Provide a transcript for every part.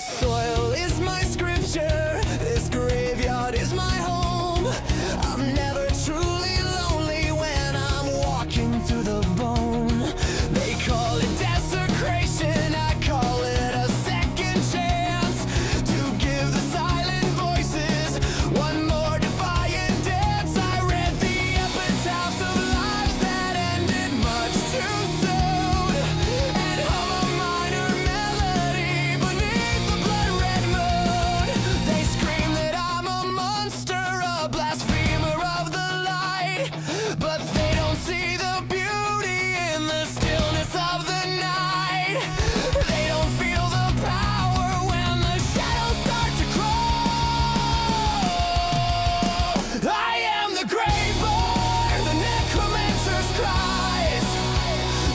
This soil is my scripture, this graveyard is my home. I'm never truly lonely when I'm walking through the bone. They call it desecration, I call it a second chance to give the silent voices one more defiant dance. I read the epitaphs of lives that ended much too soon, and hum a minor melody beneath the blood-red moon. They scream that I'm a monster, a blasphemer of the light, but they don't see the beauty in the stillness of the night. They don't feel the power when the shadows start to crawl. I am the Greyborn, the necromancer's cries.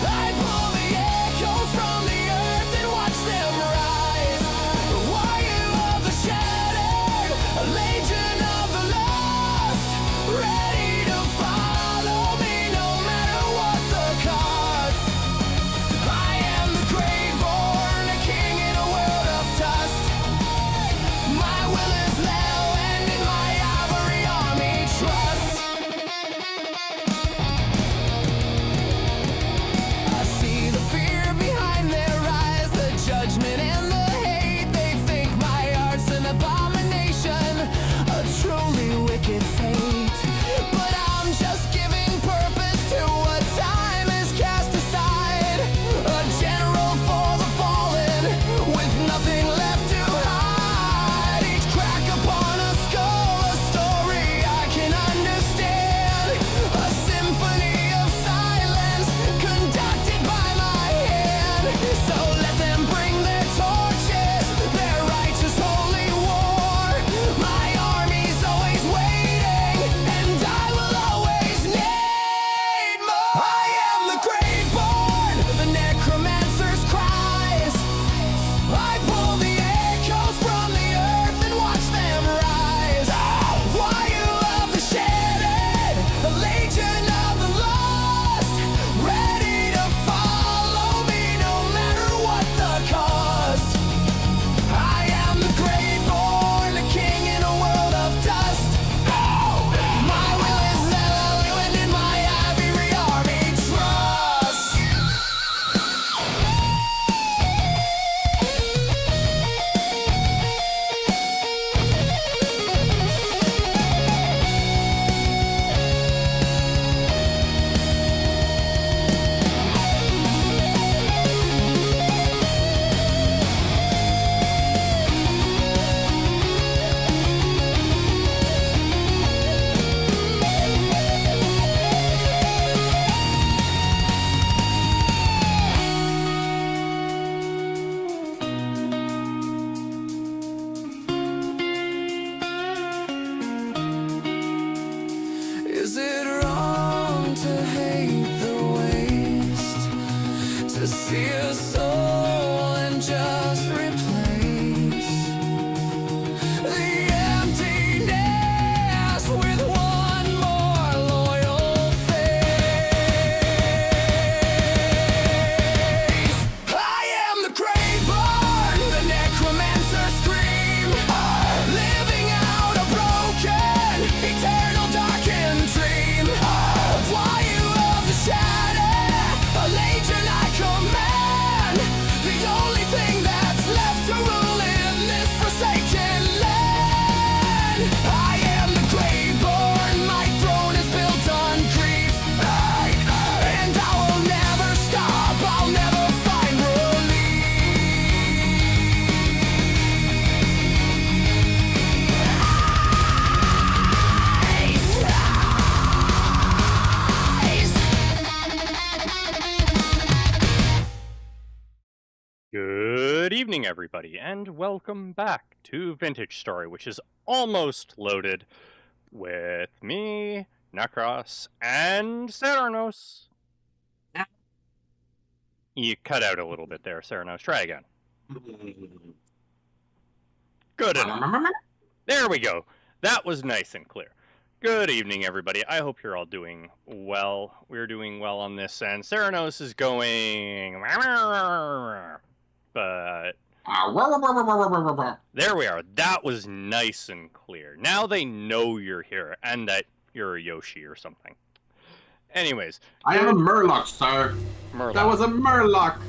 I pull the echoes from the earth and watch them rise. The warrior of the shattered, a legion of the lost, ready to follow me no matter what the cost. I am the Greyborn, a king in a world of dust. My will is low and in my ivory army trust. I see the fear behind their eyes, the judgment and the hate. They think my art's an abomination, a truly wicked fate. But I'm just giving purpose to what time has cast aside. A general for the fallen, with nothing left to hide. Each crack upon a skull, a story I can understand. A symphony of silence, conducted by my hand. So let them bring their torches, their righteous holy war. My army's always waiting, and I will always need more. I am the Greyborn, the necromancer's cries. I pull the echoes from the earth and watch them rise. Warrior of the shattered, a legion of the lost, ready to follow me no matter what the cost. I am the Greyborn, a king in a world of dust. My will is low and in my ivory army trust. Is it wrong to hate the waste, to see a soul and just replace the emptiness with one more loyal face? I am the Greyborn, the necromancer scream, living out a broken, eternal darkened dream. Why you of the shadow, a legion I command, the only thing that's left to rule in this forsaken land. I am the Greyborn, my throne is built on grief, and I will never stop, I'll never find Good evening, everybody, and welcome back to Vintagestory, which is almost loaded with me, Necros, and Serenos. You cut out a little bit there, Serenos. Try again. Good enough. There we go. That was nice and clear. Good evening, everybody. I hope you're all doing well. We're doing well on this end. Serenos is going... But There we are. That was nice and clear. Now they know you're here and that you're a Yoshi or something. Anyways. I am a Murloc, sir. Murloc. That was a Murloc.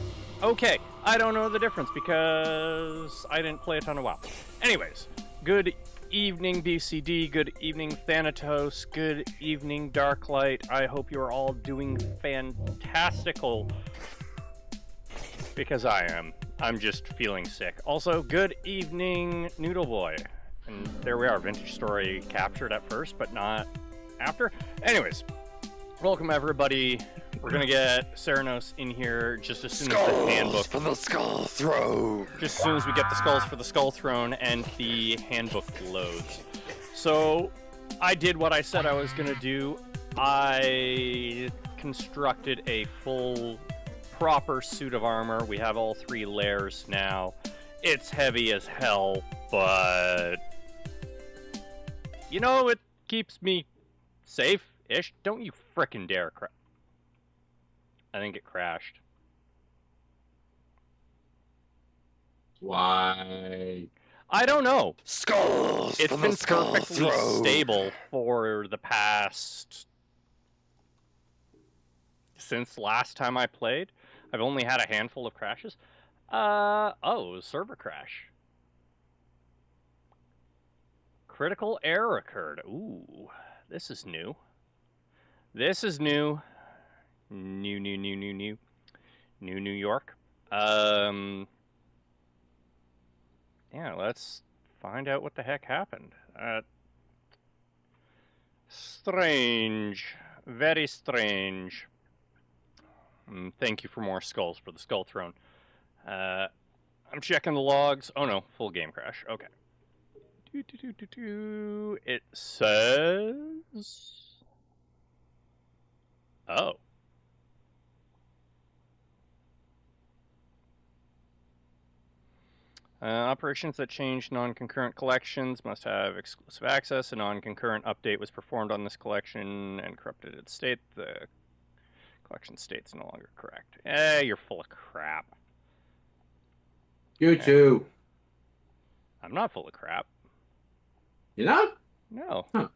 Okay, I don't know the difference because I didn't play a ton of WoW. Anyways, good evening BCD, good evening Thanatos, good evening Darklight. I hope you're all doing fantastical. Because I am. I'm just feeling sick. Also, good evening Noodle Boy. And there we are, Vintage Story captured at first, but not after. Anyways, welcome everybody. We're gonna get Serenos in here just as soon as the handbook for the Skull Throne. Just as soon as we get the skulls for the Skull Throne and the handbook loads. So I did what I said I was gonna do. I constructed a full proper suit of armor. We have all 3 layers now. It's heavy as hell, but you know, it keeps me safe-ish. Don't you frickin' dare crash. I think it crashed. Why? I don't know. Skulls. It's for been the Skull perfectly Throne. stable for the past... Since last time I played. I've only had a handful of crashes. Oh, it was server crash. Critical error occurred. Ooh, this is new. This is new. New New York. Yeah, let's find out what the heck happened. Strange. Very strange. Thank you for more skulls for the Skull Throne. I'm checking the logs. Oh no, full game crash. Okay. It says... Oh. Operations that change non-concurrent collections must have exclusive access. A non-concurrent update was performed on this collection and corrupted its state. The collection state's no longer correct. You're full of crap. You too. I'm not full of crap. You're not? No. Huh.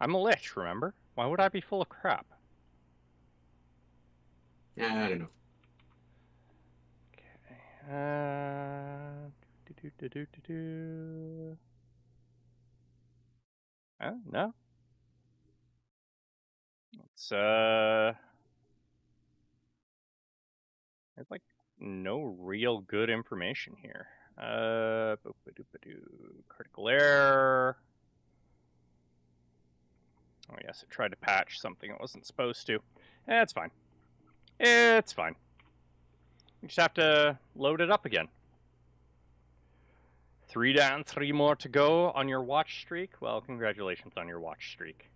I'm a lich, remember? Why would I be full of crap? Yeah, I don't know. Oh, no. It's, there's like no real good information here. Critical error. Oh yes, it tried to patch something it wasn't supposed to. It's fine. It's fine. You just have to load it up again. 3 down, 3 more to go on your watch streak. Well, congratulations on your watch streak.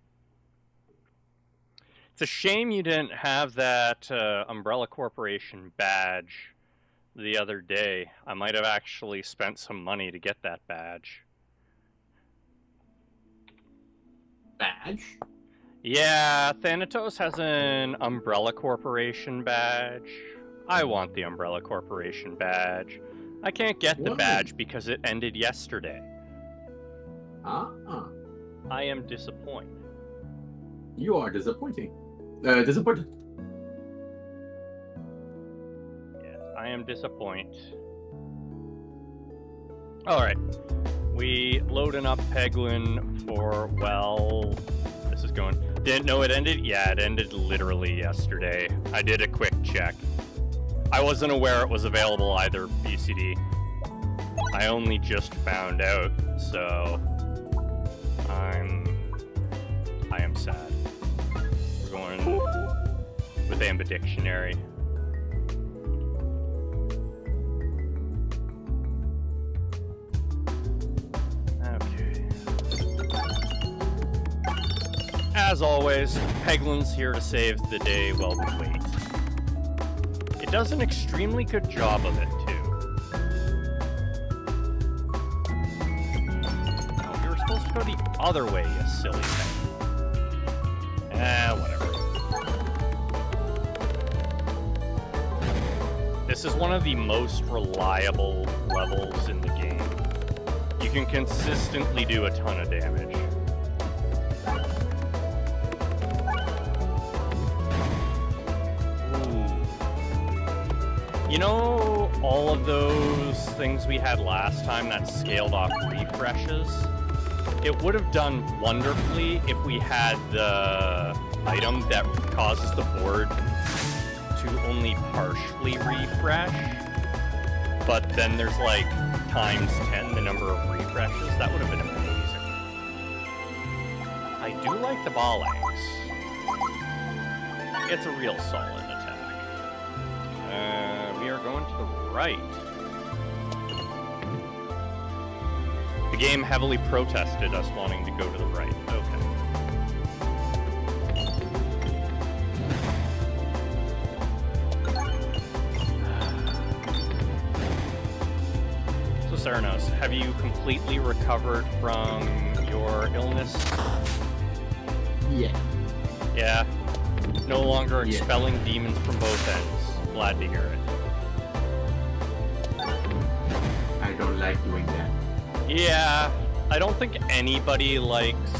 It's a shame you didn't have that Umbrella Corporation badge the other day. I might have actually spent some money to get that badge. Badge? Yeah, Thanatos has an Umbrella Corporation badge. I want the Umbrella Corporation badge. I can't get the badge because it ended yesterday. I am disappointed. You are disappointing. Disappointed. Yes, I am disappointed. Alright. We loading up Peglin for, well... This is going... Didn't know it ended? Yeah, it ended literally yesterday. I did a quick check. I wasn't aware it was available either, BCD. I only just found out, so... I am sad. We're going with Ambidictionary. Okay. As always, Peglin's here to save the day while we wait. It does an extremely good job of it, too. Oh, you were supposed to go the other way, you silly thing. Whatever. This is one of the most reliable levels in the game. You can consistently do a ton of damage. Ooh. You know, all of those things we had last time that scaled off refreshes? It would have done wonderfully if we had the item that causes the board to only partially refresh, but then there's like times 10 the number of refreshes. That would have been amazing. I do like the ball eggs. It's a real solid attack. We are going to the right. The game heavily protested us wanting to go to the right. Okay. Serenos, have you completely recovered from your illness? Yeah. Yeah? No longer expelling demons from both ends. Glad to hear it. I don't like doing that. Yeah, I don't think anybody likes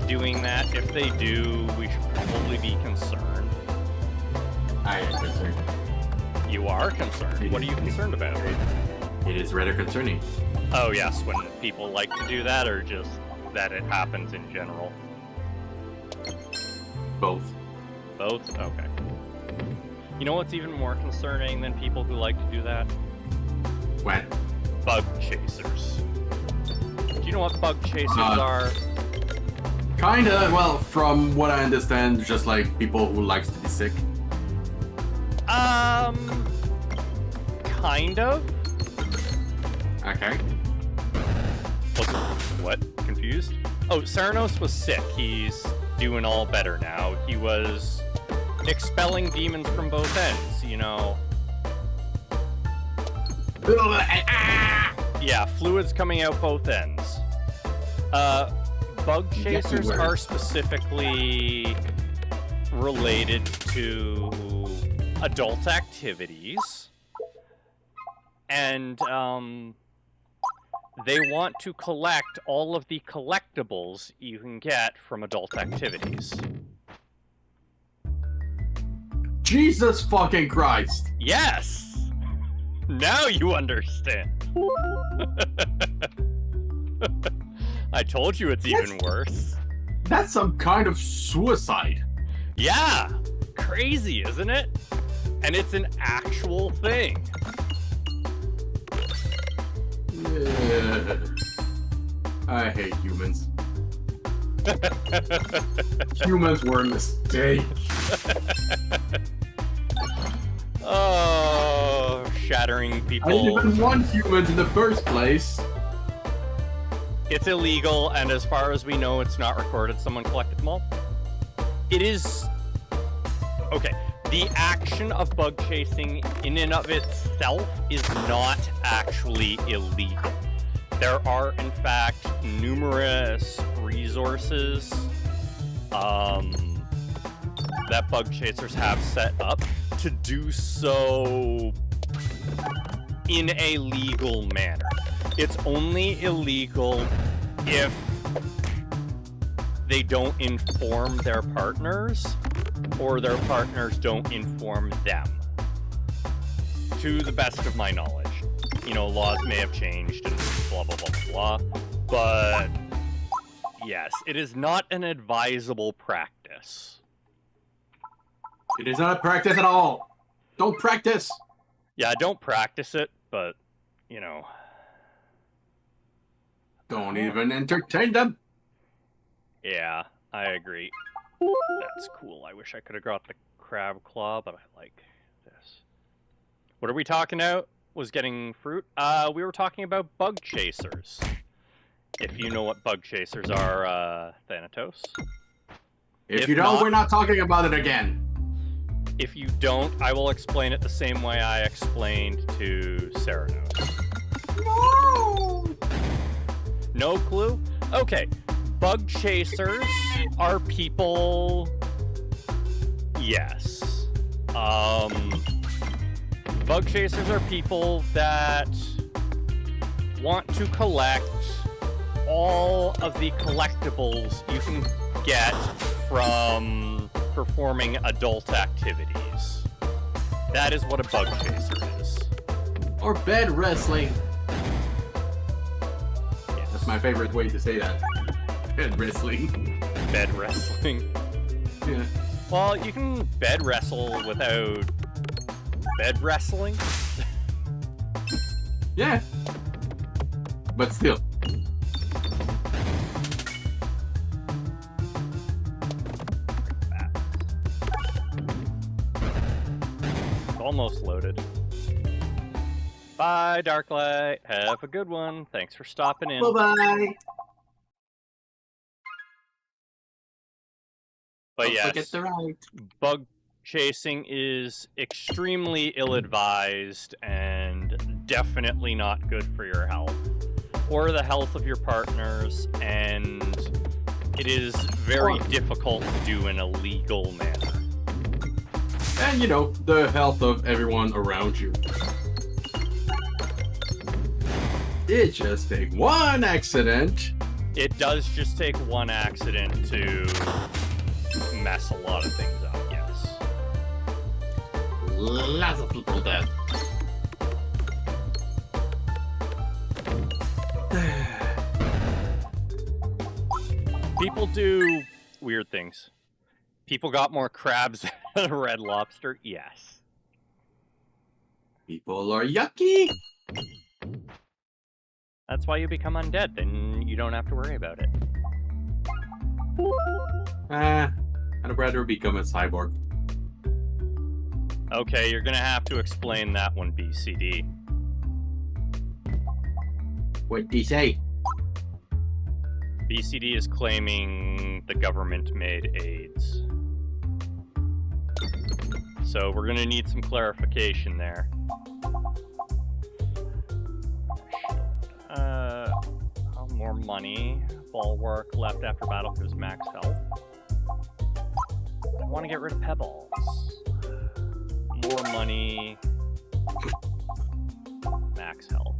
doing that. If they do, we should probably be concerned. I am concerned. You are concerned? What are you concerned about? It is rather concerning. Oh yes, when people like to do that, or just that it happens in general? Both. Both? Okay. You know what's even more concerning than people who like to do that? What? Bug chasers. Do you know what bug chasers are? Kinda, well, from what I understand, just like people who likes to be sick. Kind of. Okay. What? Confused? Oh, Serenos was sick. He's doing all better now. He was expelling demons from both ends, you know. Yeah, fluids coming out both ends. Bug chasers are specifically related to adult activities. And, they want to collect all of the collectibles you can get from adult activities. Jesus fucking Christ! Yes! Now you understand. I told you it's even worse. That's some kind of suicide. Yeah! Crazy, isn't it? And it's an actual thing. Yeah. I hate humans. Humans were a mistake. Oh, shattering I people. didn't even want humans in the first place. It's illegal, and as far as we know, it's not recorded someone collected them all. It is... Okay, the action of bug chasing in and of itself is not actually illegal. There are, in fact, numerous resources that bug chasers have set up to do so in a legal manner. It's only illegal if they don't inform their partners or their partners don't inform them. To the best of my knowledge. You know, laws may have changed and blah, blah, blah, blah, blah. But yes, it is not an advisable practice. It is not a practice at all. Don't practice. Yeah, don't practice it, but, you know. Don't even entertain them. Yeah, I agree. That's cool. I wish I could have got the crab claw, but I like this. What are we talking about? Was getting fruit? We were talking about bug chasers. If you know what bug chasers are, Thanatos. If you don't, we're not talking about it again. If you don't, I will explain it the same way I explained to Serenos. No! No clue? Okay. Bug chasers are people... Yes. Bug chasers are people that want to collect all of the collectibles you can get from performing adult activities. That is what a bug chaser is. Or bed wrestling. Yes. That's my favorite way to say that. Bed wrestling. Bed wrestling. Yeah. Well, you can bed wrestle without bed wrestling. Yeah. But still. Almost loaded. Bye, Darklight. Have a good one. Thanks for stopping in. Bye-bye. But Don't forget yes, the ride. bug chasing is extremely ill-advised and definitely not good for your health or the health of your partners, and it is very difficult to do in a legal manner. And, you know, the health of everyone around you. It just takes one accident. It does just take one accident to mess a lot of things up, yes. Lots of people dead. People do weird things. People got more crabs than a red lobster, yes. People are yucky. That's why you become undead, then you don't have to worry about it. I'd rather become a cyborg. Okay, you're gonna have to explain that one, BCD. What'd he say? BCD is claiming the government made AIDS. So we're gonna need some clarification there. More money. Bulwark left after battle gives max health. I want to get rid of pebbles. More money. Max health.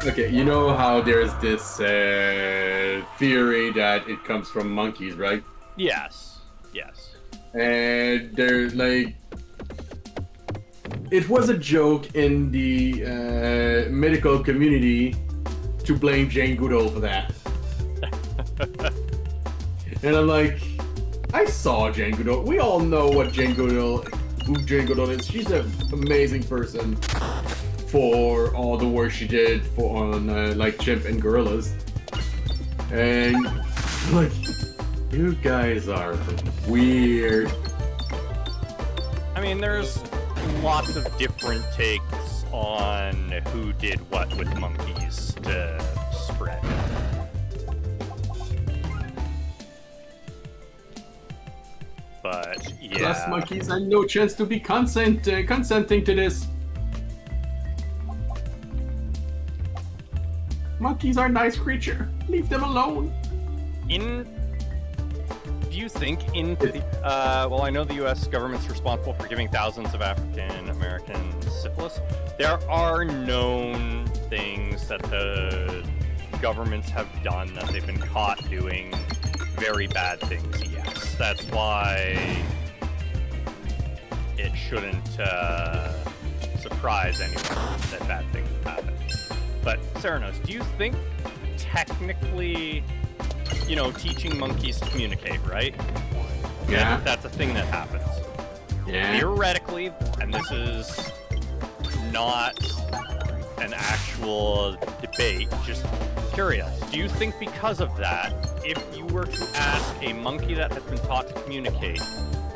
Okay, you know how there's this theory that it comes from monkeys, right? Yes. Yes. And there's like... It was a joke in the medical community to blame Jane Goodall for that. And I'm like, I saw Jane Goodall. We all know who Jane Goodall is. She's an amazing person for all the work she did on like Chimp and Gorillas. And like, you guys are weird. I mean, there's lots of different takes on who did what with monkeys to spread. But yeah. Plus, monkeys had no chance to be consenting to this. Monkeys are nice creature. Leave them alone. Do you think well, I know the U.S. government's responsible for giving thousands of African Americans syphilis. There are known things that the governments have done that they've been caught doing very bad things, yes. That's why it shouldn't surprise anyone that bad things have happened. But, Serenos, do you think technically, you know, teaching monkeys to communicate, right? Yeah. That's a thing that happens. Yeah. Theoretically, and this is not an actual debate, just curious, do you think because of that, if you were to ask a monkey that has been taught to communicate,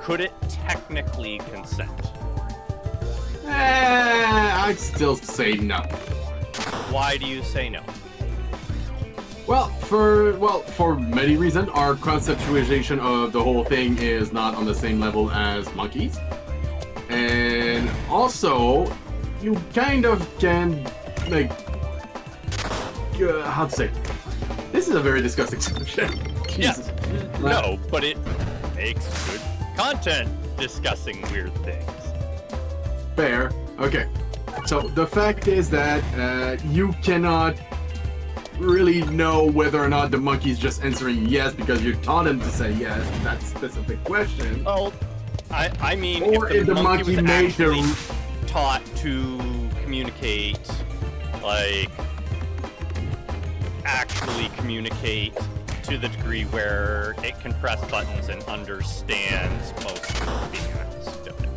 could it technically consent? I'd still say no. Why do you say no? Well, for many reasons, our conceptualization of the whole thing is not on the same level as monkeys. And also, you kind of can, like, how to say? This is a very disgusting subject. Jesus. No, but it makes good content discussing weird things. Fair. Okay. So the fact is that you cannot really know whether or not the monkey's just answering yes because you taught him to say yes to that specific question. Oh, I mean, Or if the monkey was made actually the taught to communicate, like, actually communicate to the degree where it can press buttons and understands most of the aspects of it.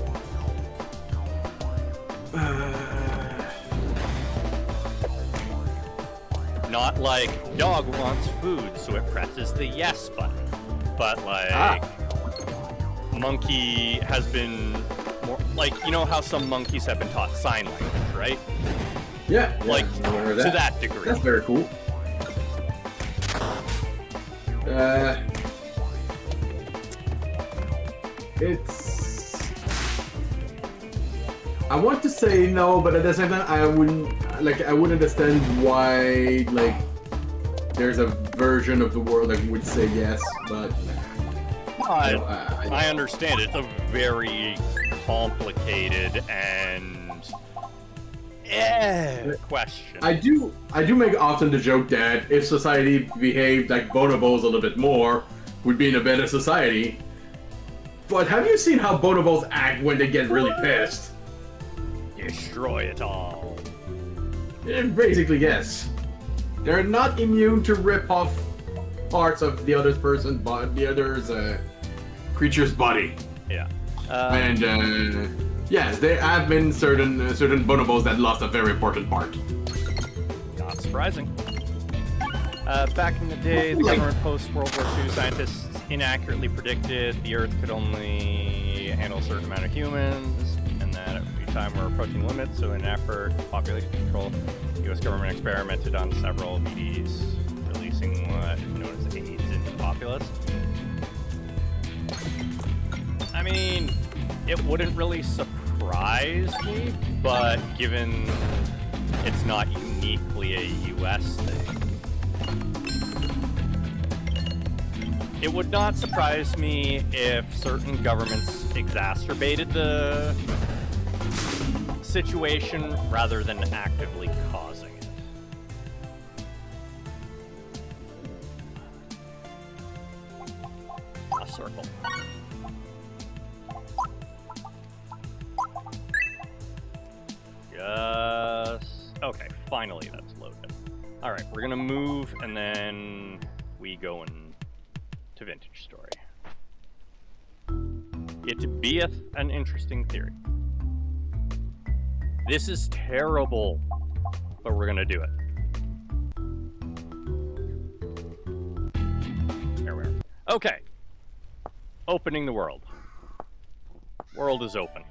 Not like dog wants food, so it presses the yes button. But like monkey has been more like, you know how some monkeys have been taught sign language, right? yeah, Like I remember to that degree. That's very cool. It's. I want to say no, but at the same time, I wouldn't understand why like there's a version of the world that would say yes, but. I understand it's a very complicated and question. I do make often the joke that if society behaved like bonobos a little bit more, we'd be in a better society. But have you seen how bonobos act when they get really pissed? Destroy it all. Basically, yes. They're not immune to rip off parts of the other person's body, the other's creature's body. Yeah. And yes, there have been certain bonobos that lost a very important part. Not surprising. Back in the day, the government post-World War II scientists inaccurately predicted the Earth could only handle a certain amount of humans, and that at the time we're approaching limits, so in an effort to population control, the US government experimented on several BDs, releasing what is known as AIDS into the populace. I mean, it wouldn't really surprise me, but given it's not uniquely a US thing, it would not surprise me if certain governments exacerbated the situation rather than actively causing it. A circle. Yes. Okay, finally that's loaded. Alright, we're gonna move and then we go into Vintagestory. It beeth an interesting theory. This is terrible, but we're gonna do it. There we are. Okay. Opening the world. World is open.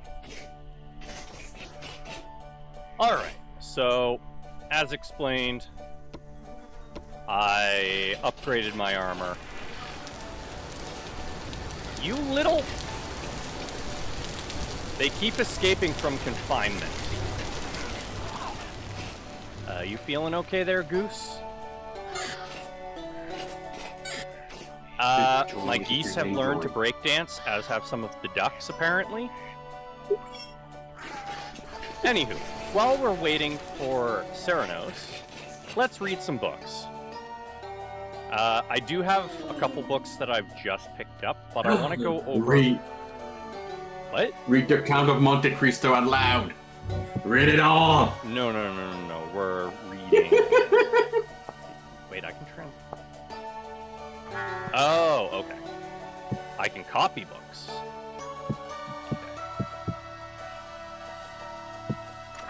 Alright, so, as explained, I upgraded my armor. You little... They keep escaping from confinement. You feeling okay there, Goose? My geese have learned to breakdance, as have some of the ducks, apparently. Anywho, while we're waiting for Serenos, let's read some books. I do have a couple books that I've just picked up, but I want to go over... What? Read the Count of Monte Cristo out loud. Read it all. No. We're reading. Wait, I can trans... Oh, okay. I can copy books.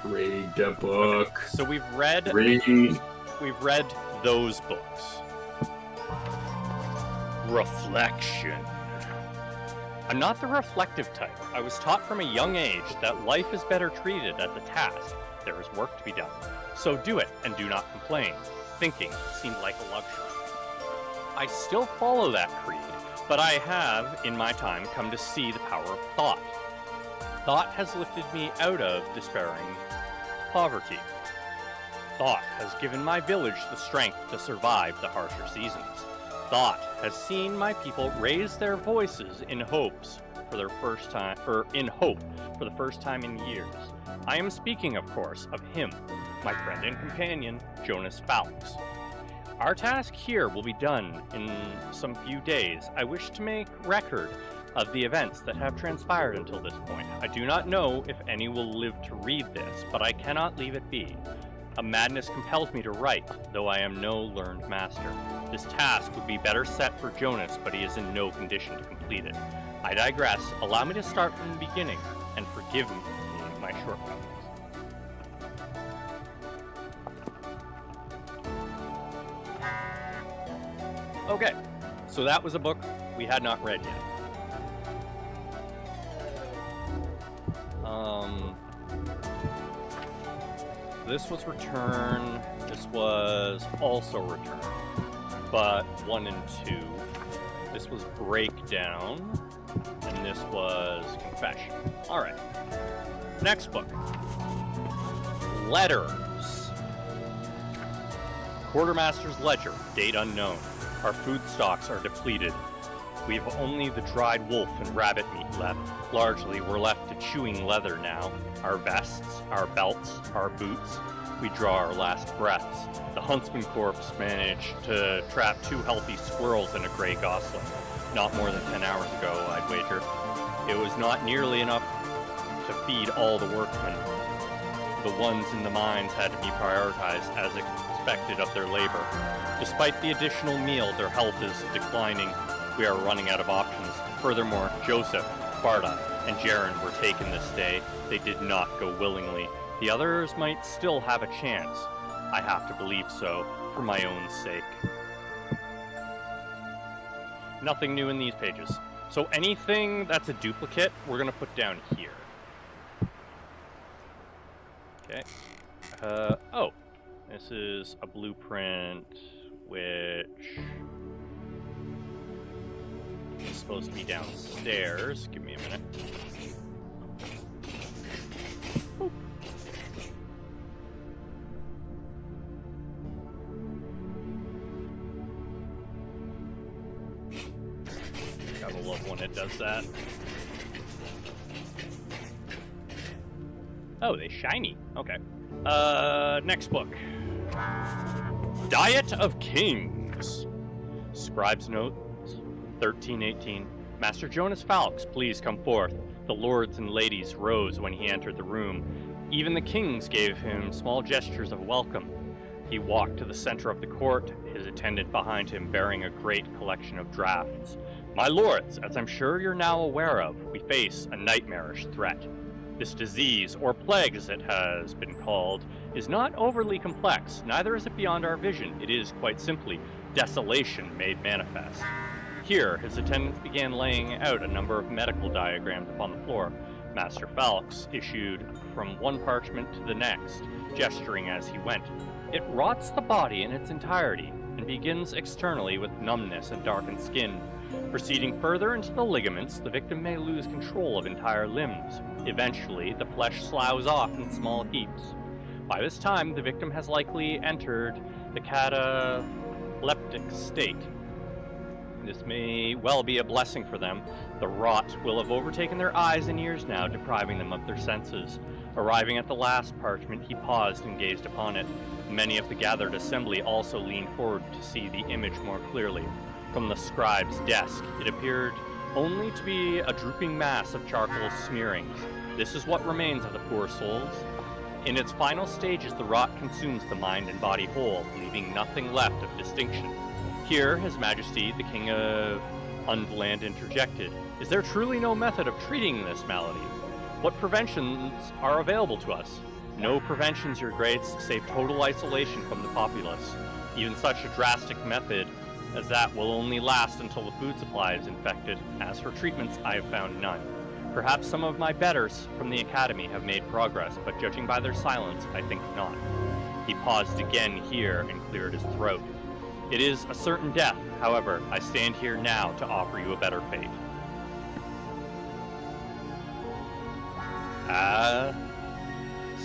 Read the book. Okay. So we've read... We've read those books. Reflection. I'm not the reflective type. I was taught from a young age that life is better treated as a task. There is work to be done. So do it and do not complain. Thinking seemed like a luxury. I still follow that creed, but I have, in my time, come to see the power of thought. Thought has lifted me out of despairing poverty. Thought has given my village the strength to survive the harsher seasons. Thought has seen my people raise their voices in hopes for their first time, or in hope for the first time in years. I am speaking, of course, of him, my friend and companion, Jonas Falks. Our task here will be done in some few days. I wish to make record of the events that have transpired until this point. I do not know if any will live to read this, but I cannot leave it be. A madness compels me to write, though I am no learned master. This task would be better set for Jonas, but he is in no condition to complete it. I digress. Allow me to start from the beginning, and forgive me my shortcomings. Okay, so that was a book we had not read yet. This was Return. This was also Return, but 1 and 2. This was Breakdown, and this was Confession. All right. Next book. Letters. Quartermaster's Ledger, date unknown. Our food stocks are depleted. We have only the dried wolf and rabbit meat left. Largely, we're left to chewing leather now. Our vests, our belts, our boots. We draw our last breaths. The huntsman corpse managed to trap 2 healthy squirrels in a gray gosling. Not more than 10 hours ago, I'd wager. It was not nearly enough to feed all the workmen. The ones in the mines had to be prioritized as expected of their labor. Despite the additional meal, their health is declining. We are running out of options. Furthermore, Joseph, Sparta, and Jaren were taken this day. They did not go willingly. The others might still have a chance. I have to believe so, for my own sake. Nothing new in these pages. So anything that's a duplicate, we're going to put down here. Okay. Oh. This is a blueprint, which is supposed to be downstairs. Give me a minute. Boop. Gotta love when it does that. Oh, they shiny. Okay. Next book. Diet of Kings. Scribe's Notes, 1318. Master Jonas Falks, please come forth. The lords and ladies rose when he entered the room. Even the kings gave him small gestures of welcome. He walked to the center of the court, his attendant behind him bearing a great collection of drafts. My lords, as I'm sure you're now aware of, we face a nightmarish threat. This disease, or plague as it has been called, is not overly complex, neither is it beyond our vision. It is, quite simply, desolation made manifest. Here, his attendants began laying out a number of medical diagrams upon the floor. Master Falks issued from one parchment to the next, gesturing as he went. It rots the body in its entirety, and begins externally with numbness and darkened skin. Proceeding further into the ligaments, the victim may lose control of entire limbs. Eventually, the flesh sloughs off in small heaps. By this time, the victim has likely entered the cataleptic state. This may well be a blessing for them. The rot will have overtaken their eyes and ears now, depriving them of their senses. Arriving at the last parchment, he paused and gazed upon it. Many of the gathered assembly also leaned forward to see the image more clearly. From the scribe's desk, it appeared only to be a drooping mass of charcoal smearings. This is what remains of the poor souls. In its final stages, the rot consumes the mind and body whole, leaving nothing left of distinction. Here, His Majesty, the King of Undland, interjected. Is there truly no method of treating this malady? What preventions are available to us? No preventions, Your Grace, save total isolation from the populace. Even such a drastic method as that will only last until the food supply is infected. As for treatments, I have found none. Perhaps some of my betters from the Academy have made progress, but judging by their silence, I think not. He paused again here and cleared his throat. It is a certain death, however, I stand here now to offer you a better fate.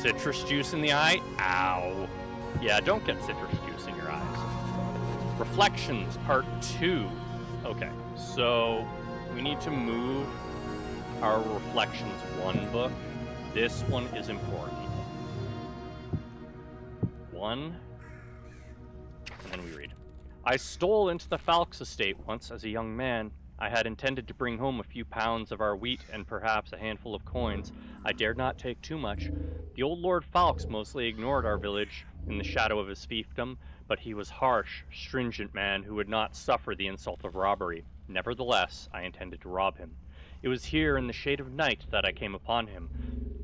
Citrus juice in the eye? Ow. Yeah, don't get citrus juice in your eyes. Reflections, part 2. Okay, so we need to move our Reflections 1 book. This one is important. 1, and then we read. I stole into the Falks estate once as a young man. I had intended to bring home a few pounds of our wheat and perhaps a handful of coins. I dared not take too much. The old Lord Falks mostly ignored our village in the shadow of his fiefdom, but he was harsh, stringent man who would not suffer the insult of robbery. Nevertheless, I intended to rob him. It was here in the shade of night that I came upon him,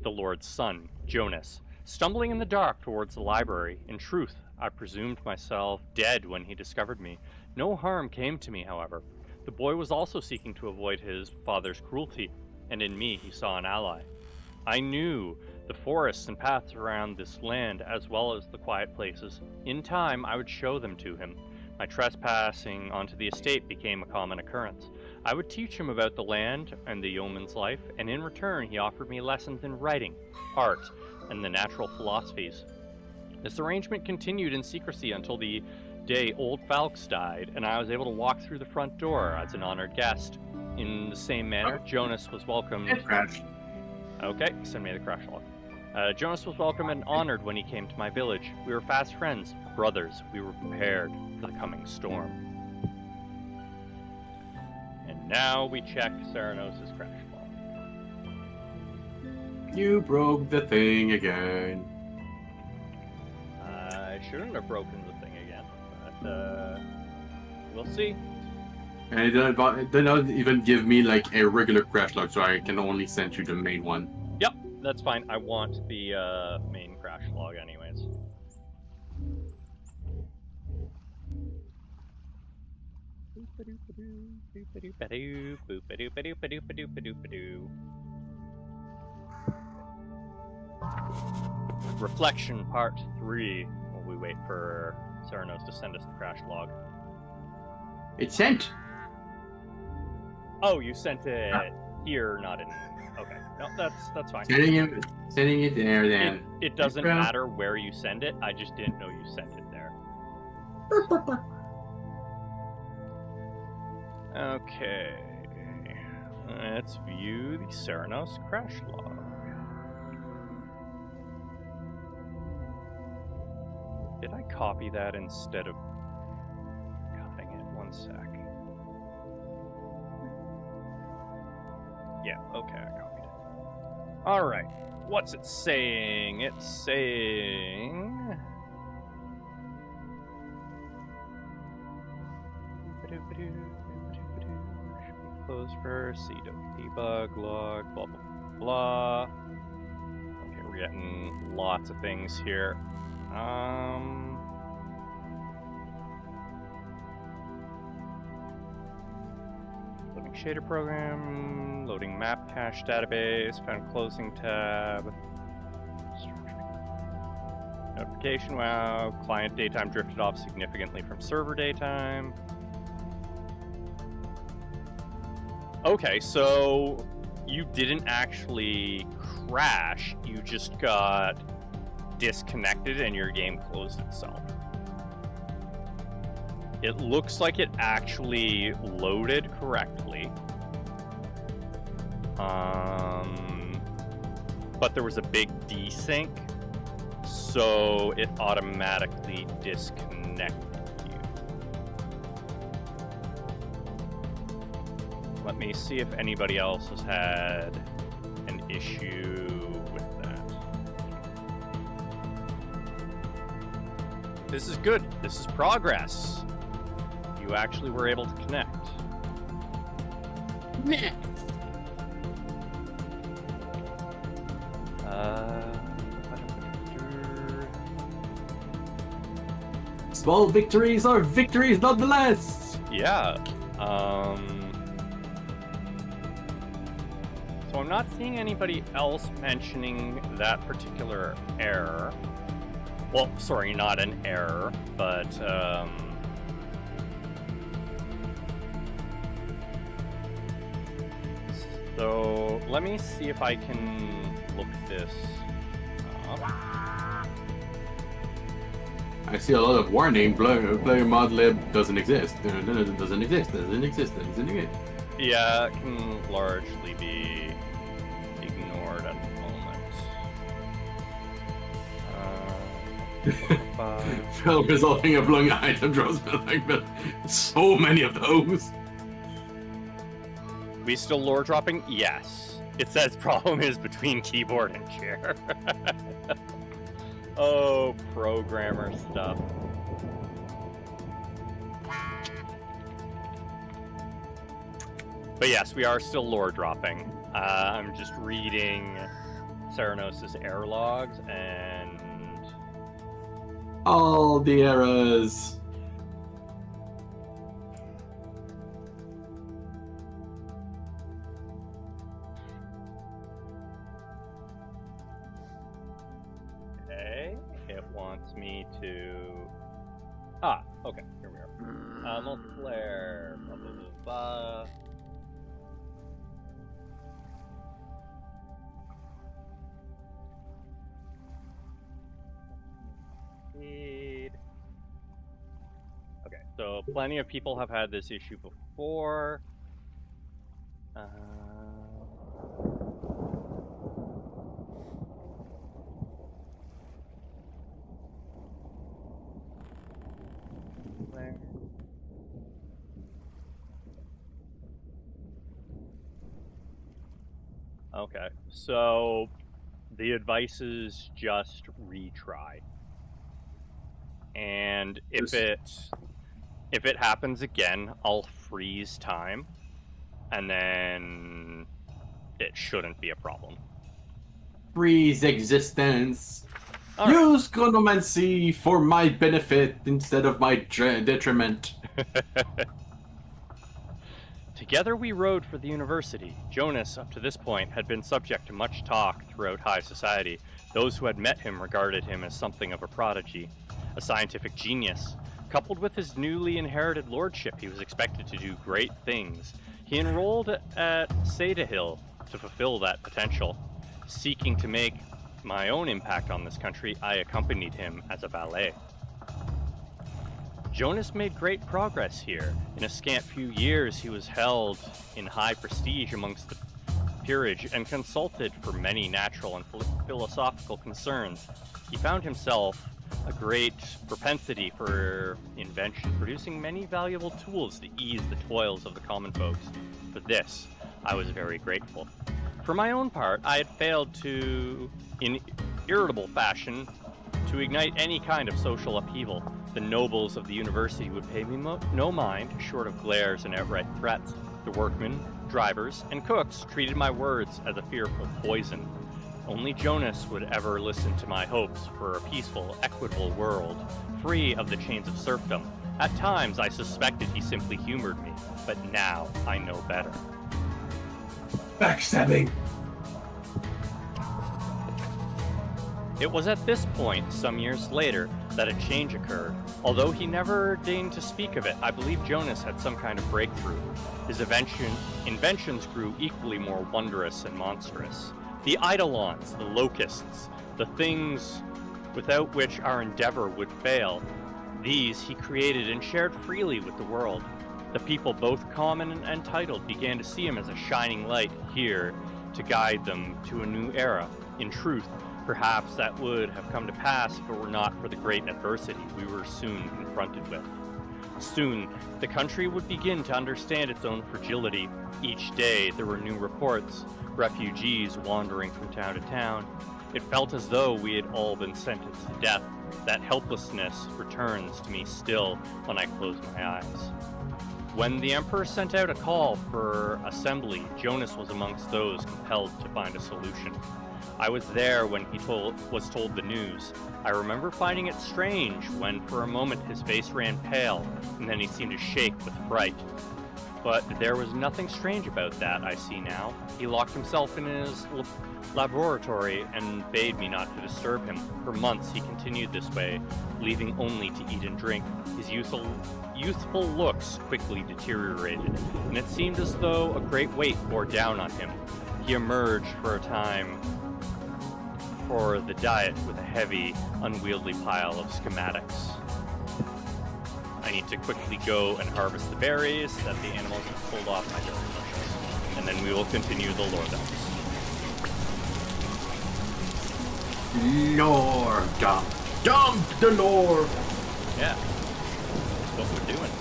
the Lord's son, Jonas, stumbling in the dark towards the library. In truth, I presumed myself dead when he discovered me. No harm came to me, however. The boy was also seeking to avoid his father's cruelty, and in me he saw an ally. I knew the forests and paths around this land, as well as the quiet places. In time, I would show them to him. My trespassing onto the estate became a common occurrence. I would teach him about the land and the yeoman's life, and in return he offered me lessons in writing, art, and the natural philosophies. This arrangement continued in secrecy until the day old Falks died, and I was able to walk through the front door as an honored guest. In the same manner, Jonas was welcomed... It crashed. Okay, send me the crash log. Jonas was welcome and honored when he came to my village. We were fast friends, brothers. We were prepared for the coming storm. And now we check Serenos' crash log. You broke the thing again. I shouldn't have broken the thing again, but we'll see. And it didn't even give me like a regular crash log, so I can only send you the main one. Yep, that's fine. I want the main crash log anyways. Reflection Part 3, while we wait for Serenos to send us the crash log. It's sent. Oh, you sent it here, not in... Okay, no, that's fine. Sending it there then. It doesn't matter where you send it, I just didn't know you sent it there. Okay, let's view the Serenos crash log. Did I copy that instead of cutting it? One sec. Yeah, okay, I copied it. Alright, what's it saying? It's saying... Close for debug log, blah blah blah. Okay, we're getting lots of things here. Loading shader program, loading map cache database, found closing tab. Notification, wow, client daytime drifted off significantly from server daytime. Okay, so you didn't actually crash, you just got disconnected and your game closed itself. It looks like it actually loaded correctly. But there was a big desync, so it automatically disconnected you. Let me see if anybody else has had an issue with that. This is good. This is progress. You actually were able to connect. Small victories are victories nonetheless. Yeah. So I'm not seeing anybody else mentioning that particular error. Well, sorry, not an error, but so let me see if I can look this up. I see a lot of warning. Player mod lib doesn't exist. Doesn't exist. Doesn't exist. Doesn't exist. Yeah, it can largely be Well, resulting in blowing item draws, but like, but so many of those. We still lore dropping? Yes. It says problem is between keyboard and chair. Oh, programmer stuff. But yes, we are still lore dropping. I'm just reading Serenos' error logs and All the errors. okay, it wants me to. Okay, here we are. Multiplayer. Blah, blah, blah, blah. Okay, so plenty of people have had this issue before. Where? Okay, so the advice is just retry. And if it happens again, I'll freeze time, and then it shouldn't be a problem. Freeze existence. All right. Use chronomancy for my benefit instead of my detriment. Together we rode for the university. Jonas, up to this point, had been subject to much talk throughout high society. Those who had met him regarded him as something of a prodigy, a scientific genius. Coupled with his newly inherited lordship, he was expected to do great things. He enrolled at Hill to fulfill that potential. Seeking to make my own impact on this country, I accompanied him as a valet. Jonas made great progress here. In a scant few years, he was held in high prestige amongst the peerage and consulted for many natural and philosophical concerns. He found himself a great propensity for invention, producing many valuable tools to ease the toils of the common folks. For this, I was very grateful. For my own part, I had failed to, in irritable fashion, to ignite any kind of social upheaval. The nobles of the university would pay me no mind, short of glares and outright threats. The workmen, drivers, and cooks treated my words as a fearful poison. Only Jonas would ever listen to my hopes for a peaceful, equitable world, free of the chains of serfdom. At times, I suspected he simply humored me, but now I know better. Backstabbing. It was at this point, some years later, that a change occurred. Although he never deigned to speak of it, I believe Jonas had some kind of breakthrough. His inventions grew equally more wondrous and monstrous. The eidolons, the locusts, the things without which our endeavor would fail, these he created and shared freely with the world. The people, both common and titled, began to see him as a shining light here to guide them to a new era. In truth, perhaps that would have come to pass if it were not for the great adversity we were soon confronted with. Soon, the country would begin to understand its own fragility. Each day, there were new reports, refugees wandering from town to town. It felt as though we had all been sentenced to death. That helplessness returns to me still when I close my eyes. When the Emperor sent out a call for assembly, Jonas was amongst those compelled to find a solution. I was there when he was told the news. I remember finding it strange when for a moment his face ran pale, and then he seemed to shake with fright. But there was nothing strange about that, I see now. He locked himself in his laboratory and bade me not to disturb him. For months he continued this way, leaving only to eat and drink. His youthful looks quickly deteriorated, and it seemed as though a great weight bore down on him. He emerged for a time for the diet with a heavy, unwieldy pile of schematics. I need to quickly go and harvest the berries that the animals have pulled off my berry bushes, and then we will continue the lore dumps. Lore dump. Dump the lore. Yeah. That's what we're doing.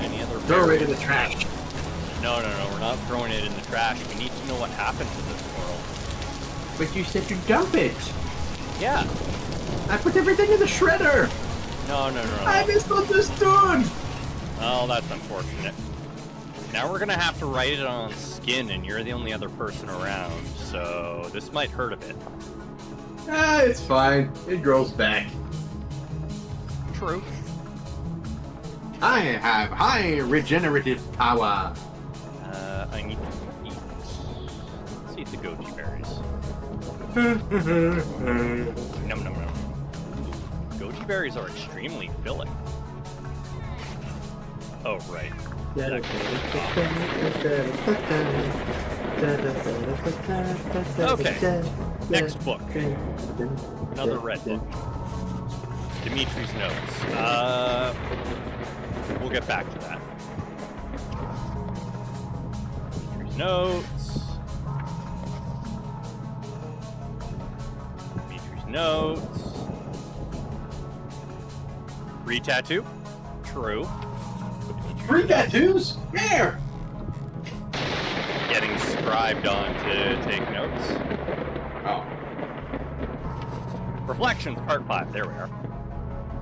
Any other... Throw it in the trash. No, we're not throwing it in the trash. We need to know what happened to this world. But you said to dump it. Yeah. I put everything in the shredder. No. I misunderstood. Oh, that's unfortunate. Now we're gonna have to write it on skin, and you're the only other person around, so this might hurt a bit. Ah, it's fine. It grows back. True. I have high regenerative power. I need to eat. Let's eat the goji berries. Num. Goji berries are extremely filling. Oh, right. Okay. Next book. Another red book. Dimitri's notes. We'll get back to that. Dimitri's notes. Dimitri's notes. Re-tattoo? True. Free tattoos? Where? Getting scribed on to take notes. Oh. Reflections, part 5. There we are.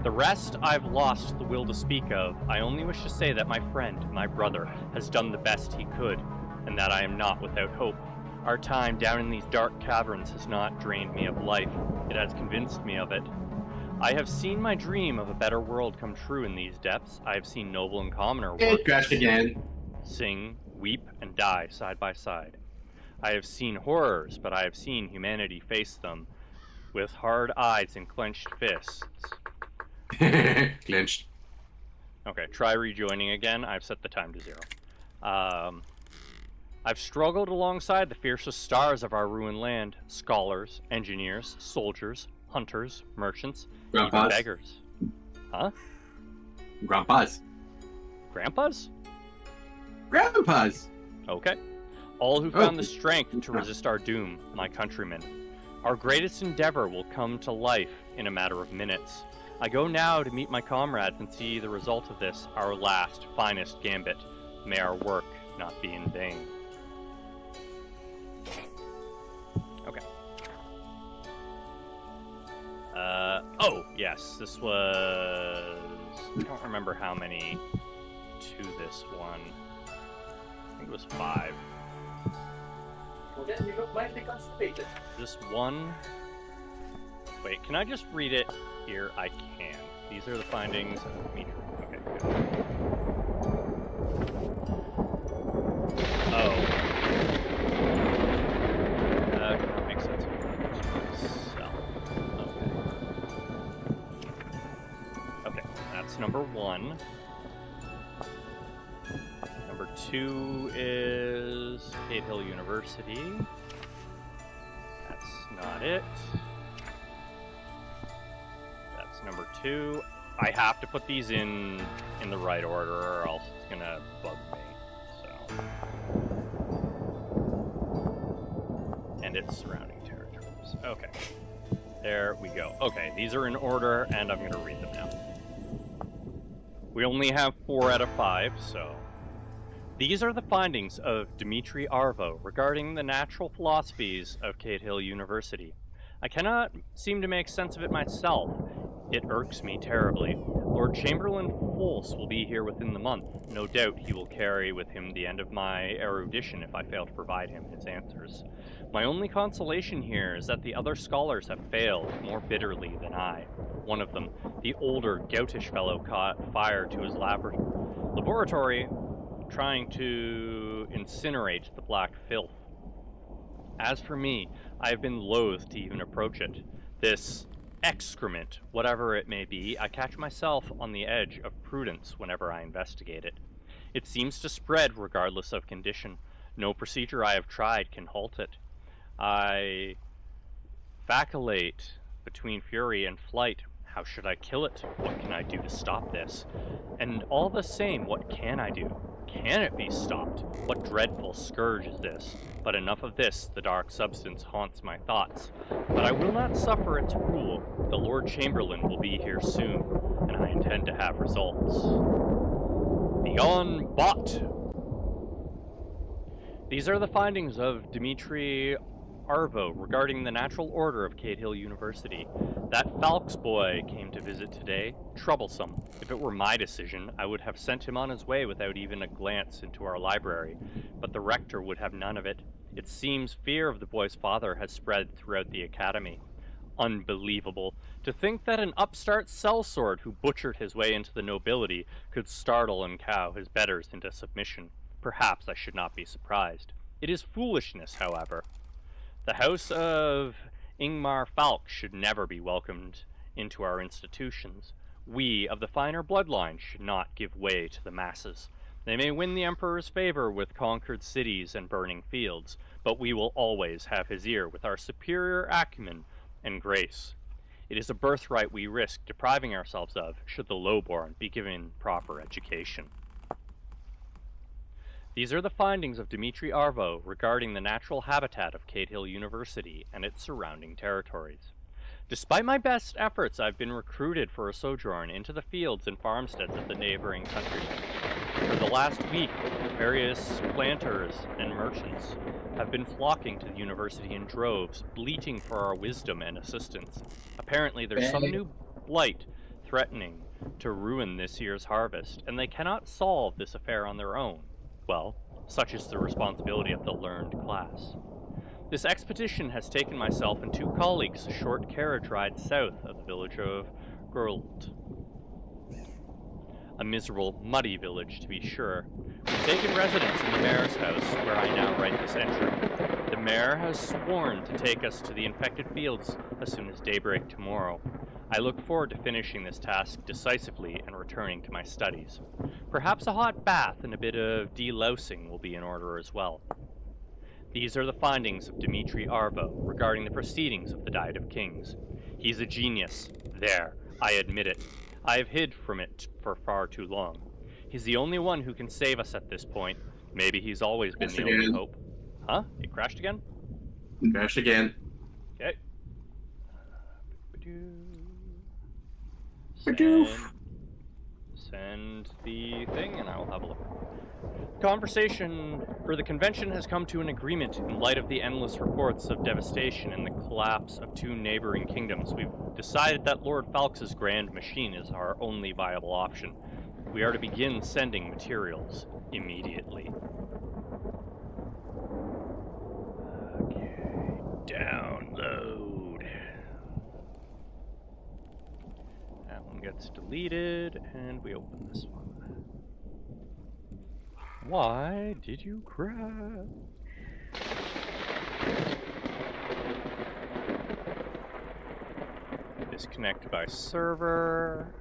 The rest I've lost the will to speak of. I only wish to say that my friend, my brother, has done the best he could, and that I am not without hope. Our time down in these dark caverns has not drained me of life. It has convinced me of it. I have seen my dream of a better world come true in these depths. I have seen noble and commoner work, It crashed again. sing, weep, and die side by side. I have seen horrors, but I have seen humanity face them with hard eyes and clenched fists. Clinched. Okay, try rejoining again. I've set the time to 0. I've struggled alongside the fiercest stars of our ruined land. Scholars, engineers, soldiers, hunters, merchants, even Grandpas. beggars. Huh? Grandpas. Grandpas? Grandpas. Okay. All who found the strength to resist our doom, my countrymen. Our greatest endeavor will come to life in a matter of minutes. I go now to meet my comrades and see the result of this, our last, finest gambit. May our work not be in vain. Okay. Oh, yes, this was... I don't remember how many to this one. I think it was 5. Well, then you look mightily constipated. This one... Wait, can I just read it here? I can. These are the findings of Dimitri. Okay, good. Oh. That makes sense. So, okay, that's number 1. Number 2 is Cade Hill University. That's not it. That's number 2. I have to put these in the right order or else it's gonna bug me. So. And its surrounding territories. Okay. There we go. Okay, these are in order and I'm gonna read them now. We only have 4 out of 5, so... These are the findings of Dimitri Arvo regarding the natural philosophies of Cade Hill University. I cannot seem to make sense of it myself. It irks me terribly. Lord Chamberlain Folse will be here within the month. No doubt he will carry with him the end of my erudition if I fail to provide him his answers. My only consolation here is that the other scholars have failed more bitterly than I. One of them, the older, goutish fellow, caught fire to his laboratory, trying to incinerate the black filth. As for me, I have been loath to even approach it. This excrement, whatever it may be, I catch myself on the edge of prudence whenever I investigate it. It seems to spread regardless of condition. No procedure I have tried can halt it. I vacillate between fury and flight. How should I kill it? What can I do to stop this? And all the same, what can I do? Can it be stopped? What dreadful scourge is this? But enough of this, the dark substance haunts my thoughts. But I will not suffer its rule. The Lord Chamberlain will be here soon, and I intend to have results. Begone, bot! These are the findings of Dmitri Arvo regarding the natural order of Cade Hill University. That Falks boy came to visit today. Troublesome. If it were my decision, I would have sent him on his way without even a glance into our library. But the rector would have none of it. It seems fear of the boy's father has spread throughout the academy. Unbelievable. To think that an upstart sellsword who butchered his way into the nobility could startle and cow his betters into submission. Perhaps I should not be surprised. It is foolishness, however. The house of Ingmar Falk should never be welcomed into our institutions. We of the finer bloodline should not give way to the masses. They may win the Emperor's favor with conquered cities and burning fields, but we will always have his ear with our superior acumen and grace. It is a birthright we risk depriving ourselves of should the lowborn be given proper education. These are the findings of Dmitri Arvo regarding the natural habitat of Cade Hill University and its surrounding territories. Despite my best efforts, I've been recruited for a sojourn into the fields and farmsteads of the neighboring countries. For the last week, various planters and merchants have been flocking to the university in droves, bleating for our wisdom and assistance. Apparently, there's some new blight threatening to ruin this year's harvest, and they cannot solve this affair on their own. Well, such is the responsibility of the learned class. This expedition has taken myself and 2 colleagues a short carriage ride south of the village of Gerlt. A miserable, muddy village, to be sure. We've taken residence in the mayor's house, where I now write this entry. The mayor has sworn to take us to the infected fields as soon as daybreak tomorrow. I look forward to finishing this task decisively and returning to my studies. Perhaps a hot bath and a bit of delousing will be in order as well. These are the findings of Dmitri Arvo regarding the proceedings of the Diet of Kings. He's a genius. There, I admit it. I have hid from it for far too long. He's the only one who can save us at this point. Maybe he's always been the only hope. Huh? It crashed again? Crashed again. Okay. Send the thing and I will have a look. The convention has come to an agreement in light of the endless reports of devastation and the collapse of 2 neighboring kingdoms. We've decided that Lord Falk's grand machine is our only viable option. We are to begin sending materials immediately. Okay, download. That one gets deleted, and we open this one. Why did you crash? Disconnect by server.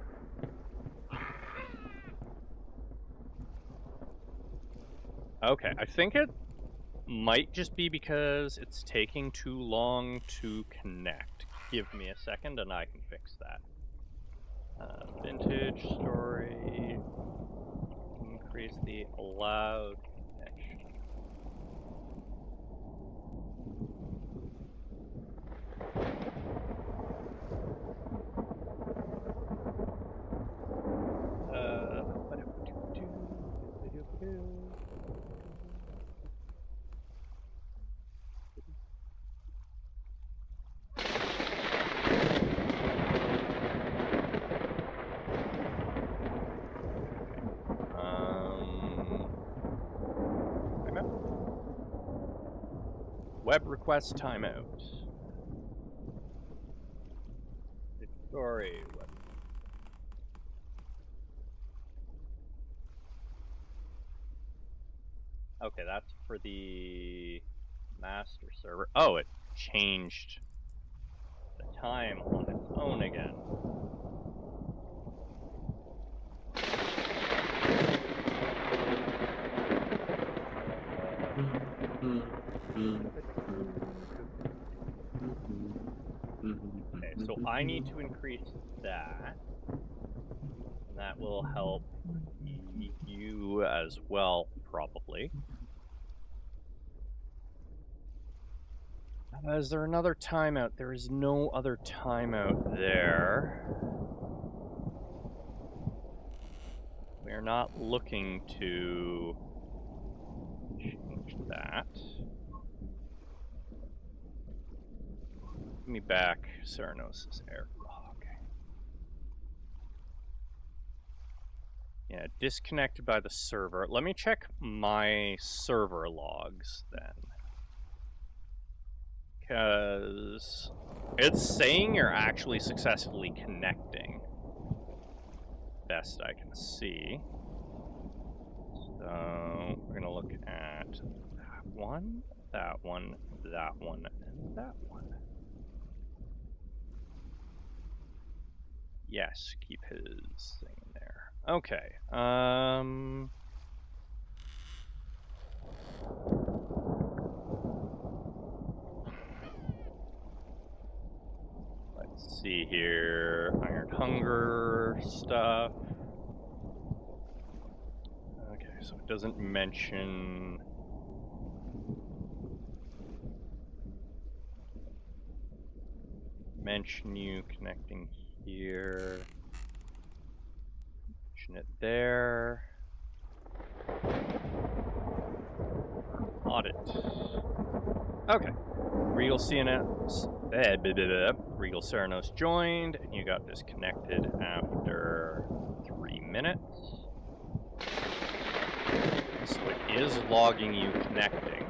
Okay, I think it might just be because it's taking too long to connect. Give me a second and I can fix that. Vintagestory. Increase the allowed connection. Web request timeout. Story web. Okay, that's for the master server. Oh, it changed the time on its own again. Okay, so I need to increase that, and that will help you you as well, probably. Is there another timeout? There is no other timeout there. We're not looking to change that. Give me back Serenos' air log. Yeah, disconnected by the server. Let me check my server logs then. Because it's saying you're actually successfully connecting. Best I can see. So we're gonna look at that one, that one, that one, and that one. Yes, keep his thing in there. Okay. Let's see here. Iron Hunger stuff. Okay, so it doesn't mention you connecting here. Mention it there. Audit. Okay. Regal Serenos, Regal Serenos joined, and you got disconnected after 3 minutes. So it is logging you connecting.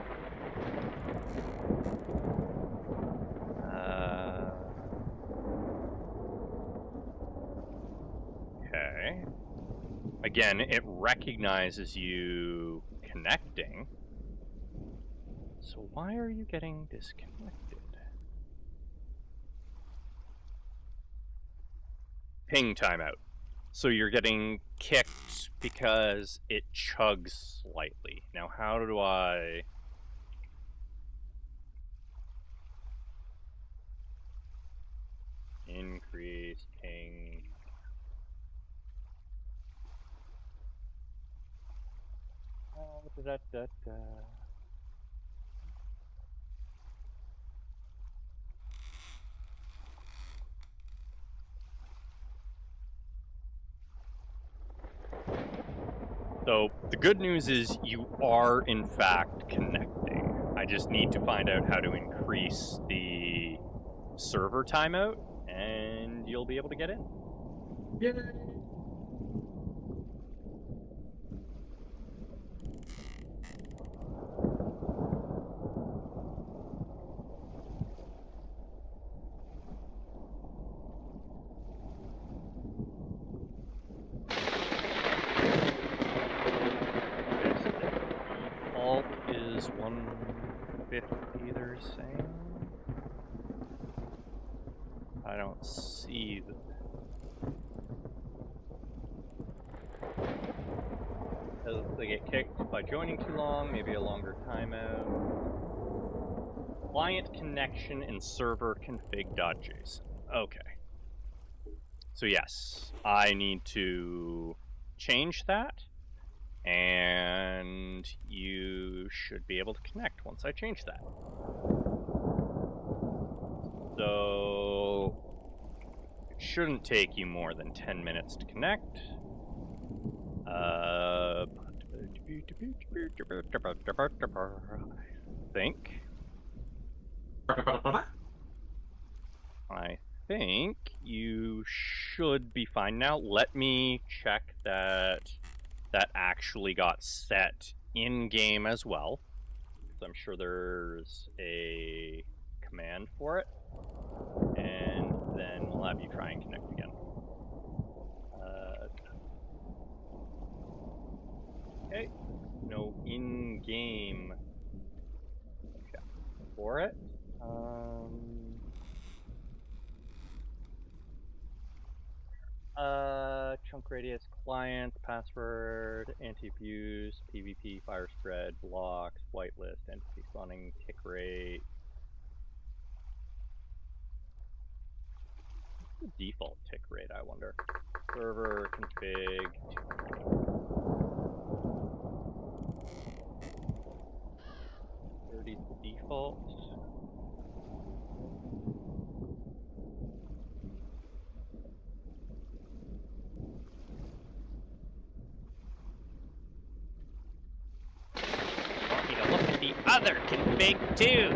Okay. Again, it recognizes you connecting. So why are you getting disconnected? Ping timeout. So you're getting kicked because it chugs slightly. Now how do I... increase ping... So the good news is you are in fact connecting. I just need to find out how to increase the server timeout, and you'll be able to get in. Yay! Default is 150, they're saying. I don't see the... They get kicked by joining too long, maybe a longer timeout. Client connection and server config.json. Okay. So yes, I need to change that, and you should be able to connect once I change that. So it shouldn't take you more than 10 minutes to connect. I think you should be fine now. Let me check that that actually got set in game as well, because I'm sure there's a command for it, and then we'll have you try and connect again. Okay, no in-game check for it. Chunk radius, client, password, anti-abuse, PvP, fire spread, blocks, whitelist, entity spawning, tick rate. What's the default tick rate, I wonder? Server config tick rate. default. Want me to look at the other config too?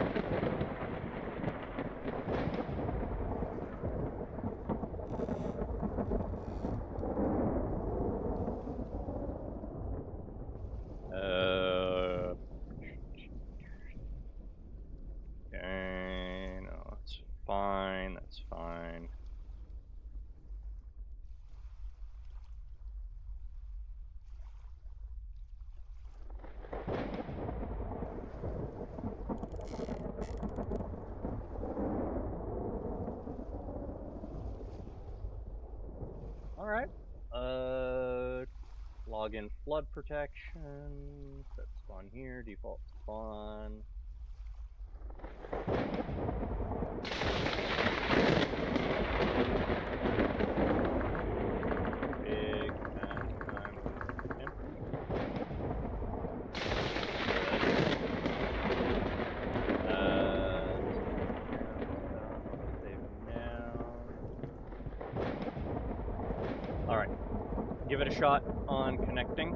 Okay, no, that's fine, that's fine. Alright. Login flood protection. Set spawn here, default spawn. Big and I'm save now. Alright. Give it a shot on connecting.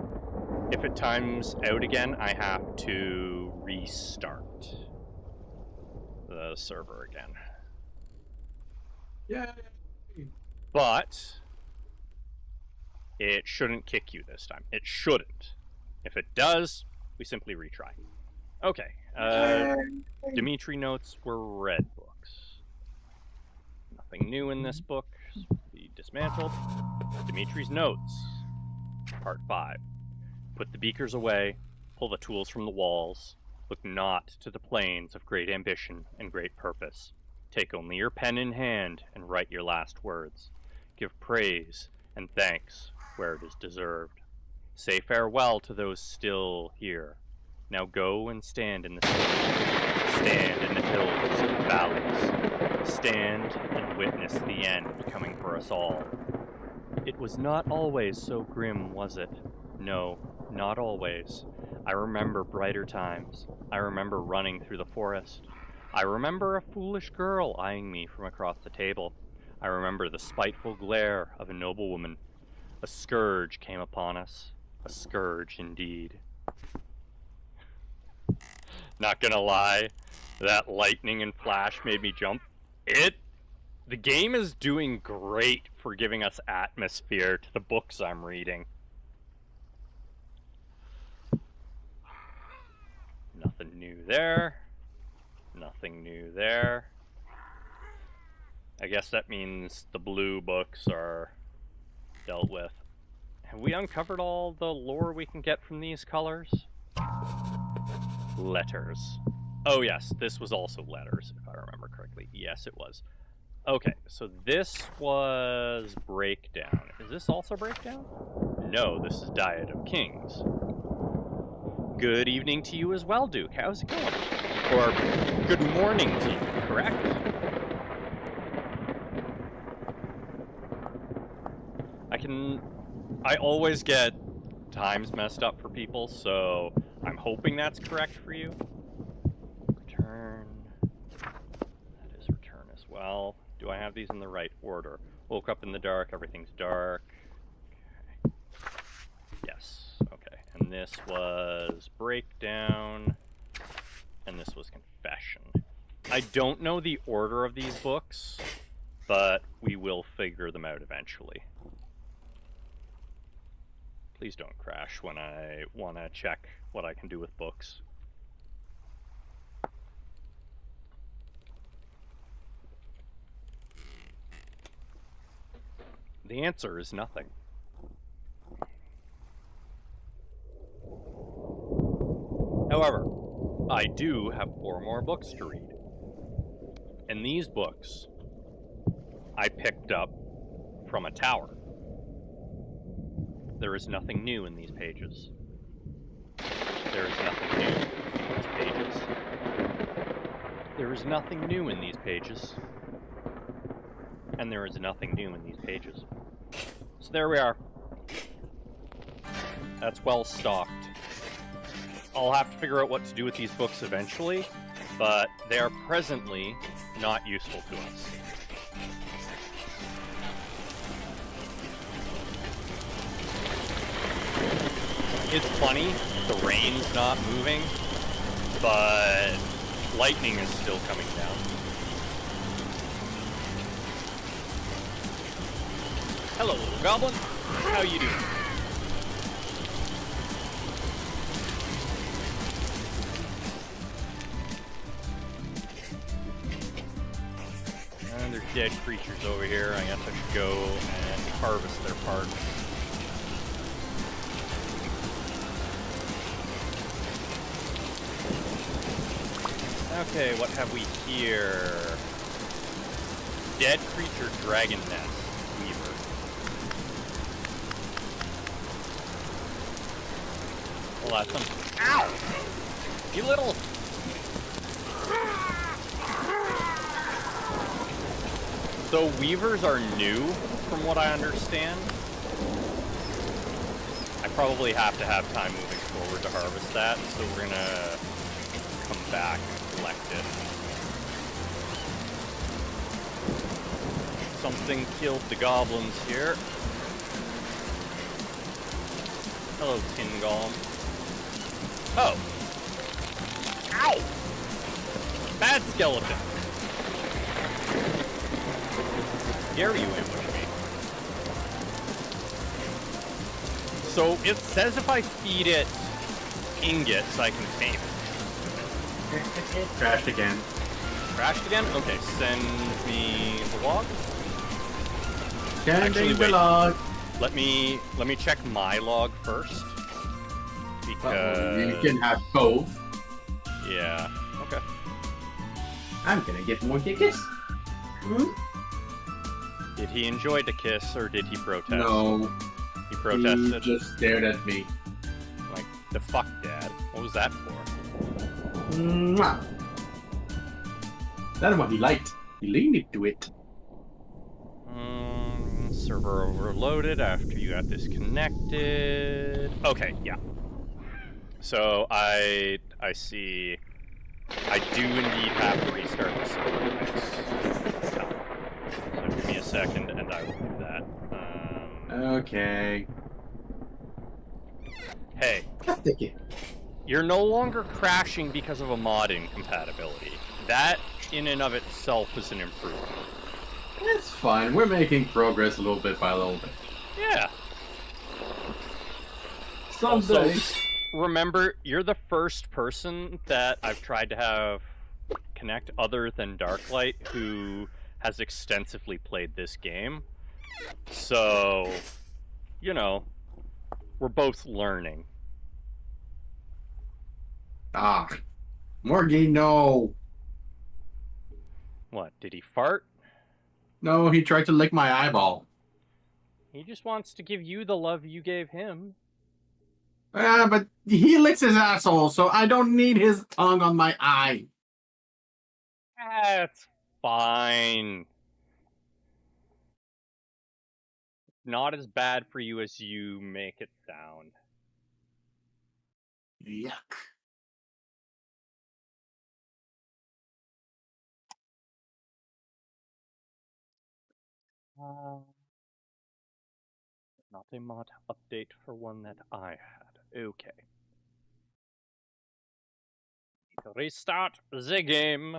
If it times out again, I have to restart the server again. Yay! But it shouldn't kick you this time. It shouldn't. If it does, we simply retry. Okay. Dimitri notes were red books. Nothing new in this book. Be dismantled. Dimitri's notes. Part 5. Put the beakers away. Pull the tools from the walls. Look not to the plains of great ambition and great purpose. Take only your pen in hand and write your last words. Give praise and thanks where it is deserved. Say farewell to those still here. Now go and stand in the city. Stand in the hills and valleys. Stand and witness the end coming for us all. It was not always so grim, was it? No, not always. I remember brighter times. I remember running through the forest. I remember a foolish girl eyeing me from across the table. I remember the spiteful glare of a noblewoman. A scourge came upon us. A scourge indeed. Not gonna lie, that lightning and flash made me jump. The game is doing great for giving us atmosphere to the books I'm reading. Nothing new there. Nothing new there. I guess that means the blue books are dealt with. Have we uncovered all the lore we can get from these colors? Letters. Oh yes, this was also letters, if I remember correctly. Yes, it was. Okay, so this was Breakdown. Is this also Breakdown? No, this is Diet of Kings. Good evening to you as well, Duke. How's it going? Or good morning to you, correct? I always get times messed up for people, so I'm hoping that's correct for you. Return. That is return as well. Do I have these in the right order? Woke up in the dark, everything's dark. Okay. Yes, okay. And this was Breakdown, and this was Confession. I don't know the order of these books, but we will figure them out eventually. Please don't crash when I want to check what I can do with books. The answer is nothing. However, I do have 4 more books to read. And these books I picked up from a tower. There is nothing new in these pages. There is nothing new in these pages. There is nothing new in these pages. And there is nothing new in these pages. So there we are. That's well stocked. I'll have to figure out what to do with these books eventually, but they are presently not useful to us. It's funny, the rain's not moving, but lightning is still coming down. Hello, little goblin. How you doing? And there's dead creatures over here. I guess I should go and harvest their parts. Okay, what have we here? Dead creature dragon nest weaver. Well, that's some. Ow! You little. So weavers are new, from what I understand. I probably have to have time moving forward to harvest that, so we're gonna come back and collect it. Something killed the goblins here. Hello, tin golem. Oh. Ow! Bad skeleton. Dare you ambush me? So it says if I feed it ingots, I can tame it. Crashed again. Crashed again? Okay, send me the log. Sending the wait. log. Let me check my log first. Because You can have both. yeah. Okay. I'm gonna get more kickers. Did he enjoy the kiss or did he protest? No, He he protested. just stared at me. Like, the fuck, Dad? What was that for? Mwah. That's what he liked. He leaned into it. Server overloaded after you got disconnected. Okay, yeah. So I see. I do indeed have to restart the server next time. So give me a second, and I will do that. Okay. Hey, Take it. you're no longer crashing because of a mod incompatibility. That, in and of itself, is an improvement. It's fine. We're making progress a little bit by little bit. Yeah. Someday. Remember, you're the first person that I've tried to have connect other than Darklight who has extensively played this game. So, you know, we're both learning. Ah. Morgie, no. What, did he fart? No, he tried to lick my eyeball. He just wants to give you the love you gave him. But he licks his asshole, so I don't need his tongue on my eye. That's fine. Not as bad for you as you make it sound. Yuck. Not a mod update for one that I had. Okay. Restart the game.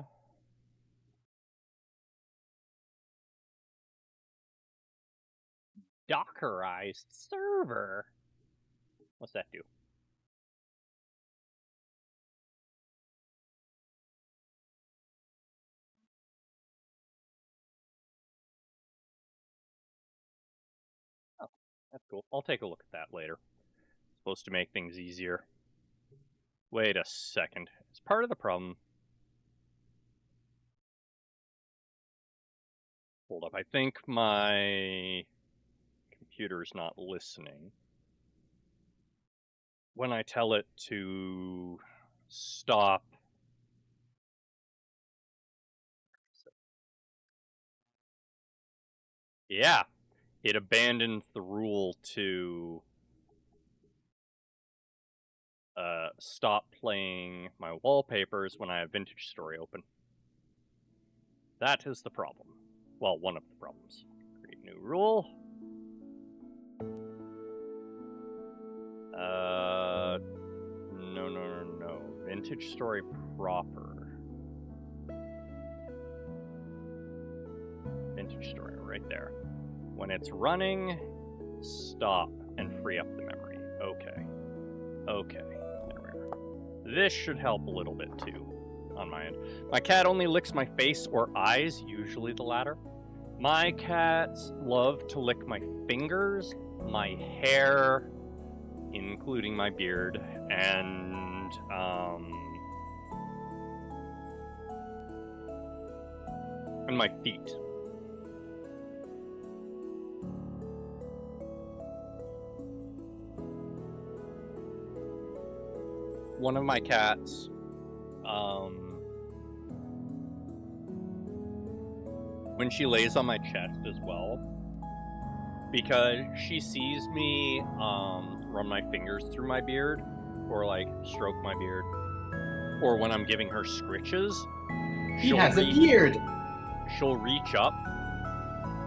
Dockerized server. What's that do? Oh, that's cool. I'll take a look at that later. It's supposed to make things easier. Wait a second. It's part of the problem. Hold up. I think my computer's not listening. When I tell it to stop. Yeah, it abandons the rule to stop playing my wallpapers when I have Vintagestory open. That is the problem. Well, one of the problems. Create new rule. No. Vintagestory proper. Vintagestory, right there. When it's running, stop and free up the memory. Okay. This should help a little bit too, on my end. My cat only licks my face or eyes, usually the latter. My cats love to lick my fingers, my hair, including my beard, and my feet. One of my cats, when she lays on my chest as well, because she sees me run my fingers through my beard, or like stroke my beard, or when I'm giving her scritches, He has a beard! she'll reach up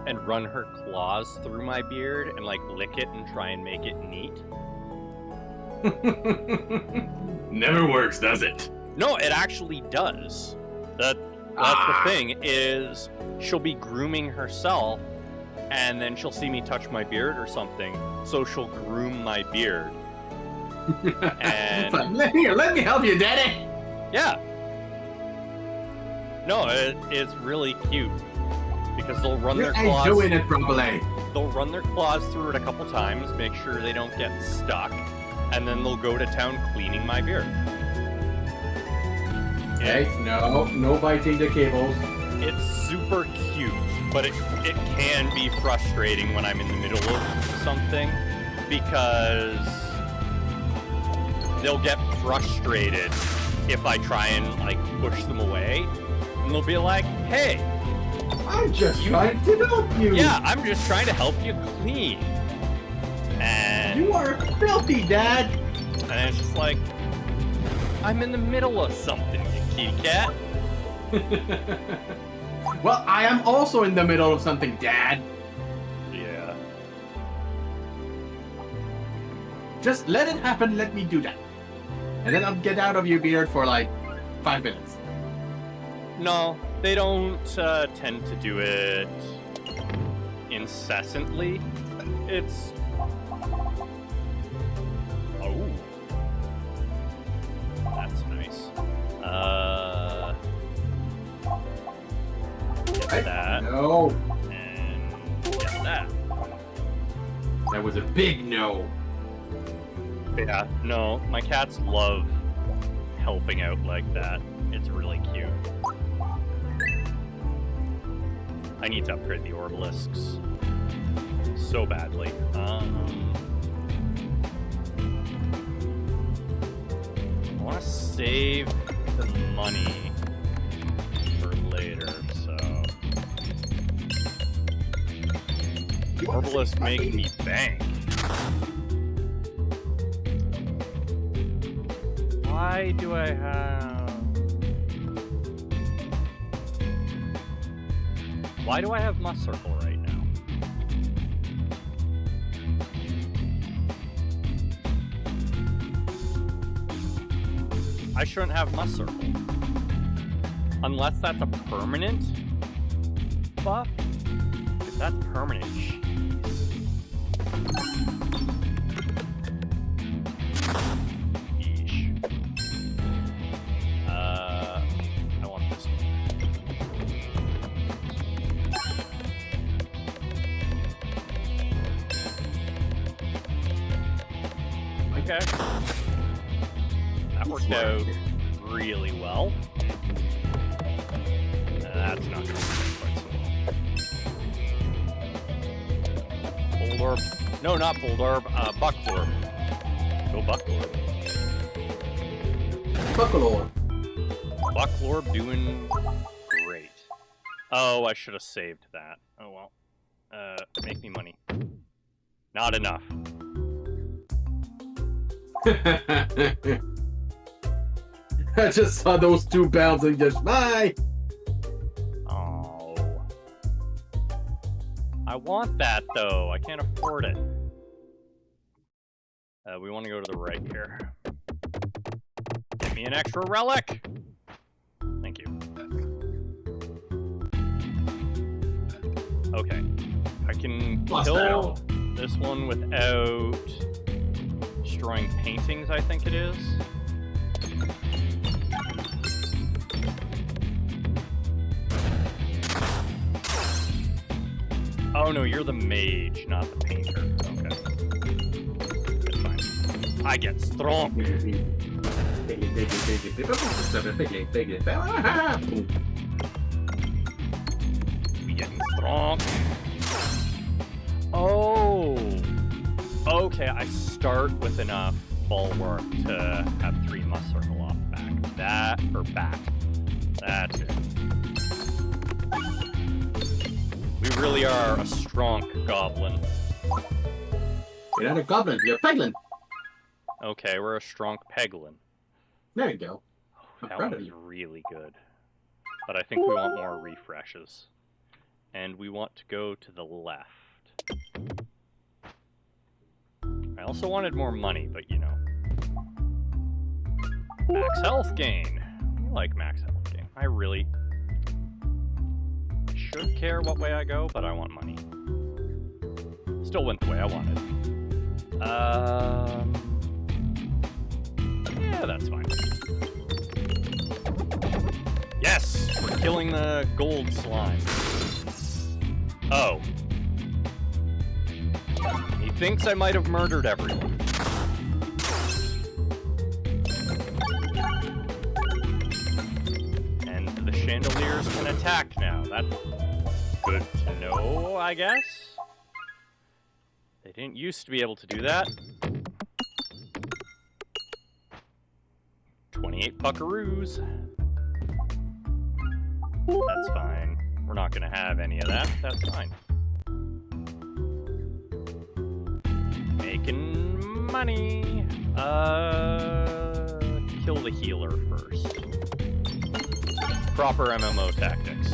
and run her claws through my beard and like lick it and try and make it neat. Never works, does it? No, it actually does. That's the thing, is she'll be grooming herself, and then she'll see me touch my beard or something, so she'll groom my beard. And let me help you, Daddy! yeah. No, it's really cute. Because they'll run their claws. doing it properly. They'll run their claws through it a couple times, make sure they don't get stuck, and then they'll go to town cleaning my beard. Okay, no biting the cables. It's super cute, but it can be frustrating when I'm in the middle of something, because they'll get frustrated if I try and like push them away, and they'll be like, "Hey, I'm just trying to help you. yeah, I'm just trying to help you clean." And You are filthy, Dad. it's just like, I'm in the middle of something, you kitty cat. Well, I am also in the middle of something, Dad. Yeah. Just let it happen, let me do that. And then I'll get out of your beard for like 5 minutes. No, they don't tend to do it incessantly. It's... Oh. That's nice. Get that. No. And get that. That was a big no. Yeah, no, my cats love helping out like that. It's really cute. I need to upgrade the obelisks so badly. I want to save the money for later, so... Obelisks make me bank. Why do I have... Why do I have Must Circle right now? I shouldn't have Must Circle. Unless that's a permanent buff? If that's permanent, jeez. Yeesh. I want this one. Okay. That worked out really well. That's not going to work quite so well. Bold Orb. No, not Bold Orb. Buck Orb. Go Buck Orb. Buckle Orb. Buck Orb doing great. Oh, I should have saved that. Oh well. Make me money. Not enough. I just saw those two bounce and just bye. Oh. I want that though. I can't afford it. We want to go to the right here. Give me an extra relic! Thank you. Okay. I can kill this one without destroying paintings, I think it is. Oh no, you're the mage, not the painter. Okay. It's fine. I get strong. We getting strong. Oh. Okay, I start with enough bulwark to have 3 must circle off back. That, or back. That's it. We really are a strong goblin. You're not a goblin, you're a peglin. Okay, we're a strong peglin. There you go. That one was really good. But I think we want more refreshes. And we want to go to the left. I also wanted more money, but you know. Max health gain. I like max health gain. I really should care what way I go, but I want money. Still went the way I wanted. Yeah, that's fine. Yes! We're killing the gold slime. Oh. He thinks I might have murdered everyone. And the chandeliers can attack now. That's good to know, I guess. They didn't used to be able to do that. 28 buckaroos. That's fine. We're not gonna have any of that. That's fine. Making money. Kill the healer first. Proper MMO tactics.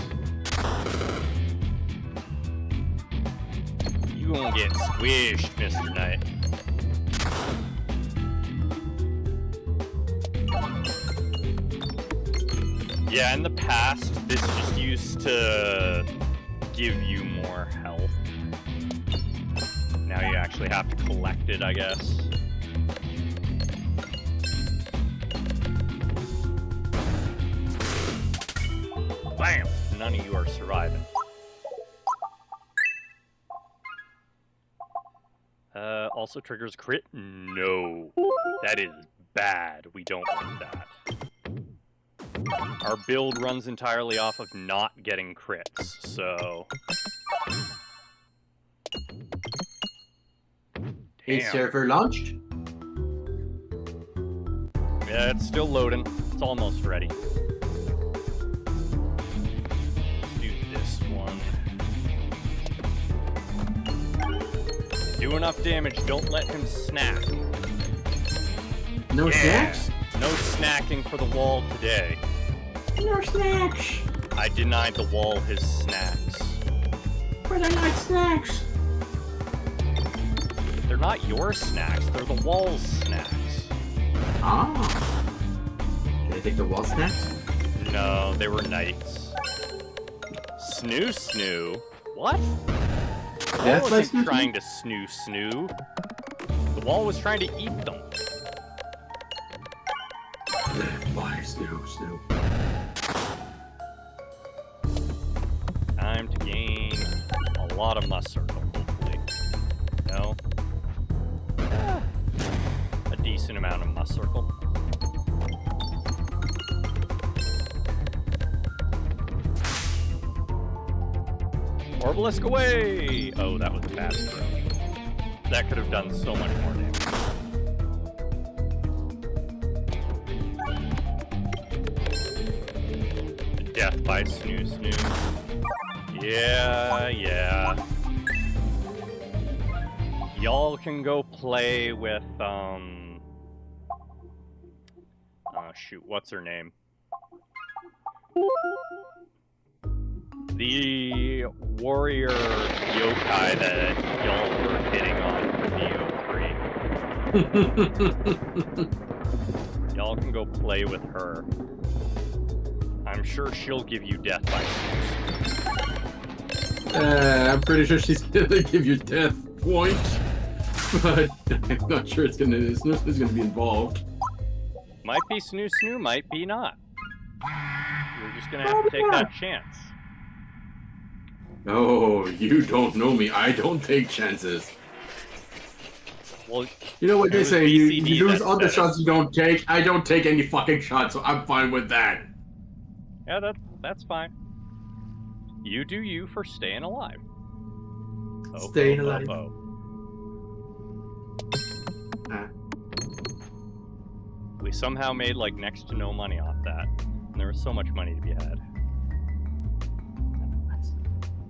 You gonna get squished, Mr. Knight. Yeah, in the past, this just used to give you more health. Now you actually have to collect it, I guess. Bam! None of you are surviving. Also triggers crit? No. That is bad. We don't want that. Our build runs entirely off of not getting crits, so... Is server launched? Yeah, it's still loading. It's almost ready. Let's do this one. Do enough damage, don't let him snack. No snacks? No snacking for the wall today. No snacks. I denied the wall his snacks. But I like snacks. They're not your snacks, they're the wall's snacks. Ah. Did I take the wall snacks? No, they were knights. Snoo snoo? What? The wall That's wasn't like trying to snoo snoo. The wall was trying to eat them. Why snoo snoo? Time to gain a lot of must circle, hopefully. No? A decent amount of must circle. Orbalisk away! Oh, that was a bad throw. That could have done so much more damage. Death by snoo snoo. Yeah, yeah. Y'all can go play with, shoot, what's her name? The warrior yokai that y'all were hitting on for the 03. Y'all can go play with her. I'm sure she'll give you death by snooze. I'm pretty sure she's gonna give you death point, but I'm not sure it's gonna. Snooze is gonna be involved. Might be snoo snoo, might be not. You're just gonna have to take that chance. No, you don't know me. I don't take chances. Well, You know what they it was say, you BCD lose that all the said it. shots you don't take. I don't take any fucking shots, so I'm fine with that. Yeah, that's fine. You do you for staying alive. Oh, Staying oh, alive. oh, Ah. We somehow made like next to no money off that. And there was so much money to be had.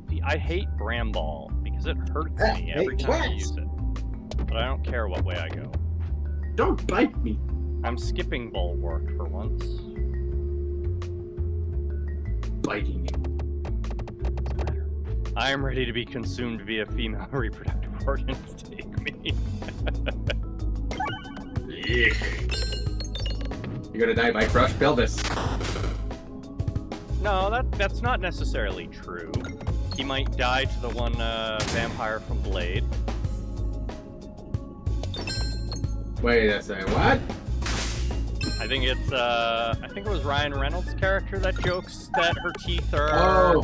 See, I hate Bramball because it hurts me every time I use it. But I don't care what way I go. Don't bite me. I'm skipping bulwark for once. Biting you. I am ready to be consumed via female reproductive organs. Take me. Yeah. You're gonna die by crushed pelvis. No, that's not necessarily true. He might die to the one vampire from Blade. Wait a second, what? I think it was Ryan Reynolds' character that jokes that her teeth are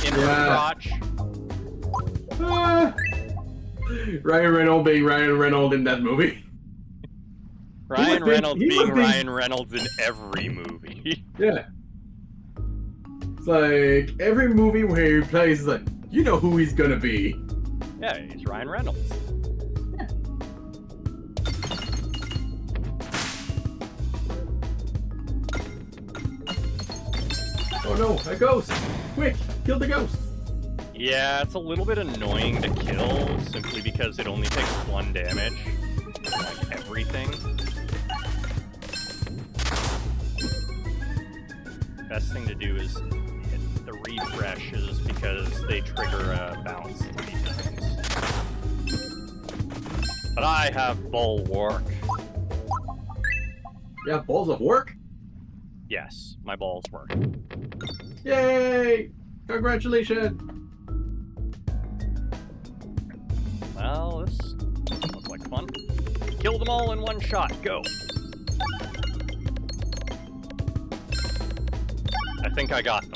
in her crotch. Ryan Reynolds being Ryan Reynolds in that movie. Ryan Reynolds he was being being- Ryan Reynolds in every movie. Yeah. It's like every movie where he plays, it's like, you know who he's gonna be. Yeah, he's Ryan Reynolds. Oh no, a ghost! Quick, kill the ghost! Yeah, it's a little bit annoying to kill simply because it only takes 1 damage. Like everything. Best thing to do is hit the refreshes because they trigger a bounce 3 times. But I have bulwark. You have balls of work? Yes, my balls work. Yay! Congratulations! Well, this looks like fun. Kill them all in 1 shot. Go. I think I got them.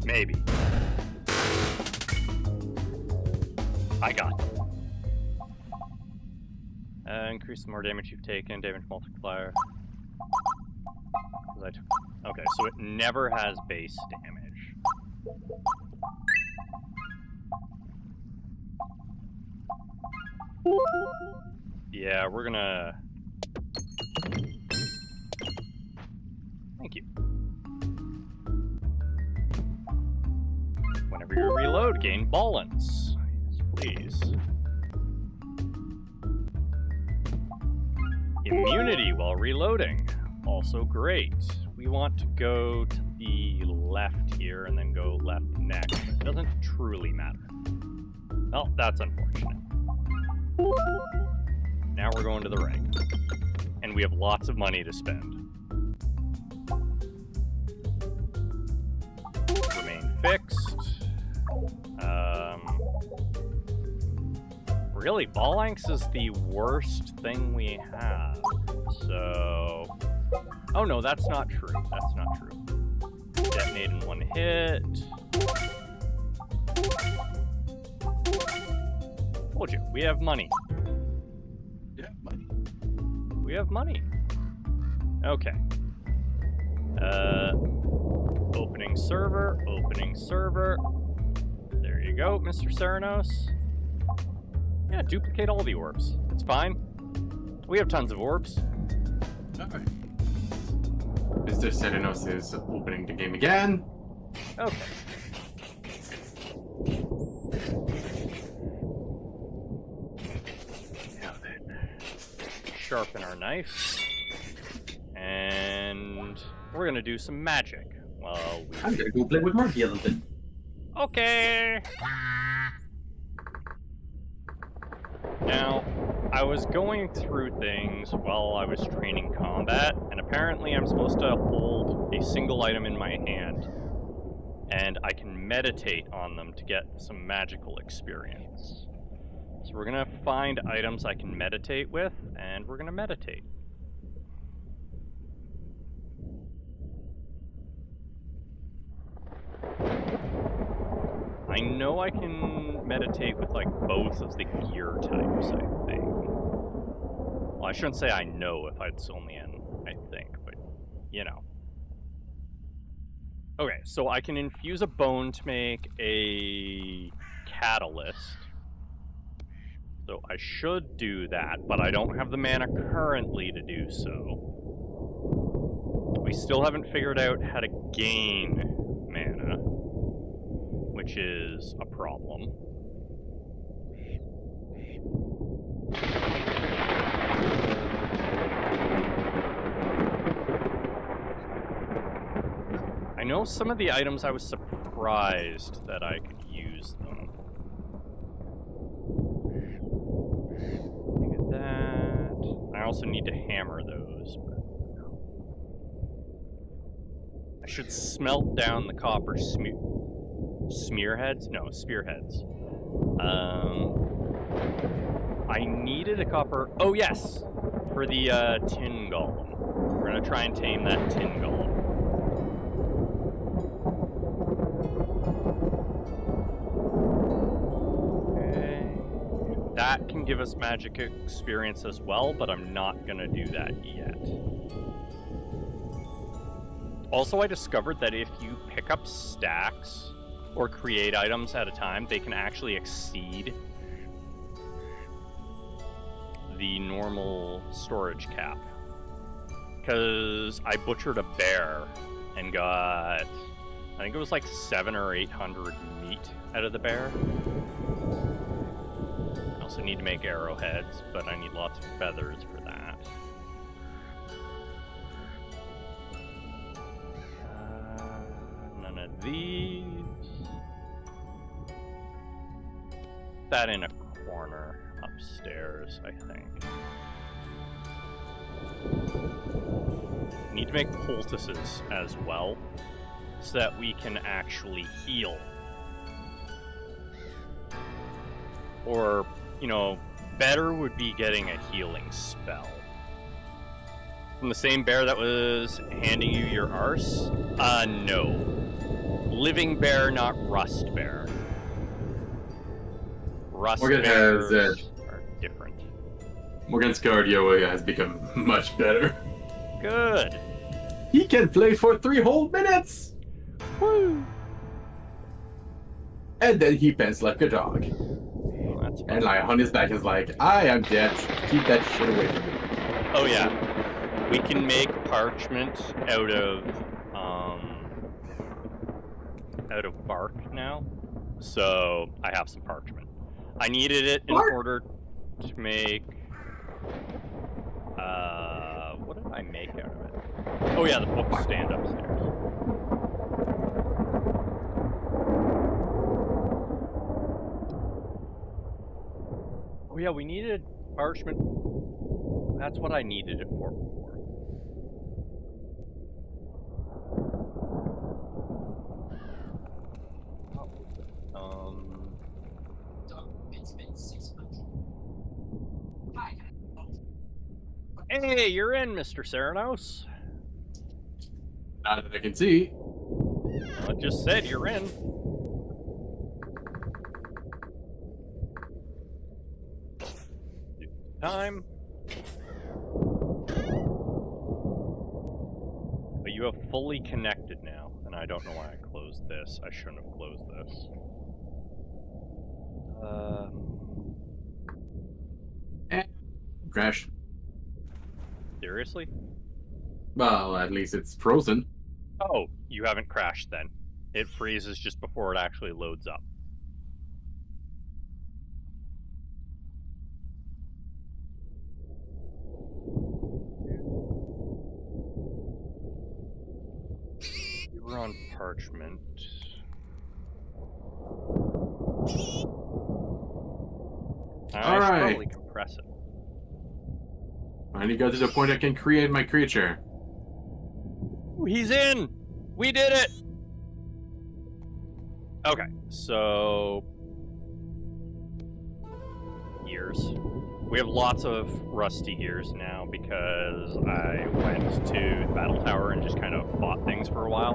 Maybe. I got them. Increase the more damage you've taken, damage multiplier. Okay, so it never has base damage. Yeah, we're gonna... Thank you. Whenever you reload, gain ballance. Yes, please. Immunity while reloading. Also great. We want to go to the left here and then go left next. It doesn't truly matter. Well, that's unfortunate. Now we're going to the right. And we have lots of money to spend. Remain fixed. Really, Phalanx is the worst thing we have. So... Oh no, that's not true. That's not true. Detonate in 1 hit. Told you, we have money. Yeah, money. We have money. Okay. Opening server, opening server. There you go, Mr. Serenos. Yeah, duplicate all the orbs. It's fine. We have tons of orbs. Alright. Mr. Serenos is opening the game again. Okay. sharpen our knife. And we're gonna do some magic. Well, I'm gonna go play with Marky a little bit. Okay. Now, I was going through things while I was training combat, and apparently I'm supposed to hold a single item in my hand, and I can meditate on them to get some magical experience. So we're gonna find items I can meditate with, and we're gonna meditate. I know I can meditate with, like, both of the gear types, I think. Well, I shouldn't say I know if it's only in, I think, but, you know. Okay, so I can infuse a bone to make a catalyst. So I should do that, but I don't have the mana currently to do so. We still haven't figured out how to gain mana, which is a problem. I know some of the items I was surprised that I could use them. Look at that. I also need to hammer those. But I should smelt down the copper smearheads? No, spearheads. I needed a copper... Oh, yes! For the tin golem. We're gonna try and tame that tin golem. Okay. That can give us magic experience as well, but I'm not gonna do that yet. Also, I discovered that if you pick up stacks or create items at a time, they can actually exceed the normal storage cap. Because I butchered a bear and got, I think it was like 700 or 800 meat out of the bear. I also need to make arrowheads, but I need lots of feathers for that. None of these. That in a corner upstairs, I think. Need to make poultices as well, so that we can actually heal. Or, you know, better would be getting a healing spell. From the same bear that was handing you your arse? No. Living bear, not rust bear. Rust bears are different. Morgan's cardio has become much better. Good. He can play for 3 whole minutes! Woo! And then he pants like a dog. Well, that's fun. And like on his back is like, I am dead. Keep that shit away from me. Oh yeah. We can make parchment out of bark now. So I have some parchment. I needed it in order to make what did I make out of it? Oh yeah, the books stand upstairs. Oh yeah, we needed parchment. That's what I needed it for before. Hey, you're in, Mr. Serenos. Not that I can see. Well, it just said you're in. Time. But you have fully connected now, and I don't know why I closed this. I shouldn't have closed this. Crash. Seriously? Well, at least it's frozen. Oh, you haven't crashed then. It freezes just before it actually loads up. on parchment. I should probably compress it. Finally got to the point I can create my creature. Ooh, he's in! We did it! Okay, so... Gears. We have lots of rusty gears now because I went to the battle tower and just kind of fought things for a while.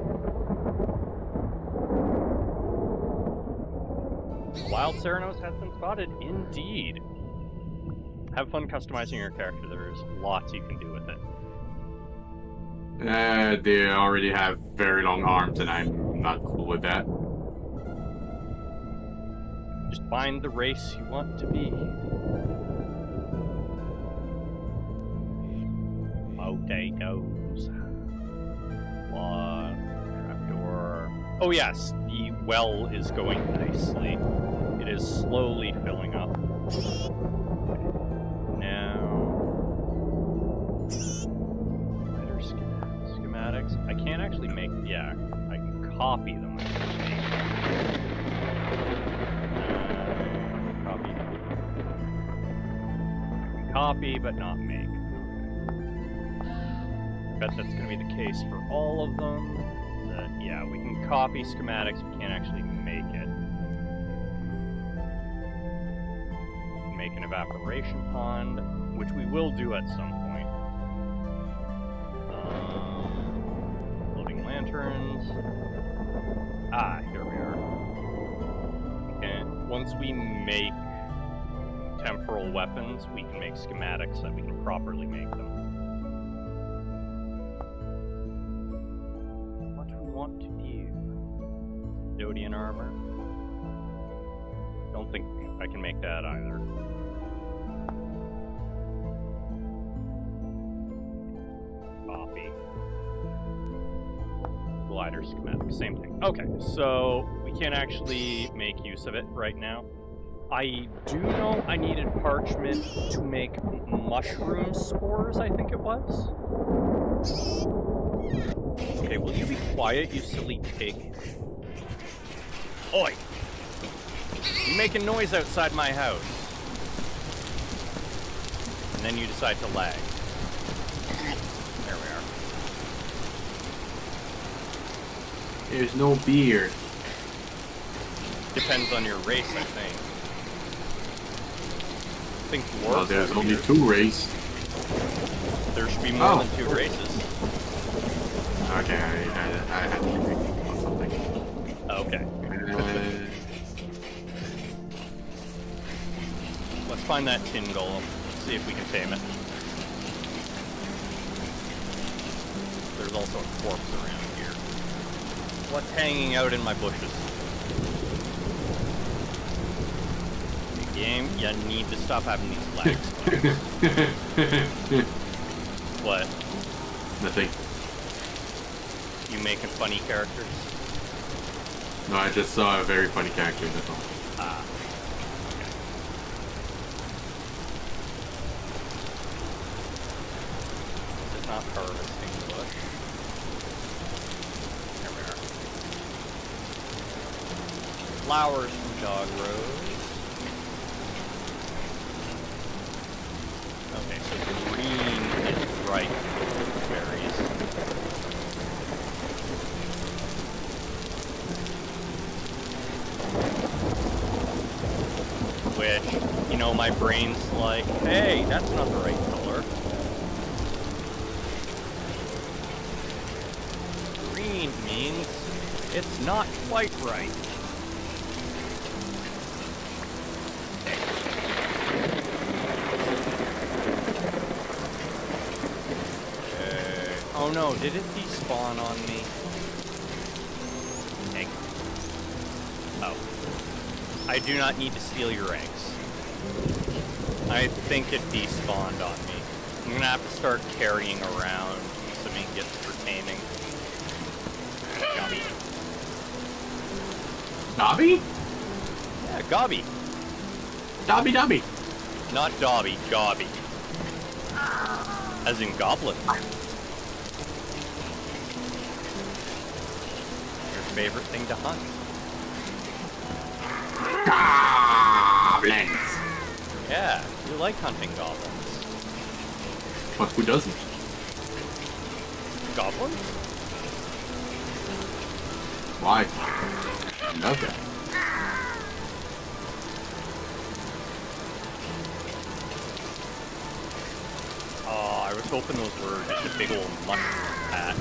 A wild Serenos has been spotted, indeed. Have fun customizing your character. There's lots you can do with it. They already have very long arms, and I'm not cool with that. Just find the race you want to be. Potatoes. Trapdoor. Oh yes, the well is going nicely. It is slowly filling up. Now... Better schematics. I can't actually make... Yeah, I can copy them. Copy, but not make. Bet that's going to be the case for all of them. That, yeah, we can copy schematics, we can't actually make it. Make an evaporation pond, which we will do at some point. Floating lanterns. Ah, here we are. And once we make temporal weapons, we can make schematics so that we can properly make them. What do we want to do? Dodian armor? Don't think I can make that either. Copy. Glider schematic, same thing. Okay, so we can't actually make use of it right now. I do know I needed parchment to make mushroom spores, I think it was. Okay, will you be quiet, you silly pig? Oi! You're making noise outside my house. And then you decide to lag. There we are. There's no beer. Depends on your race, I think. I think dwarves Well, there's have only beer. 2 races. There should be more than 2 races. Okay, I had to think about something. Okay. Let's find that tin golem. See if we can tame it. There's also a corpse around here. What's hanging out in my bushes? Game, you need to stop having these lags. What? Nothing. You making funny characters? No, I just saw a very funny character, that's all. Ah. Okay. This is not harvesting bush. There we are. Flowers from Dog Rose. Okay, so green is ripe berries. Which, you know, my brain's like, hey, that's not the right color. Green means it's not quite right. Oh no, did it despawn on me? Egg. Oh. I do not need to steal your eggs. I think it despawned on me. I'm gonna have to start carrying around some ingots for taming. Gobby. Dobby? Yeah, Gobby. Dobby Dobby. Not Dobby, Gobby. As in goblin. favorite thing to hunt. Goblins! Yeah, you like hunting goblins. But who doesn't? Goblins? Why? I love that. Oh, I was hoping those were just a big old mushroom patch.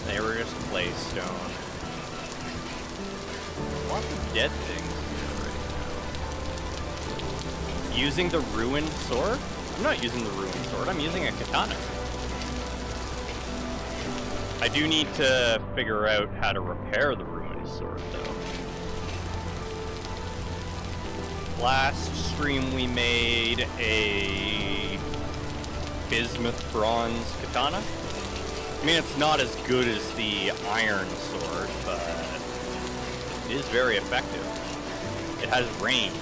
They were just claystone. Lots of dead things here right now. Using the ruined sword? I'm not using the ruined sword, I'm using a katana. I do need to figure out how to repair the ruined sword, though. Last stream we made a bismuth bronze katana. I mean, it's not as good as the iron sword, but it is very effective. It has range,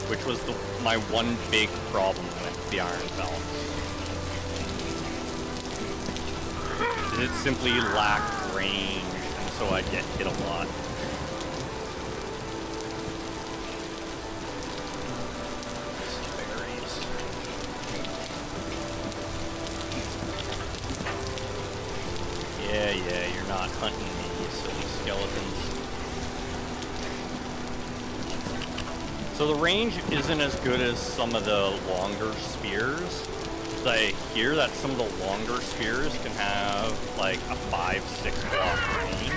which was my one big problem with the iron belt. It simply lacked range, and so I'd get hit a lot. Berries. Yeah, you're not hunting me, you silly skeletons. So the range isn't as good as some of the longer spears. I hear that some of the longer spears can have like a 5-6 block range.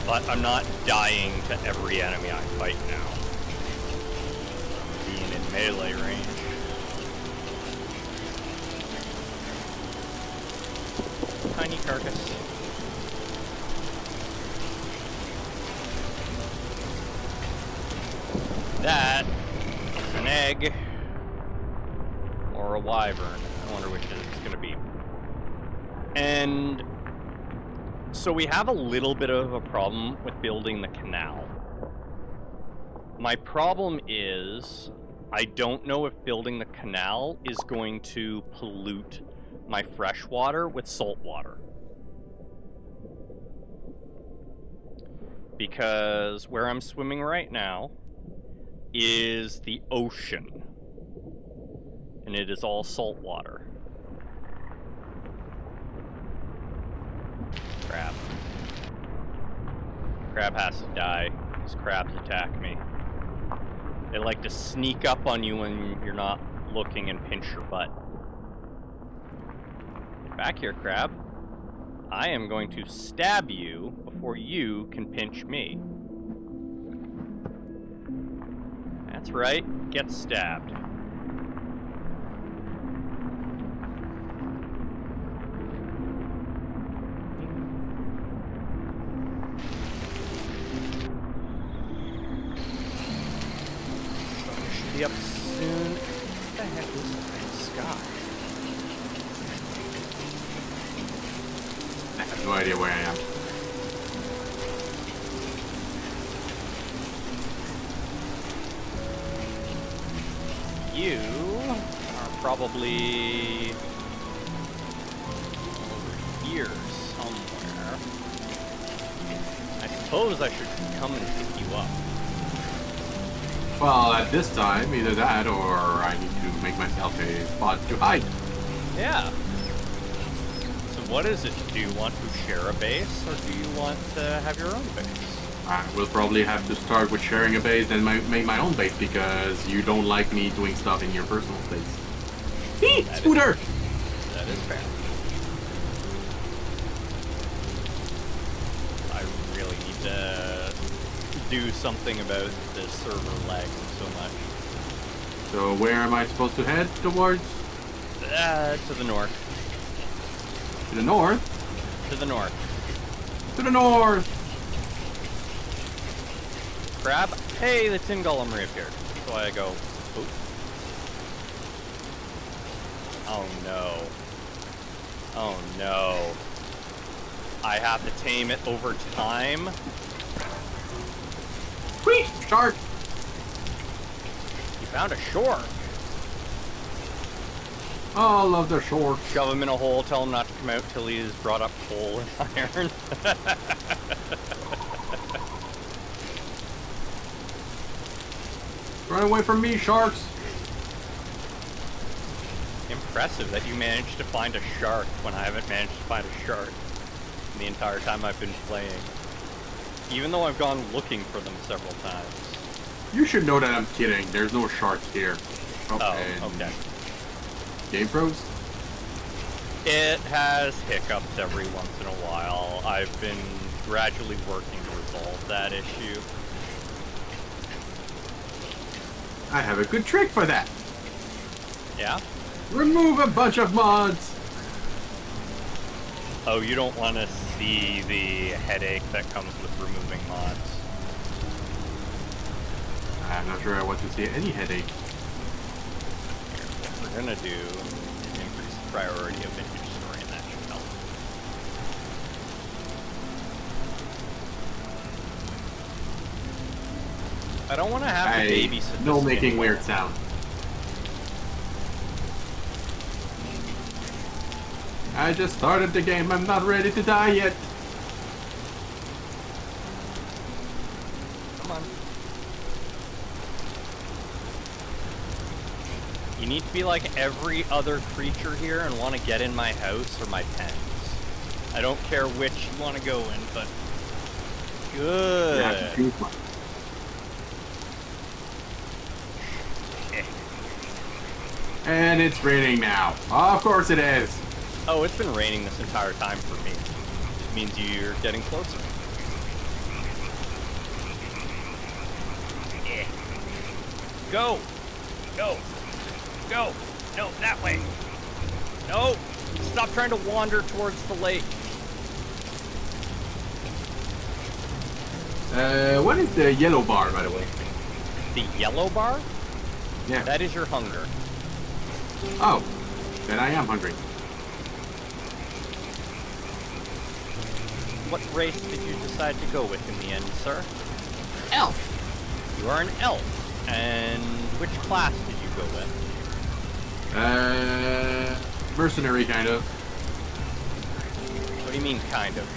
But I'm not dying to every enemy I fight now, being in melee range. Tiny carcass. That is an egg. Or a wyvern. I wonder which it's going to be. And so we have a little bit of a problem with building the canal. My problem is I don't know if building the canal is going to pollute my fresh water with salt water. Because where I'm swimming right now is the ocean. And it is all salt water. Crab. Crab has to die. These crabs attack me. They like to sneak up on you when you're not looking and pinch your butt. Get back here, crab. I am going to stab you before you can pinch me. That's right, get stabbed. Be up soon. What the heck is that sky? I have no idea where I am. You are probably over here somewhere. I suppose I should come and pick you up. Well, at this time, either that or I need to make myself a spot to hide. Yeah. So what is it? Do you want to share a base, or do you want to have your own base? I will probably have to start with sharing a base, then make my own base, because you don't like me doing stuff in your personal space. Scooter! That is fair. I really need to do something about this server lagging so much. So where am I supposed to head towards? To the north. To the north? To the north. To the north! Crab. Hey, the tin golem reappeared. So I go, oop. Oh no. Oh no. I have to tame it over time. Whee! Shark! You found a shore. All of the shorts. Shove him in a hole, tell him not to come out till he is brought up coal and iron. Run away from me, sharks. Impressive that you managed to find a shark when I haven't managed to find a shark the entire time I've been playing. Even though I've gone looking for them several times. You should know that I'm kidding. There's no sharks here. Oh, okay. Game froze? It has hiccups every once in a while. I've been gradually working to resolve that issue. I have a good trick for that. Yeah? Remove a bunch of mods. Oh, you don't want to see the headache that comes with removing mods. I'm not sure I want to see any headache. What we're gonna do is increase the priority of Vintagestory, and that should help. I don't want to have to babysit No this making anymore. weird sound. I just started the game. I'm not ready to die yet. Come on. You need to be like every other creature here and want to get in my house or my pens. I don't care which you want to go in, but good. You have to choose one. And it's raining now. Of course it is. Oh, it's been raining this entire time for me. It means you're getting closer. Yeah. Go! Go! Go! No, that way! No! Stop trying to wander towards the lake. What is the yellow bar, by the way? The yellow bar? Yeah. That is your hunger. Oh, then I am hungry. What race did you decide to go with in the end, sir? Elf. You are an elf. And which class did you go with? Mercenary, kind of. What do you mean, kind of?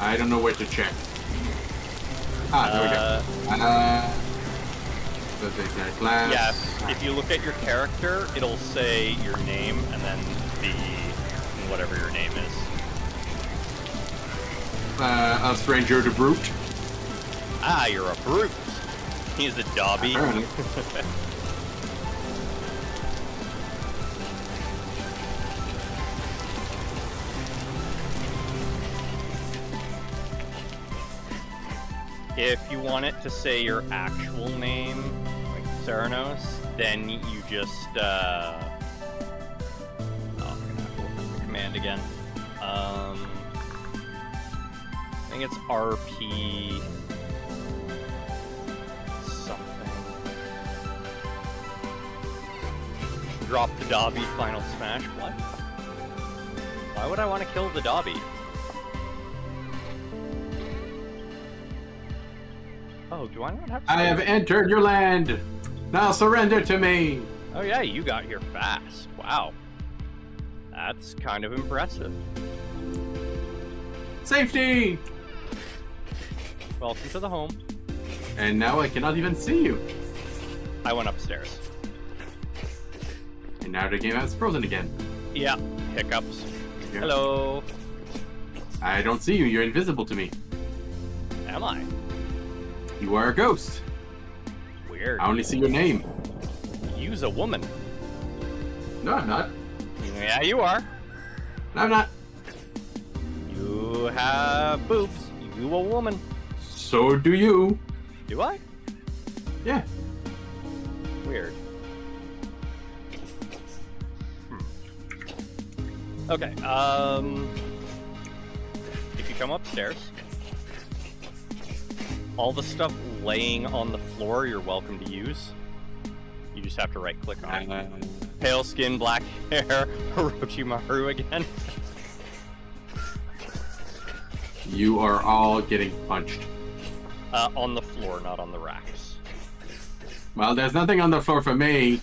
I don't know where to check. Ah, there we go. So take that class. Yeah, if you look at your character, it'll say your name and then the whatever your name is. A stranger to brute. Ah, you're a brute. He's a dobby. Apparently. If you want it to say your actual name, like Serenos, then you just, oh, I'm gonna have to look up the command again. I think it's RP something. Drop the Dobby, final smash. What? Why would I want to kill the Dobby? Oh, do I not have? I have entered your land. Now surrender to me. Oh yeah, you got here fast. Wow. That's kind of impressive. Safety. Welcome to the home. And now I cannot even see you. I went upstairs. And now the game has frozen again. Yeah, hiccups. Yeah. Hello. I don't see you. You're invisible to me. Am I? You are a ghost. Weird. I only see your name. You's a woman. No, I'm not. Yeah, you are. No, I'm not. You have boobs. You a woman. So do you. Do I? Yeah. Weird. Okay, if you come upstairs, all the stuff laying on the floor you're welcome to use. You just have to right click on it. Pale skin, black hair, Orochimaru again. You are all getting punched. On the floor, not on the racks. Well, there's nothing on the floor for me.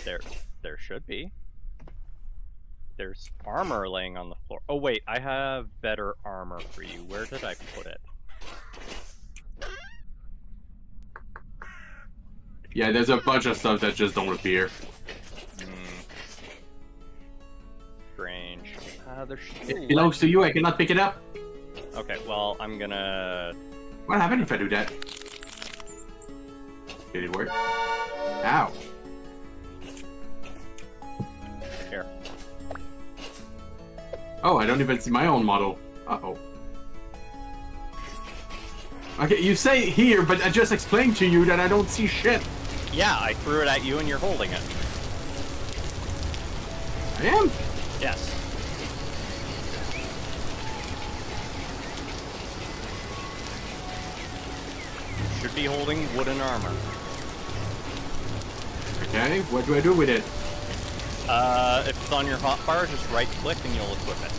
There. There should be. There's armor laying on the floor. Oh wait, I have better armor for you. Where did I put it? Yeah, there's a bunch of stuff that just don't appear. Strange. There should It belongs to you, I cannot pick it up. Okay, well, I'm gonna... What happened if I do that? Did it work? Ow. Here. Oh, I don't even see my own model. Uh-oh. Okay, you say here, but I just explained to you that I don't see shit. Yeah, I threw it at you and you're holding it. I am? Yes. Should be holding wooden armor. Okay, what do I do with it? If it's on your hotbar, just right click and you'll equip it.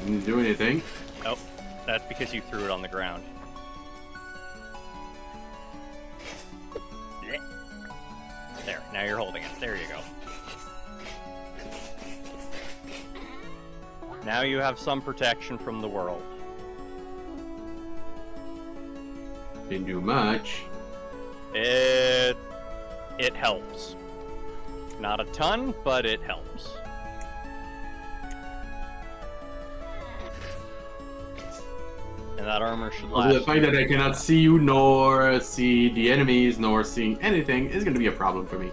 Didn't do anything. Oh, that's because you threw it on the ground. There, now you're holding it. There you go. Now you have some protection from the world. Didn't do much. It helps. Not a ton, but it helps. And that armor should last. The fact that I cannot see you, nor see the enemies, nor seeing anything is going to be a problem for me.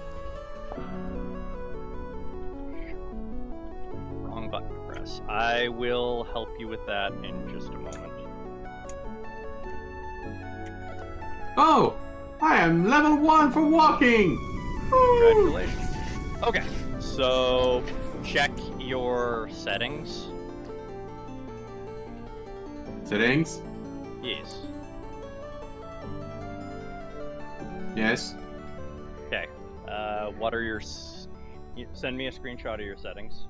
Wrong button to press. I will help you with that in just a moment. Oh! I am level 1 for walking! Woo! Congratulations. Okay, so check your settings. Settings? Yes. Yes. Okay. What are your... Send me a screenshot of your settings.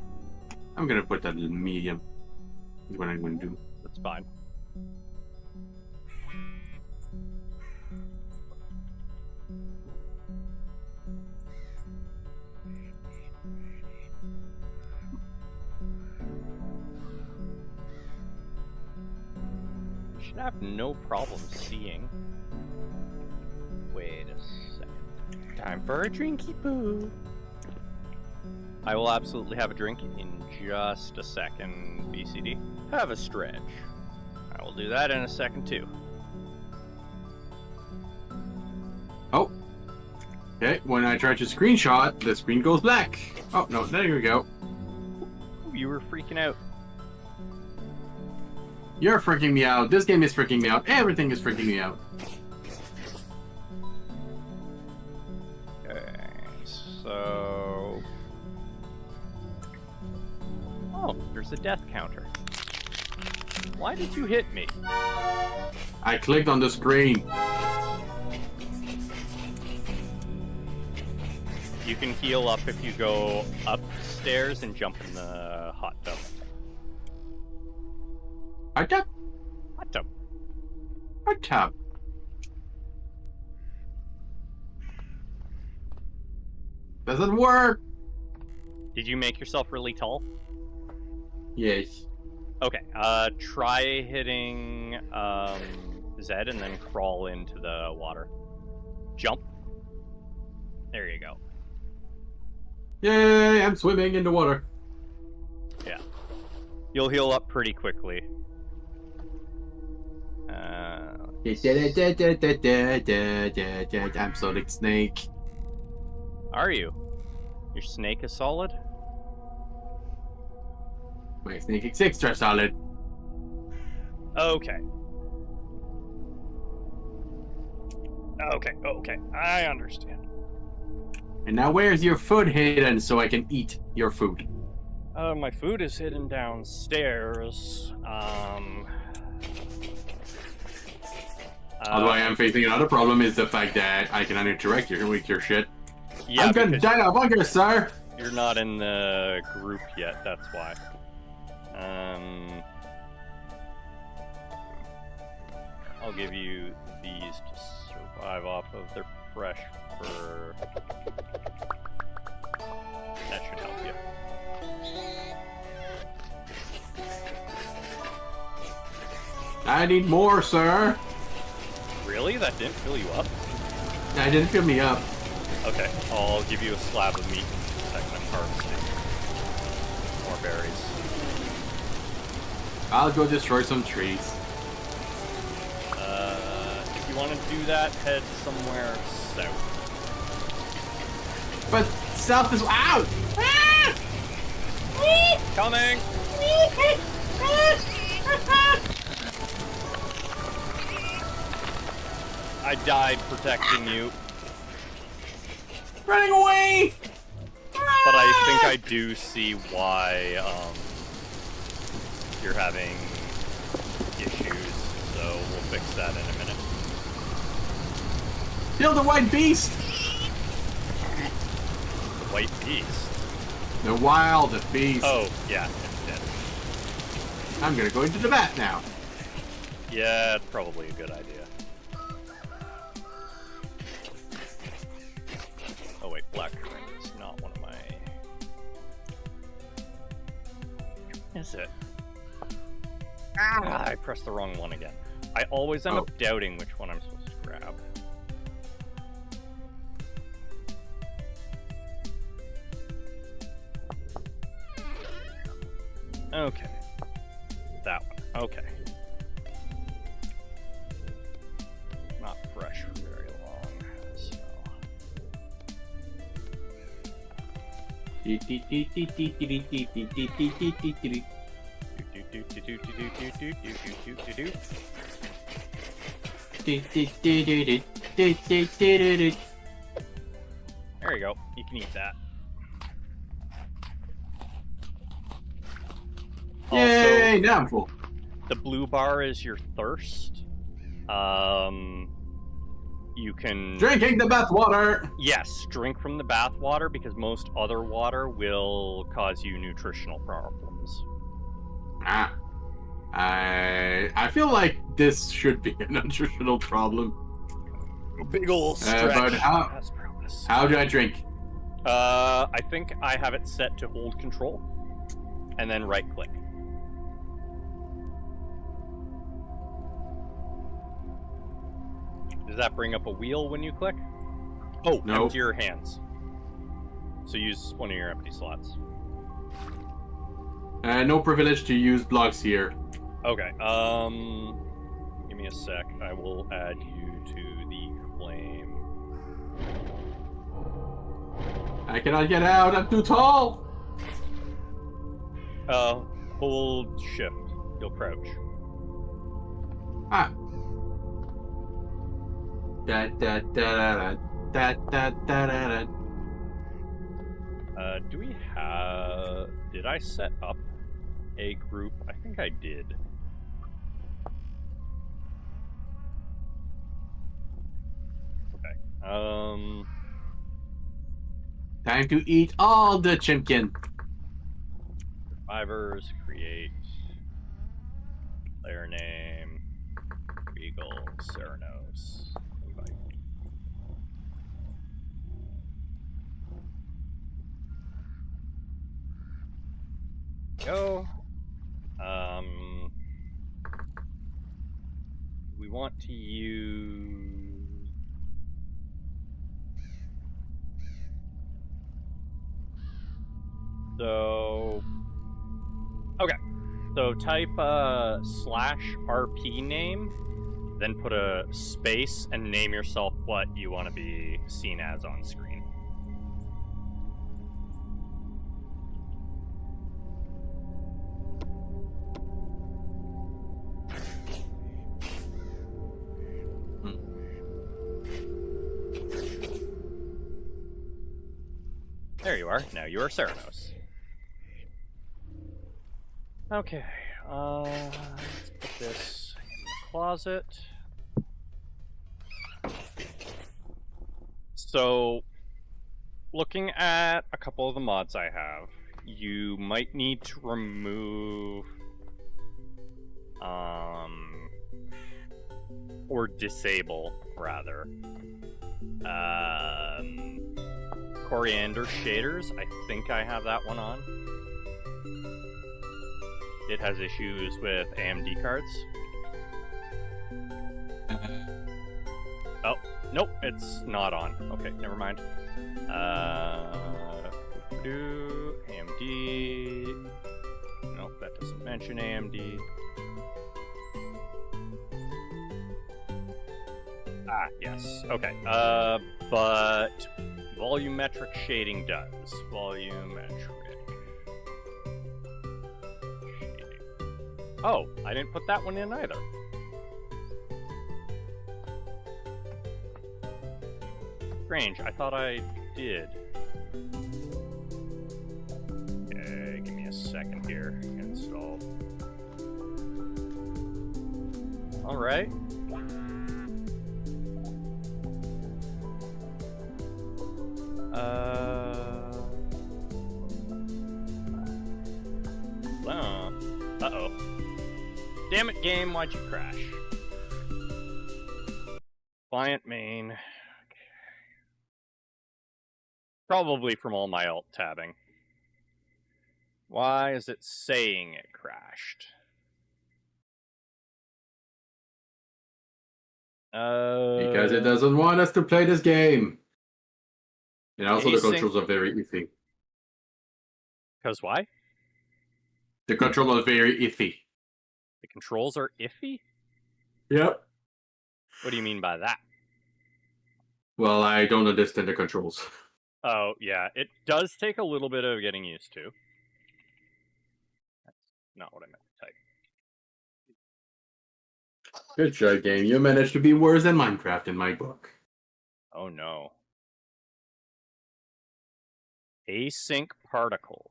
I'm gonna put that in medium. Is what I'm gonna do. That's fine. Should have no problem seeing. Wait a second. Time for a drinky poo. I will absolutely have a drink in just a second, BCD. Have a stretch. I will do that in a second too. Oh. Okay, when I try to screenshot, the screen goes black. Oh, no, there we go. You were freaking out. You're freaking me out. This game is freaking me out. Everything is freaking me out. Okay, so... Oh, there's a death counter. Why did you hit me? I clicked on the screen. You can heal up if you go upstairs and jump in the hot tub. Hot tub? Hot tub. Hot tub. Doesn't work. Did you make yourself really tall? Yes. Okay, try hitting Z and then crawl into the water. Jump. There you go. Yay, I'm swimming in the water. Yeah. You'll heal up pretty quickly. I'm Sonic Snake. Are you? Your snake is solid? My Snake is extra solid. Okay. Okay. I understand. And now where's your food hidden so I can eat your food? My food is hidden downstairs. Although I am facing another problem is the fact that I cannot interact here with your shit. Yeah, I'm gonna because die of hunger, sir! you're not in the group yet, that's why. I'll give you these to survive off of their fresh fur. That should help you. I need more, sir. Really? That didn't fill you up? I didn't fill me up. Okay, I'll give you a slab of meat in a second. I'm harvesting more berries. I'll go destroy some trees. If you want to do that, head somewhere south. But south is ow! Ah! Coming! I died protecting you, Running away! but I think I do see why you're having issues, so we'll fix that in a minute. Kill the white beast! White beast? The wild beast. Oh, yeah, it's dead. I'm gonna go into the bath now. Yeah, it's probably a good idea. Oh wait, black drink is not one of my... Is it? Ah, I pressed the wrong one again. I always end up doubting which one I'm supposed to grab. Okay. That one. Okay. Not fresh for very long, so... There you go. You can eat that. Yay! Now I'm full. The blue bar is your thirst. You can... Drinking the bath water! Yes, drink from the bath water because most other water will cause you nutritional problems. Ah. I feel like this should be a nutritional problem. A big ol' stretch. But As promised. how do I drink? I think I have it set to hold control. And then right click. Does that bring up a wheel when you click? Oh, No. empty your hands. So use one of your empty slots. No privilege to use blocks here. Okay, give me a sec. I will add you to the flame. I cannot get out, I'm too tall! Hold shift. You'll crouch. Ah. Da da da da da da da da. Do we have... Did I set up a group? I think I did. Okay. Time to eat all the chimkin. Survivors, create, player name, Regal, Serenos, invite. Go. We want to use... So... Okay, so type /RP name, then put a space and name yourself what you want to be seen as on screen. There you are. Now you are Serenos. Okay, let's put this in the closet. So, looking at a couple of the mods I have, you might need to remove or disable, rather. Coriander shaders, I think I have that one on. It has issues with AMD cards. Oh, nope, it's not on. Okay, never mind. AMD. Nope, that doesn't mention AMD. Ah, yes. Okay. But volumetric shading does. Volumetric shading. Oh, I didn't put that one in either. Strange, I thought I did. Okay, give me a second here. Install. Alright. Uh-oh. Damn it, game, why'd you crash? Client main. Probably from all my alt tabbing. Why is it saying it crashed? Because it doesn't want us to play this game. And also the Async- controls are very iffy. Because why? The controls are very iffy. The controls are iffy? Yep. What do you mean by that? Well, I don't understand the controls. Oh, yeah, it does take a little bit of getting used to. That's not what I meant to type. Good job, game. You managed to be worse than Minecraft in my book. Oh no. Async particles.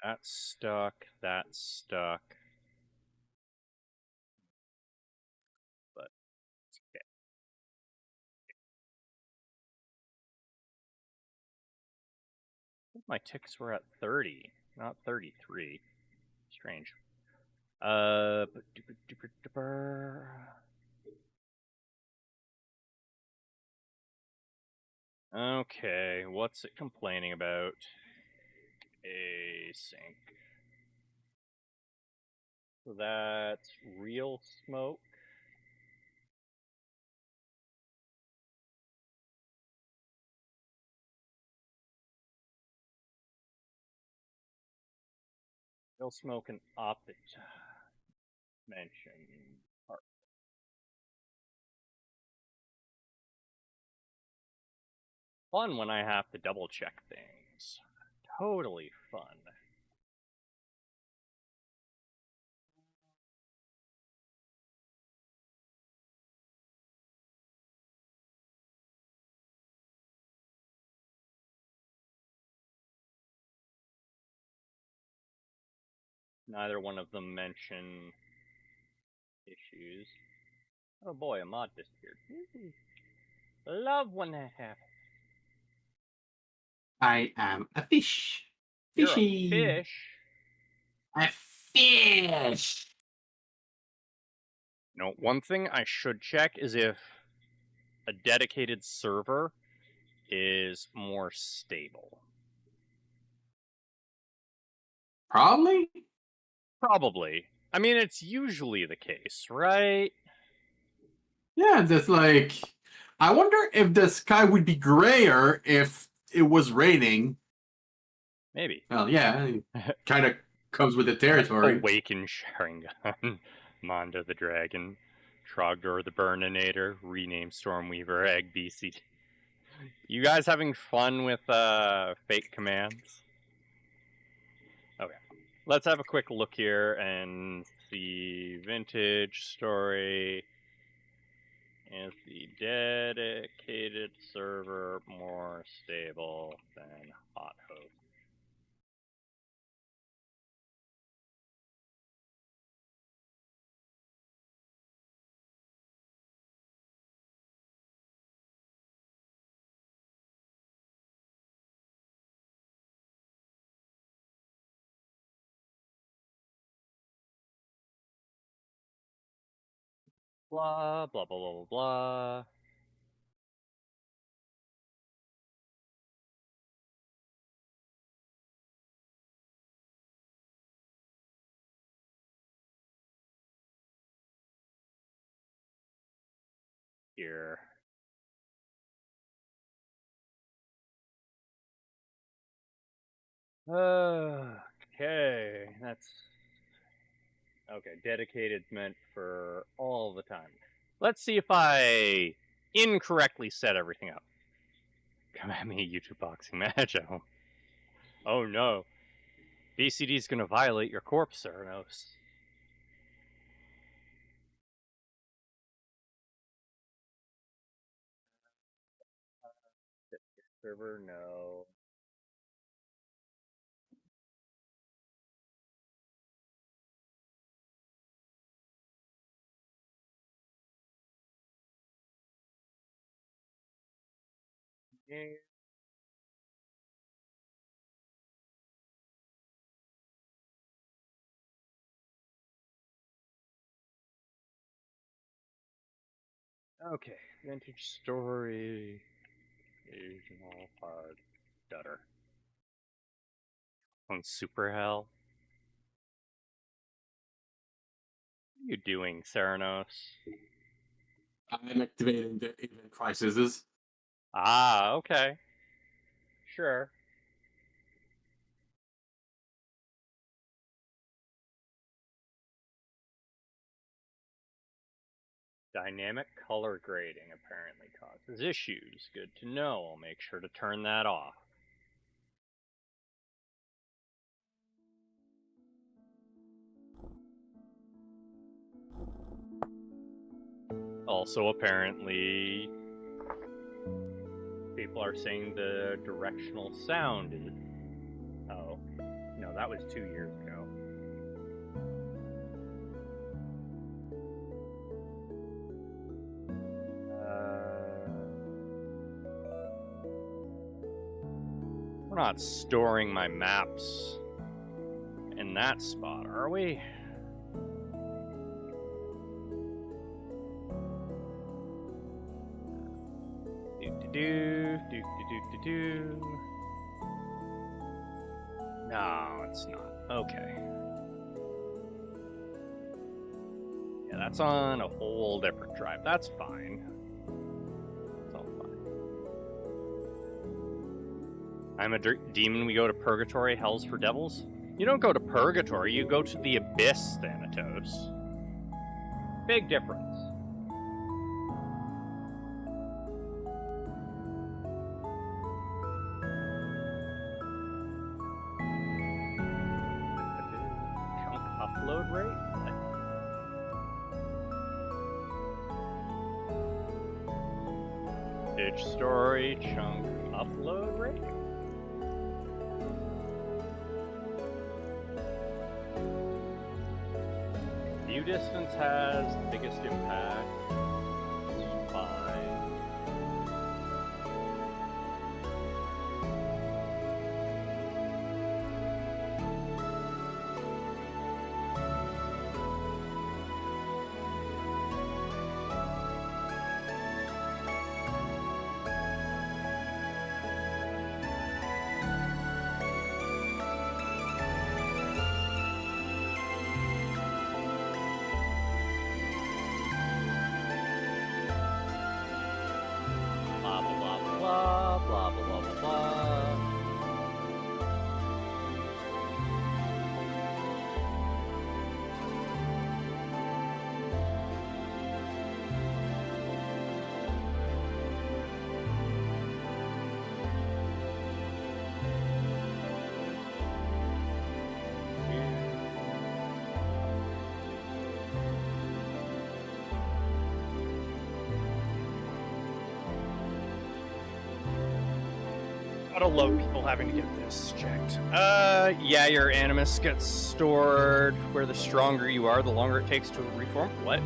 That's stuck, that's stuck. But it's okay. I think my ticks were at 30, not 33. Strange. Okay, what's it complaining about? Async. So that's real smoke. Real smoke and optic mention. Fun when I have to double check things. Totally fun. Neither one of them mention issues. Oh boy, a mod disappeared. Love when that happens. I am a fish. You're Fishy. a fish. A fish. No, one thing I should check is if a dedicated server is more stable. Probably? Probably. I mean, it's usually the case, right? Yeah, just like... I wonder if the sky would be grayer if it was raining. Maybe. Well, yeah, it kind of comes with the territory. Awaken Sharingan, Mondo the Dragon, Trogdor the Burninator, rename Stormweaver, Egg BC. You guys having fun with fake commands? Okay. Let's have a quick look here and see Vintagestory. Is the dedicated server more stable than Hothost? Blah, blah, blah, blah, blah, blah. Here. Okay, that's okay. Dedicated meant for all the time. Let's see if I incorrectly set everything up. Come at me, YouTube boxing match. Oh no, BCD's gonna violate your corpse, Serenos. Server, no. Yeah. Okay, vintage story, occasional hard stutter. On super hell. What are you doing, Serenos? I'm activating the event crises. Ah, okay. Sure. Dynamic color grading apparently causes issues. Good to know. I'll make sure to turn that off. Also, apparently, people are saying the directional sound is. Oh. No, that was 2 years ago. We're not storing my maps in that spot, are we? Do. No, it's not. Okay. Yeah, that's on a whole different drive. That's fine. It's all fine. I'm a demon. We go to purgatory. Hell's for devils. You don't go to purgatory. You go to the abyss, Thanatos. Big difference. Chunk upload rate? Vintage story chunk upload rate? View distance has the biggest impact. It's fine. Blah blah blah blah blah blah blah blah blah. Gotta love people having to get this checked. Yeah, your animus gets stored where the stronger you are, the longer it takes to reform. What?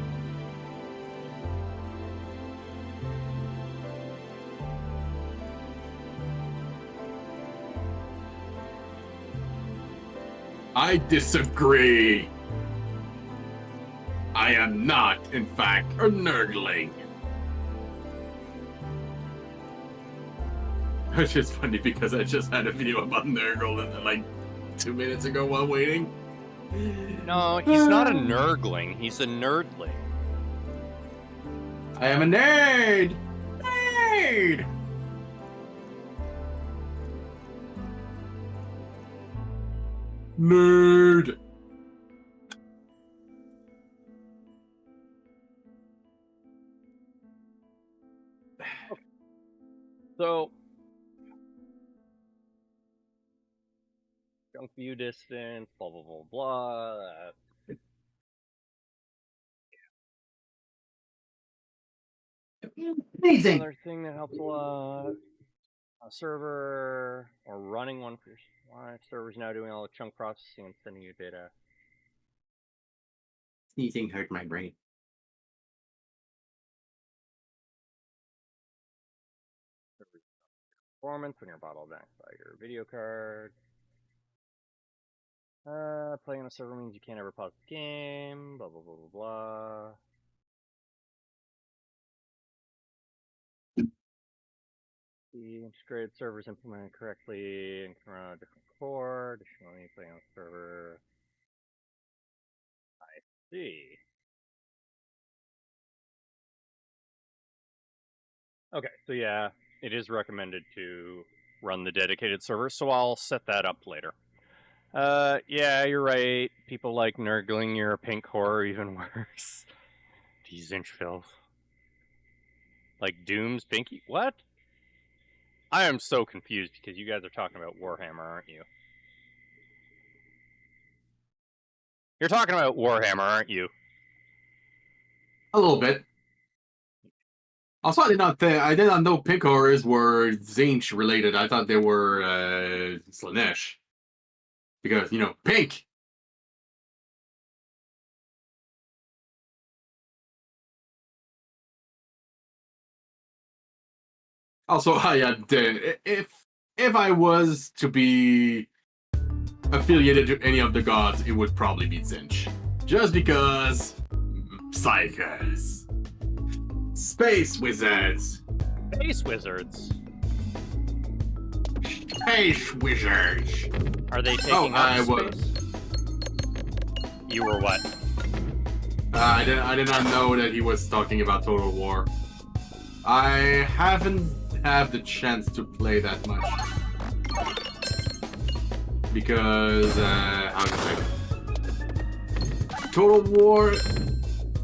I disagree. I am not, in fact, a nerdling. Which is funny because I just had a video about Nurgle like 2 minutes ago while waiting. No, he's not a nerdling. He's a nerdling. I am a nerd! Nerd! Nerd! So, junk view distance, blah blah blah blah. Amazing! Another thing that helps a lot. A server or running one for your server's now doing all the chunk processing and sending you data. Sneezing hurt my brain. Performance when you're bottlenecked by your video card. Playing on a server means you can't ever pause the game. Blah blah blah blah blah. The integrated servers implemented correctly and can run on a different core. Additionally, playing on a server. I see. Okay, so yeah, it is recommended to run the dedicated server, so I'll set that up later. Yeah, you're right. People like nurgling your pink horror even worse. These inch fills. Like Doom's Pinky? What? I am so confused because you guys are talking about Warhammer, aren't you? You're talking about Warhammer, aren't you? A little bit. Also, I did not know pink horrors were Zinch related. I thought they were Slanesh. Because, you know, pink! Also, if I was to be affiliated to any of the gods, it would probably be Zinch. Just because... Psychers. Space wizards. Space wizards. Space wizards. Are they taking I up was. space? You were what? I did not know that he was talking about Total War. I haven't had the chance to play that much. Because, how to say it? Total War,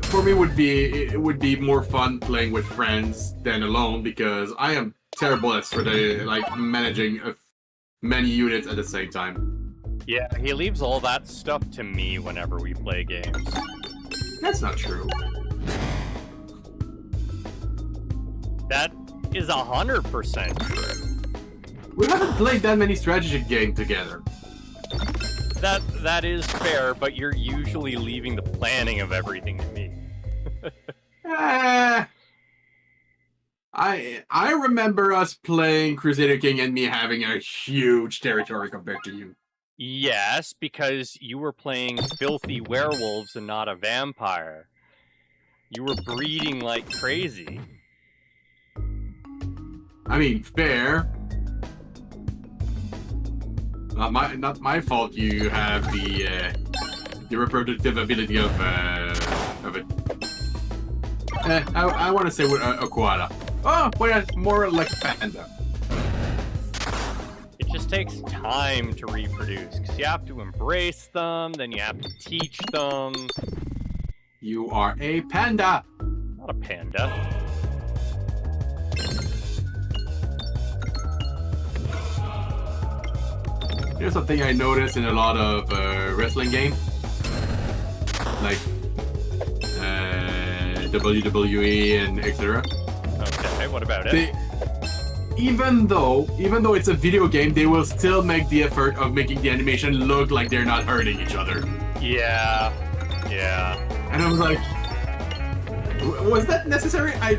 for me, would be more fun playing with friends than alone, because I am terrible at managing many units at the same time. Yeah, he leaves all that stuff to me whenever we play games. That's not true. That is 100% true. We haven't played that many strategy games together. That is fair, but you're usually leaving the planning of everything to me. I remember us playing Crusader King and me having a huge territory compared to you. Yes, because you were playing filthy werewolves and not a vampire. You were breeding like crazy. I mean, fair. Not my fault. You have the reproductive ability of it. I want to say with a koala. Oh, but more like a panda. It just takes time to reproduce, because you have to embrace them, then you have to teach them. You are a panda. Not a panda. Here's something I noticed in a lot of wrestling games, like WWE and etc. Okay, what about it? Even though it's a video game, they will still make the effort of making the animation look like they're not hurting each other. Yeah. And I was like, was that necessary? I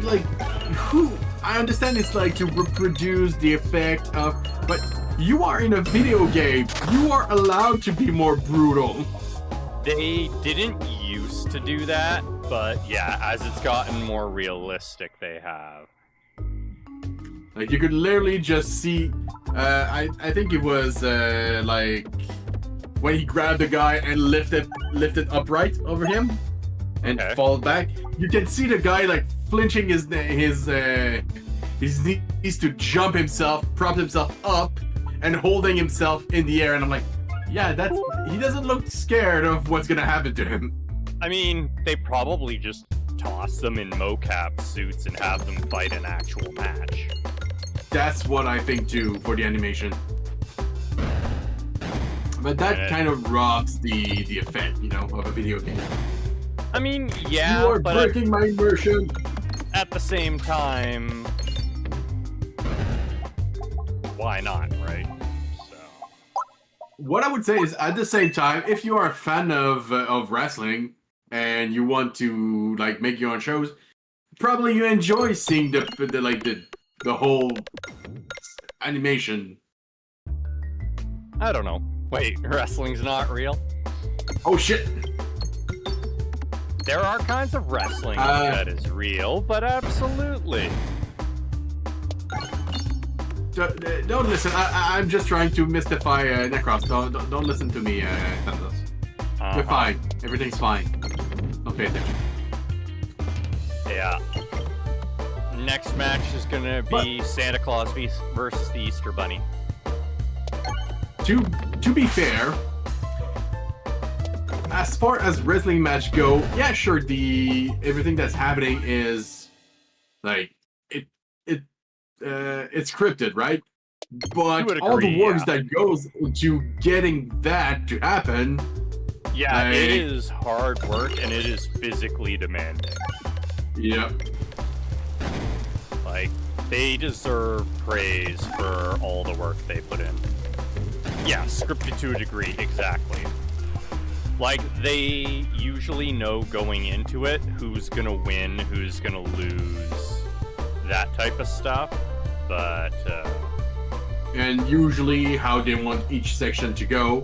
understand it's like to reproduce the effect of, but you are in a video game. You are allowed to be more brutal. They didn't used to do that, but yeah, as it's gotten more realistic, they have. Like you could literally just see. I think it was like when he grabbed the guy and lifted upright over him and followed back. You can see the guy like flinching his knees to jump himself, prop himself up, and holding himself in the air. And I'm like, yeah, he doesn't look scared of what's gonna happen to him. I mean, they probably just toss them in mocap suits and have them fight an actual match. That's what I think too for the animation. But that kind of robs the effect, of a video game. I mean, yeah, you are but breaking my immersion. At the same time, why not, right? So. What I would say is, at the same time, if you are a fan of wrestling and you want to like make your own shows, probably you enjoy seeing the whole animation. I don't know. Wait, wrestling's not real? Oh shit! There are kinds of wrestling that is real, but absolutely. Don't listen. I'm just trying to mystify Necros. Don't listen to me, Thanos. You're fine. Everything's fine. Don't pay attention. Yeah. Next match is gonna be Santa Claus versus the Easter Bunny. To be fair, as far as wrestling match go, yeah, sure. Everything that's happening is like it's scripted, right? But all the works that goes into getting that to happen. Yeah, it is hard work and it is physically demanding. Yep. Like, they deserve praise for all the work they put in. Yeah, scripted to a degree, exactly. Like, they usually know going into it who's gonna win, who's gonna lose, that type of stuff, but... And usually how they want each section to go.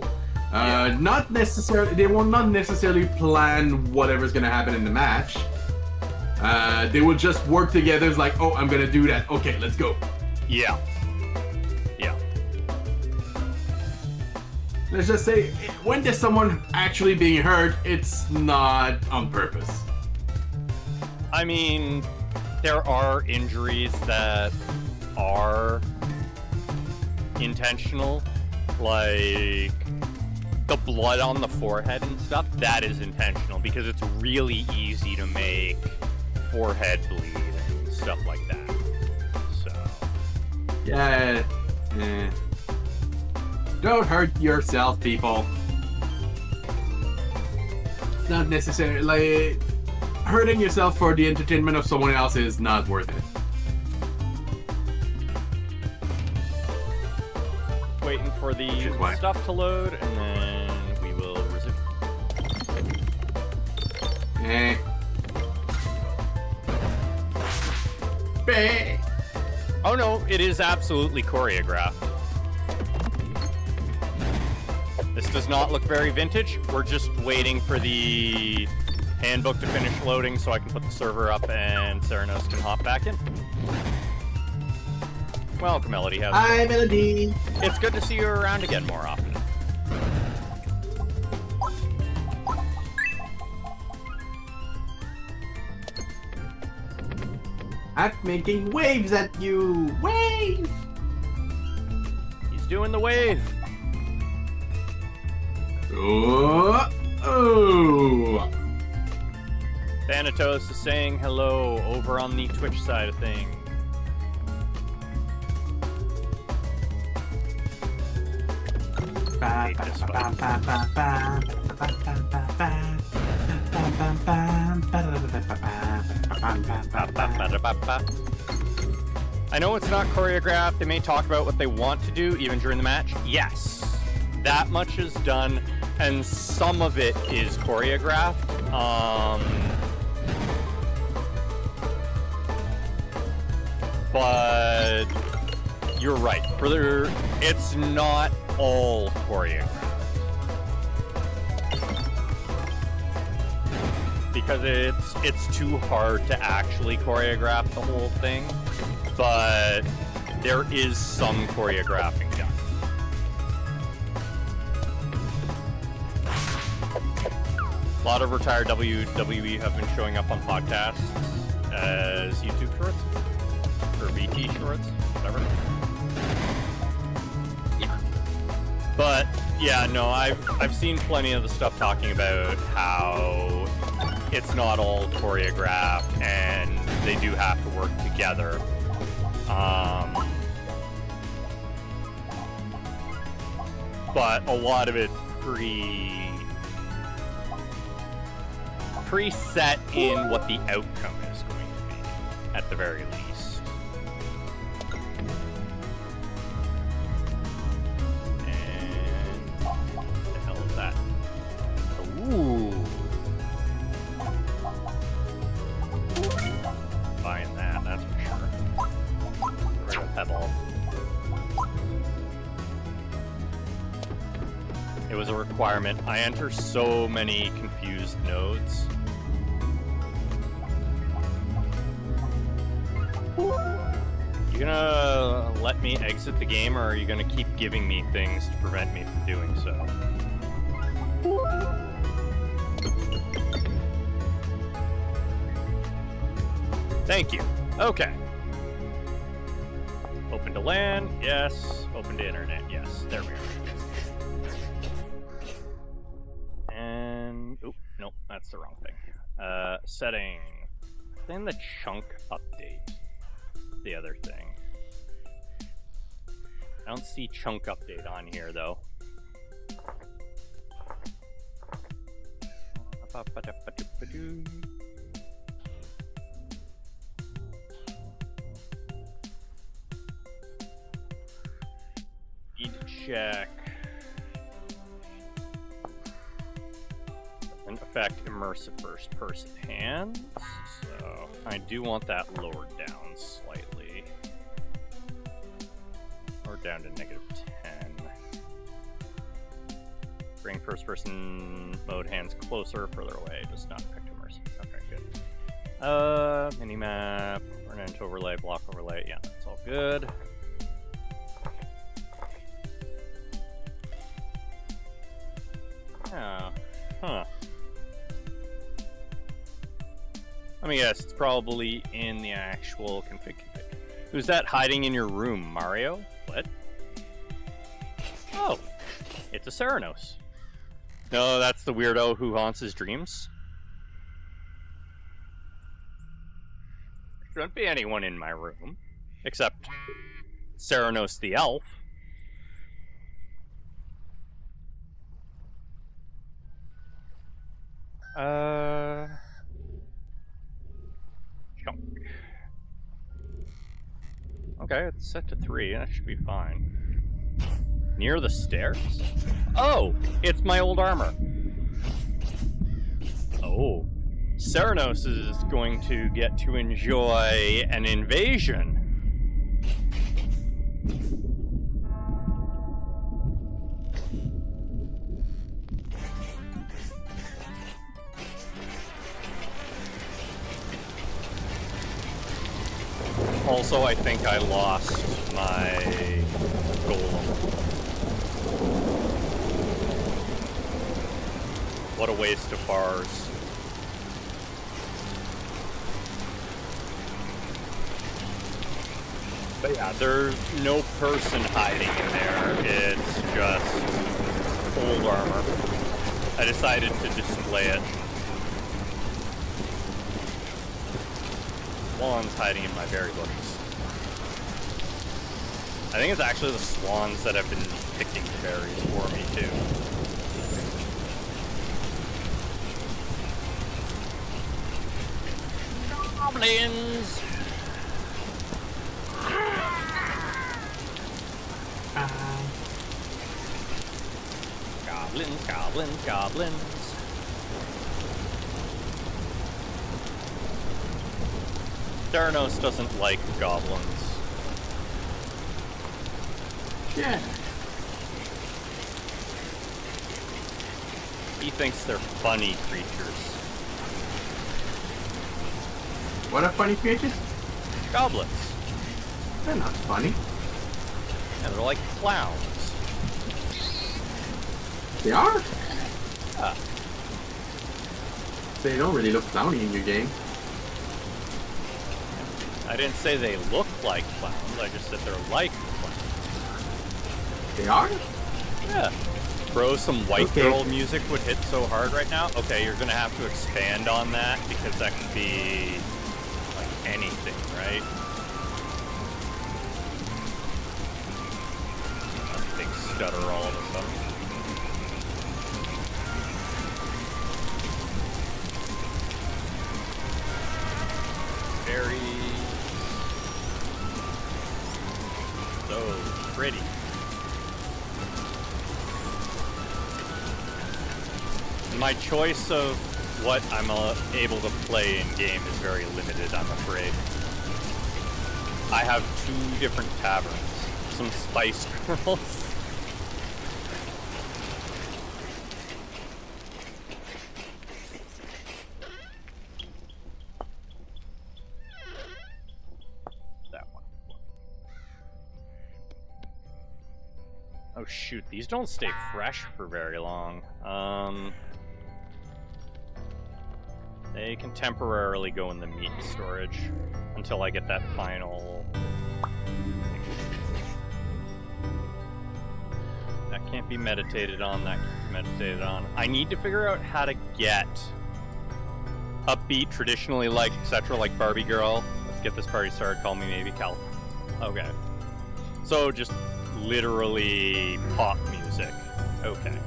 Not necessarily, they will not necessarily plan whatever's gonna happen in the match. They will just work together. It's like, oh, I'm gonna do that. Okay, let's go. Yeah. Yeah. Let's just say, when there's someone actually being hurt, it's not on purpose. I mean, there are injuries that are intentional, like the blood on the forehead and stuff. That is intentional because it's really easy to make forehead bleed and stuff like that. So yeah. Don't hurt yourself, people. It's not necessarily like hurting yourself for the entertainment of someone else is not worth it. waiting for the stuff to load and then we will resume. Oh no, it is absolutely choreographed. This does not look very vintage. We're just waiting for the handbook to finish loading so I can put the server up and Serenos can hop back in. Welcome, Melody. Hi, Melody. It's good to see you around again more often. I'm making waves at you. Wave! He's doing the wave. Oh! Oh! Thanatos is saying hello over on the Twitch side of things. I know it's not choreographed. They may talk about what they want to do even during the match. Yes, that much is done, and some of it is choreographed. But you're right. It's not all choreographed. because it's too hard to actually choreograph the whole thing, but there is some choreographing done. A lot of retired WWE have been showing up on podcasts as YouTube shorts or VT shorts, whatever. But yeah, no, I've seen plenty of the stuff talking about how it's not all choreographed and they do have to work together. But a lot of it's preset in what the outcome is going to be, at the very least. And what the hell is that? Ooh. Buying that, that's for sure. Get rid of Pebble. It was a requirement. I enter so many confused nodes. You gonna let me exit the game, or are you gonna keep giving me things to prevent me from doing so? Thank you. Okay. Open to LAN, yes. Open to internet, yes. There we are. And oop, nope, that's the wrong thing. Setting. Then the chunk update. The other thing. I don't see chunk update on here though. Need to check. Doesn't affect immersive first person hands, so I do want that lowered down slightly. Or down to -10. Bring first person mode hands closer, further away, does not affect immersive. Okay, good. Minimap, ornament overlay, block overlay, yeah, that's all good. Yeah, huh. Let me guess, it's probably in the actual config. Who's that hiding in your room, Mario? What? Oh, it's a Serenos. No, that's the weirdo who haunts his dreams. Shouldn't be anyone in my room, except Serenos the elf. Chunk. Okay, it's set to 3. That should be fine. Near the stairs? Oh, it's my old armor. Oh, Serenos is going to get to enjoy an invasion. Also, I think I lost my golem. What a waste of bars. But yeah, there's no person hiding in there. It's just old armor. I decided to display it. Swans hiding in my berry bushes. I think it's actually the swans that have been picking the berries for me too. Goblins! Goblins, goblins, goblins. Serenos doesn't like goblins. Yeah. He thinks they're funny creatures. What are funny creatures? Goblins. They're not funny. Yeah, they're like clowns. They are? Yeah. They don't really look clowny in your game. I didn't say they look like clowns, I just said they're like clowns. They are? Yeah. Bro, some white Okay. girl music would hit so hard right now. Okay, you're gonna have to expand on that because that could be like anything, right? That's a big stutter all of a sudden. Very so pretty. My choice of what I'm able to play in game is very limited, I'm afraid. I have 2 different taverns, some Spice Girls. That one. Oh shoot, these don't stay fresh for very long. They can temporarily go in the meat storage until I get that final thing. That can't be meditated on, that can't be meditated on. I need to figure out how to get upbeat, traditionally like, etc., like Barbie Girl. Let's get this party started, call me maybe Cal. Okay. So just literally pop music. Okay.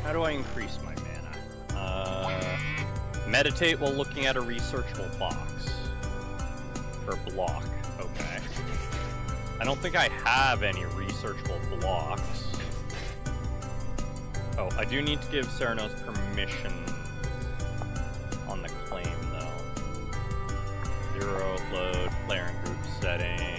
How do I increase my mana? Meditate while looking at a researchable box. Or block. Okay. I don't think I have any researchable blocks. Oh, I do need to give Serenos permission on the claim, though. 0 load, player and group settings.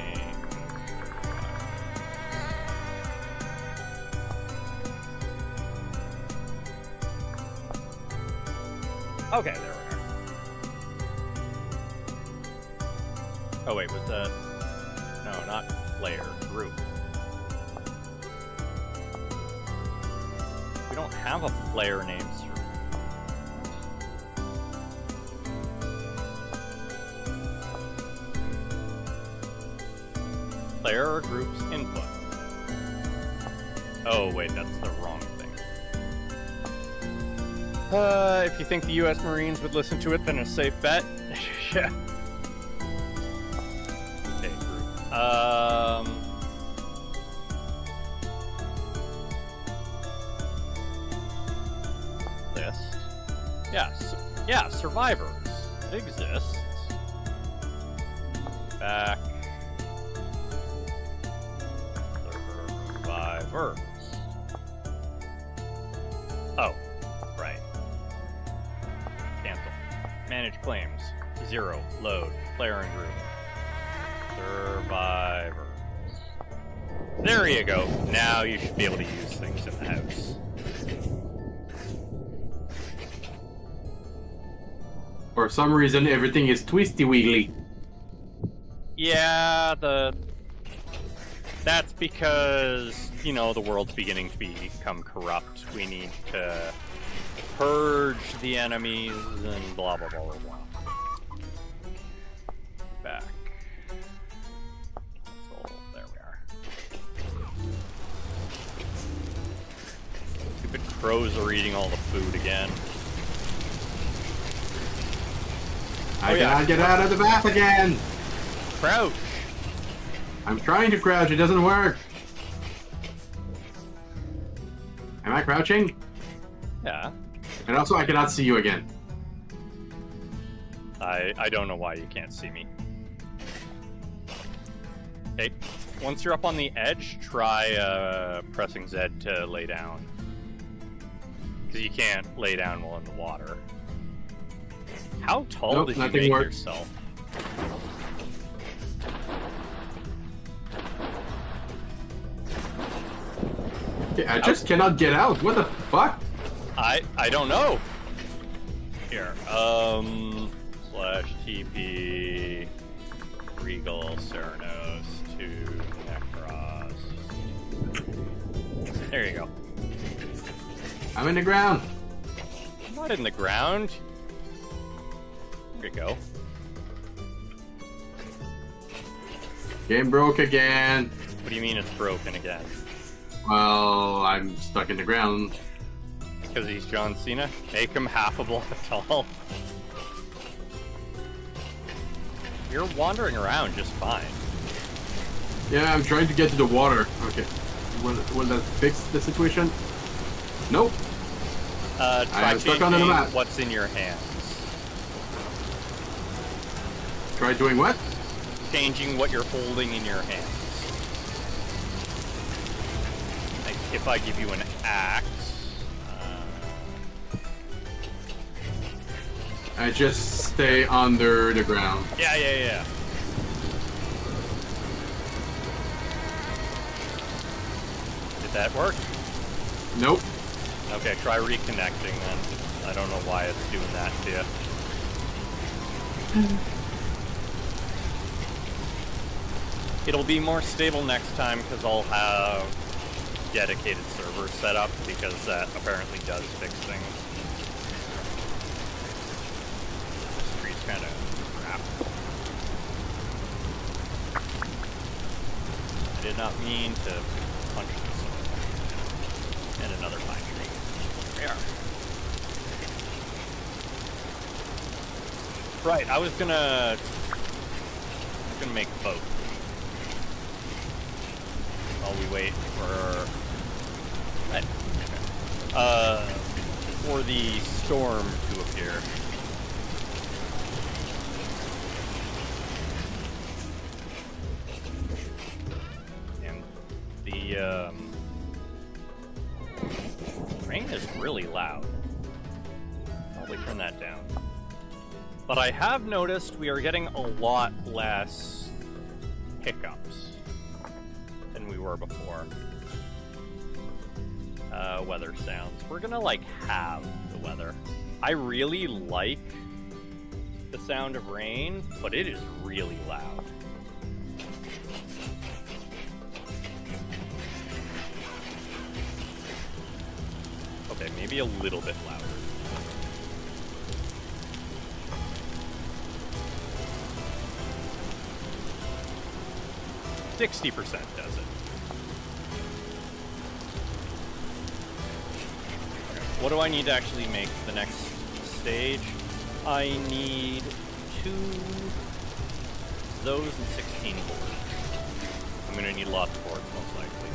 Okay, there we are. Oh wait, was that... No, not player, group. We don't have a player named player or group's input. Oh wait, that's the wrong thing. If you think the US Marines would listen to it, then a safe bet. Yeah. Okay, group. List. Yes. Yeah, survivors. It exists. Back. Survivors. Oh, right. Cancel. Manage claims. 0. Load. Player and group. Survivors. There you go. Now you should be able to use things in the house. For some reason, everything is twisty wiggly. Yeah, that's because, you know, the world's beginning to become corrupt. We need to purge the enemies and blah blah blah blah blah. Back. Cancel. There we are. Stupid crows are eating all the food again. I gotta get out of the bath again! Crouch! I'm trying to crouch, it doesn't work! Am I crouching? Yeah. And also, I cannot see you again. I don't know why you can't see me. Hey, once you're up on the edge, try pressing Z to lay down. Because you can't lay down while in the water. How tall Nope, did you nothing make worked. yourself? Yeah, I just cannot get out. What the fuck? I don't know. Here, slash TP Regal Serenos to Necros. There you go. I'm in the ground. I'm not in the ground. There you go. Game broke again. What do you mean it's broken again? Well, I'm stuck in the ground. Because he's John Cena? Make him half a block tall. You're wandering around just fine. Yeah, I'm trying to get to the water. Okay. Will that fix the situation? Nope. Try I'm stuck under the changing map. what's in your hands. Try doing what? Changing what you're holding in your hands. Like if I give you an axe, I just stay under the ground. yeah. Did that work? Nope. Okay, try reconnecting then. I don't know why it's doing that to you. It'll be more stable next time because I'll have dedicated servers set up because that apparently does fix things. This tree's kind of crap. I did not mean to punch this one. And another pine tree. There we are. Right, I was gonna make a boat. While we wait for the storm to appear. And the rain is really loud. Probably turn that down. But I have noticed we are getting a lot less hiccups than we were before. Weather sounds. We're gonna like have the weather. I really like the sound of rain, but it is really loud. Okay, maybe a little bit louder. $60% does it. What do I need to actually make the next stage? I need 2 those and 16 boards. I'm gonna need lots of boards, most likely.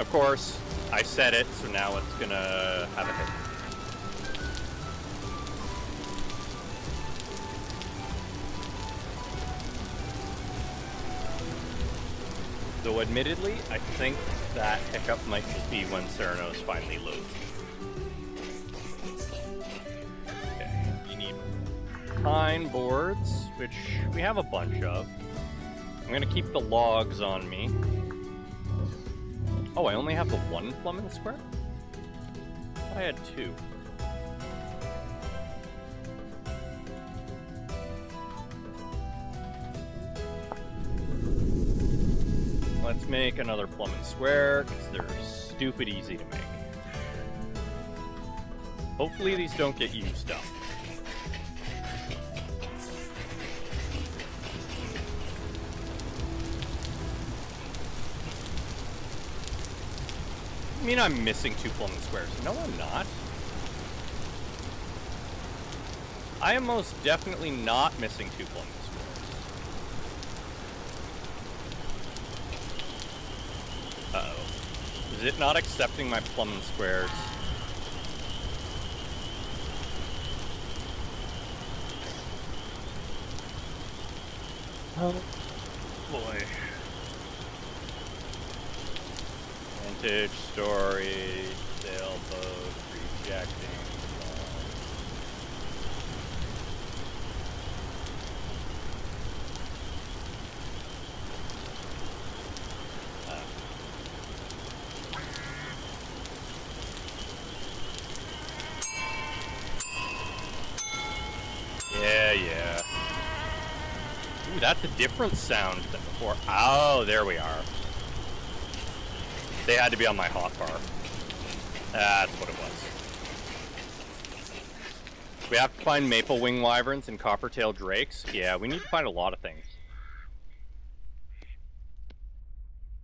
Of course, I said it, so now it's gonna have a hit. Though admittedly, I think that hiccup might just be when Serenos finally loads. Okay, you need pine boards, which we have a bunch of. I'm gonna keep the logs on me. Oh, I only have the 1 plumbing square? I thought I had 2. Let's make another plumbing square, because they're stupid easy to make. Hopefully these don't get used up. I mean, I'm missing 2 plumbing squares. No, I'm not. I am most definitely not missing 2 plumbing squares. Uh-oh. Is it not accepting my plumbing squares? Oh boy. Vintagestory, sailboat, rejecting. Ooh, that's a different sound than before. Oh, there we are. They had to be on my hotbar. That's what it was. We have to find maple wing wyverns and coppertail drakes. Yeah, we need to find a lot of things.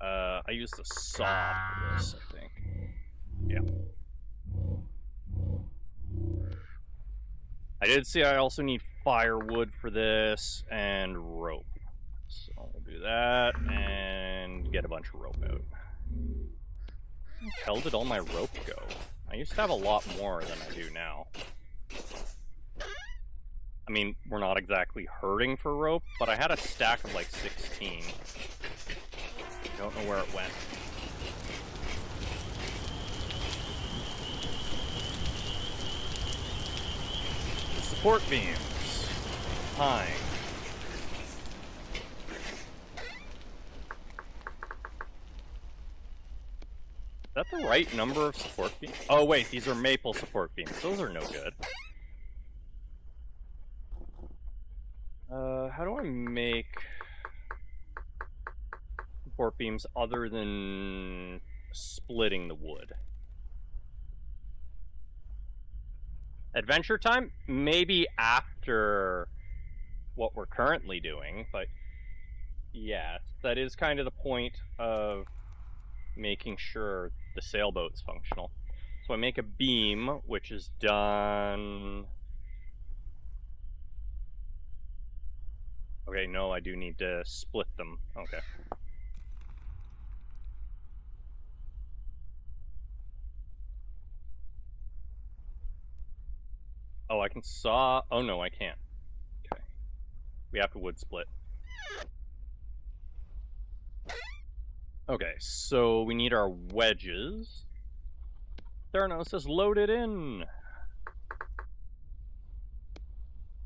I used the saw for this, I think. Yeah. I did see I also need firewood for this and rope. So we'll do that and get a bunch of rope out. Where the hell did all my rope go? I used to have a lot more than I do now. I mean, we're not exactly hurting for rope, but I had a stack of like 16. Don't know where it went. Support beams. Pine. Is that the right number of support beams? Oh wait, these are maple support beams. Those are no good. How do I make support beams other than splitting the wood? Adventure time? Maybe after what we're currently doing, but yeah, that is kind of the point of making sure the sailboat's functional. So I make a beam, which is done... Okay, no, I do need to split them. Okay. Oh, I can saw... Oh, no, I can't. Okay. We have to wood split. Okay, so we need our wedges. Serenos is loaded in!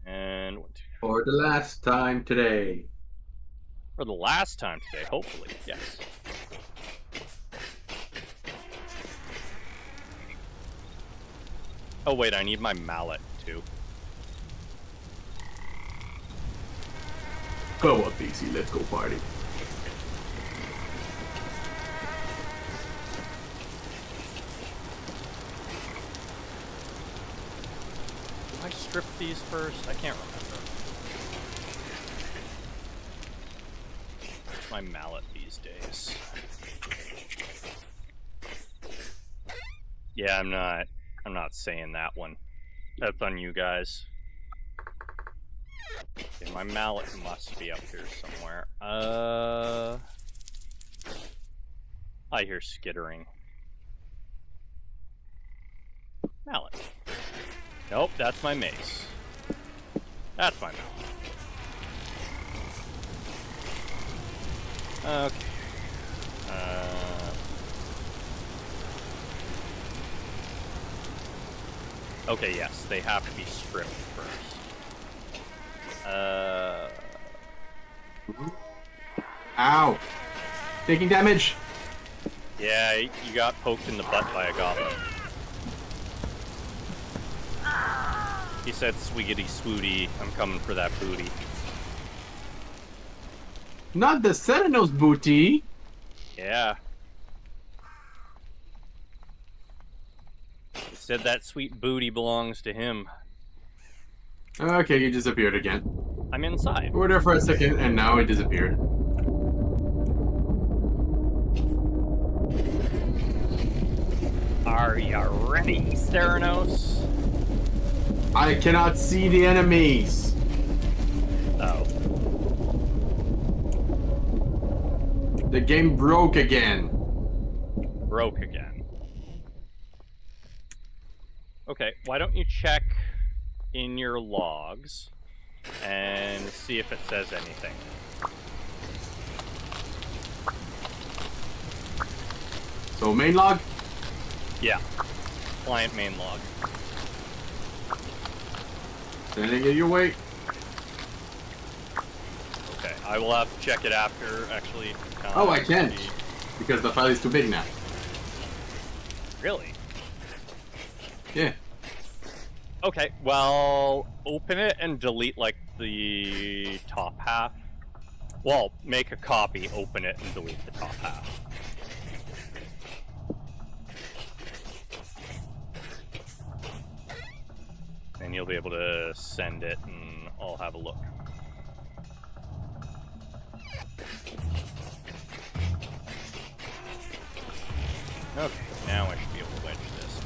And 1, 2, For the last time today. for the last time today, hopefully, yes. Oh wait, I need my mallet too. Come on, PC, let's go party. Do I strip these first? I can't remember. My mallet these days. Yeah, I'm not saying that one. That's on you guys. Okay, my mallet must be up here somewhere. I hear skittering. Mallet. Nope, that's my mace. That's my mallet. Okay. Okay, yes, they have to be stripped first. Ow! Taking damage! Yeah, you got poked in the butt by a goblin. He said, "Swiggity swooty, I'm coming for that booty." Not the Serenos booty! Yeah. He said that sweet booty belongs to him. Okay, you disappeared again. I'm inside. We were there for a second, and now it disappeared. Are you ready, Serenos? I cannot see the enemies! Oh. The game broke again. Broke again. Okay, why don't you check in your logs and see if it says anything. So, main log? Yeah. Client main log. Sending it your way. Okay, I will have to check it after, actually. Oh, I can't. Because the file is too big now. Really? Yeah. Okay, well, open it and delete, like, the top half Well, make a copy, open it, and delete the top half. And you'll be able to send it, and I'll have a look. Okay, now I should be able to wedge this.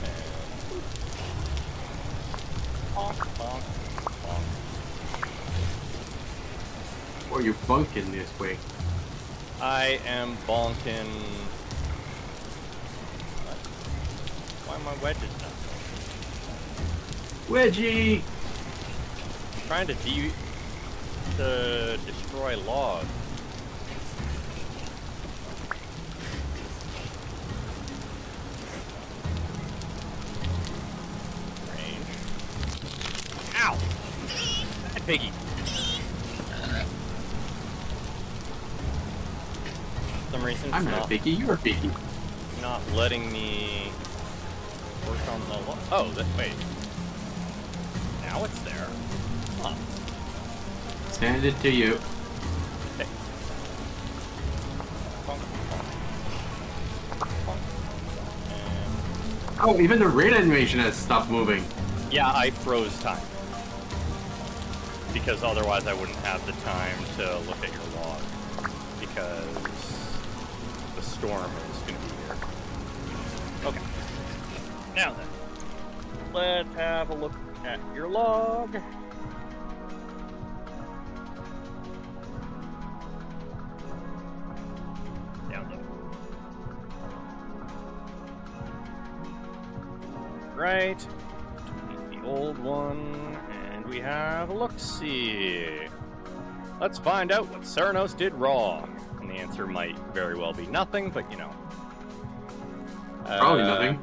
And... bonk, bonk, bonk. Or you bunking this way. I am bonking... What? Why are my wedges not Wedgie! trying to destroy logs? Range. Ow! That piggy. For some reason I'm it's not a piggy, you're a piggy. not letting me work on the oh, wait. Now it's there. Huh. Send it to you. Okay. Bonk, bonk. Bonk. And Oh, even the raid animation has stopped moving. yeah, I froze time. Because otherwise I wouldn't have the time to look at your log. Because the storm is going to be here. Okay. Now then, let's have a look at your log. Download. Right. Delete the old one, and we have a look-see. Let's find out what Serenos did wrong. And the answer might very well be nothing, but you know. Probably nothing.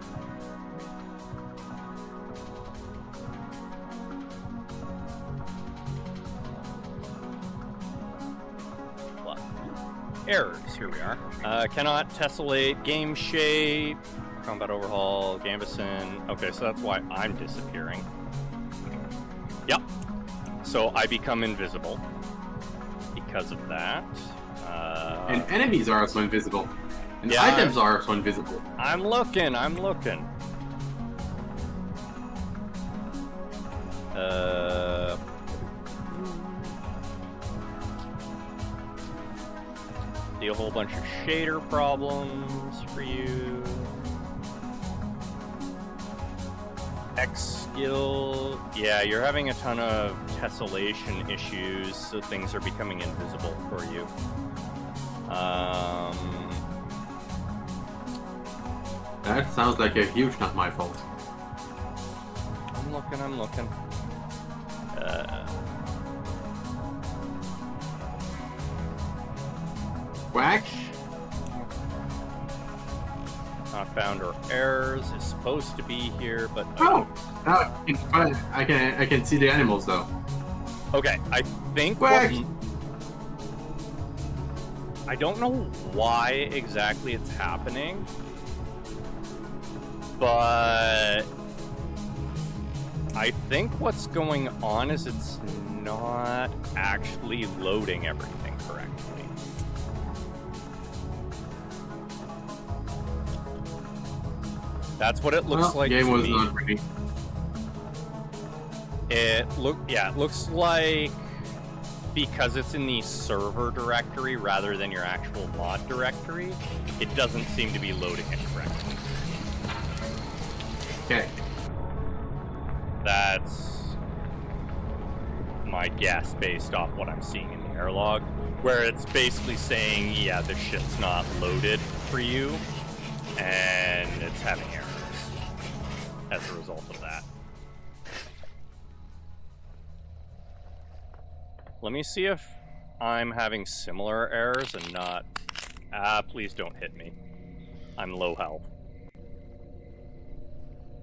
What? Errors, here we are. Cannot tessellate, game shape, combat overhaul, Gambison. Okay, so that's why I'm disappearing. Yep. So I become invisible because of that. And enemies are also invisible. And Yeah. items are also invisible. I'm looking. See a whole bunch of shader problems for you. X skill. Yeah, you're having a ton of tessellation issues, so things are becoming invisible for you. That sounds like a huge not my fault. I'm looking. Whack! Not found or errors is supposed to be here, but Oh! I can see the animals though. okay. I think Whack! I don't know why exactly it's happening, but I think what's going on is it's not actually loading everything correctly. That's what it looks like game to was me. not ready. It looks like because it's in the server directory rather than your actual mod directory, it doesn't seem to be loading it correctly. Okay. That's my guess based off what I'm seeing in the error log, where it's basically saying, yeah, this shit's not loaded for you, and it's having errors as a result of that. Let me see if I'm having similar errors and not... please don't hit me. I'm low health.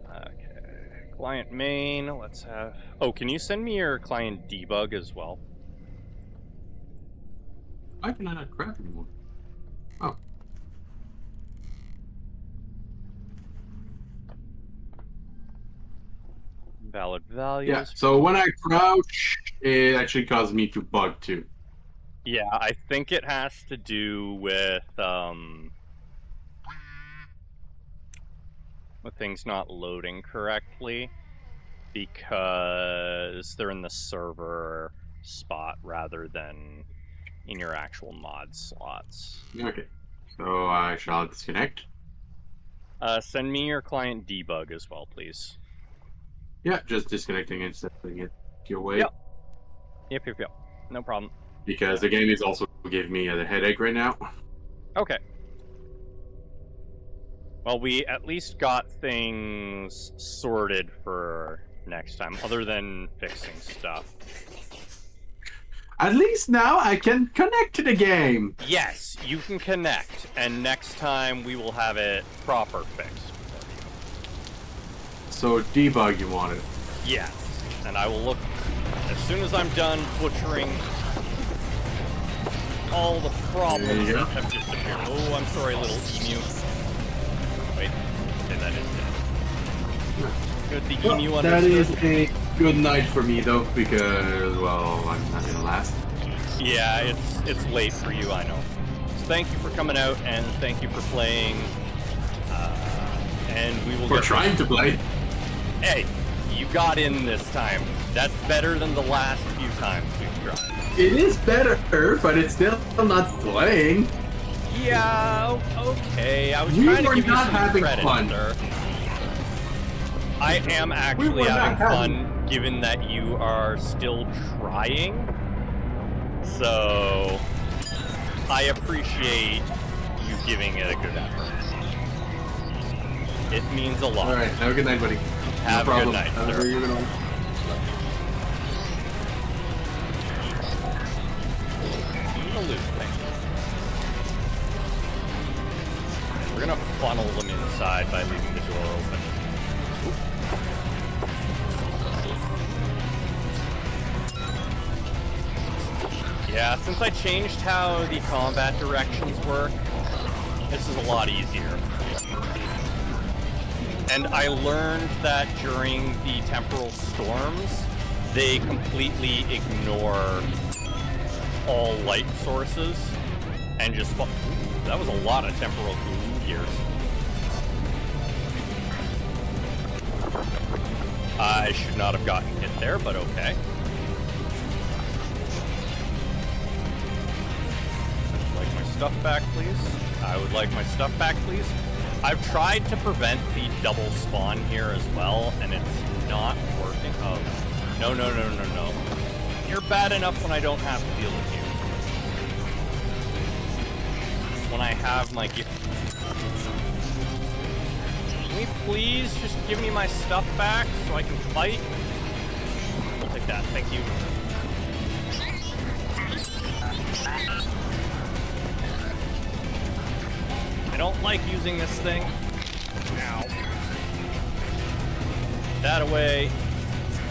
Okay. Client main, let's have... Oh, can you send me your client debug as well? Why can I not craft anymore? Oh. Valid values. Yeah, so when I crouch, it actually caused me to bug too. Yeah, I think it has to do with things not loading correctly because they're in the server spot rather than in your actual mod slots. Okay, so I shall disconnect. Send me your client debug as well, please. Yeah, just disconnecting and setting it your way. Yep. No problem. Because the game is also giving me a headache right now. Okay. Well, we at least got things sorted for next time, other than fixing stuff. At least now I can connect to the game. Yes, you can connect, and next time we will have it proper fixed for you. So debug you wanted. Yes, and I will look as soon as I'm done butchering all the problems There you go. that have just appeared. Oh, I'm sorry, little emu. Wait, say that instead. Good, the emu Well, that understood. is a good night for me though, because well, I'm not gonna last. Yeah, it's late for you, I know. So thank you for coming out, and thank you for playing. And we will We're get trying to play. Hey, you got in this time. That's better than the last few times we've tried. It is better, but it's still not playing. Yeah, okay. I was We trying to were give you not some having credit, fun. sir. I am actually were not having fun, given that you are still trying. So, I appreciate you giving it a good effort. It means a lot. All right, have a good night, buddy. Have no a problem. good night, Have a sir. very good one. In the loop, thank you. We're gonna funnel them inside by leaving the door open. Yeah, since I changed how the combat directions work, this is a lot easier. And I learned that during the temporal storms, they completely ignore all light sources and just ooh, that was a lot of temporal gears. I should not have gotten hit there, but okay. Like my stuff back, please. I would like my stuff back, please. I've tried to prevent the double spawn here as well, and it's not working. Oh, no. You're bad enough when I don't have to deal with you. When I have my gift. Can we please just give me my stuff back so I can fight? I'll take that, thank you. I don't like using this thing. Ow. That away.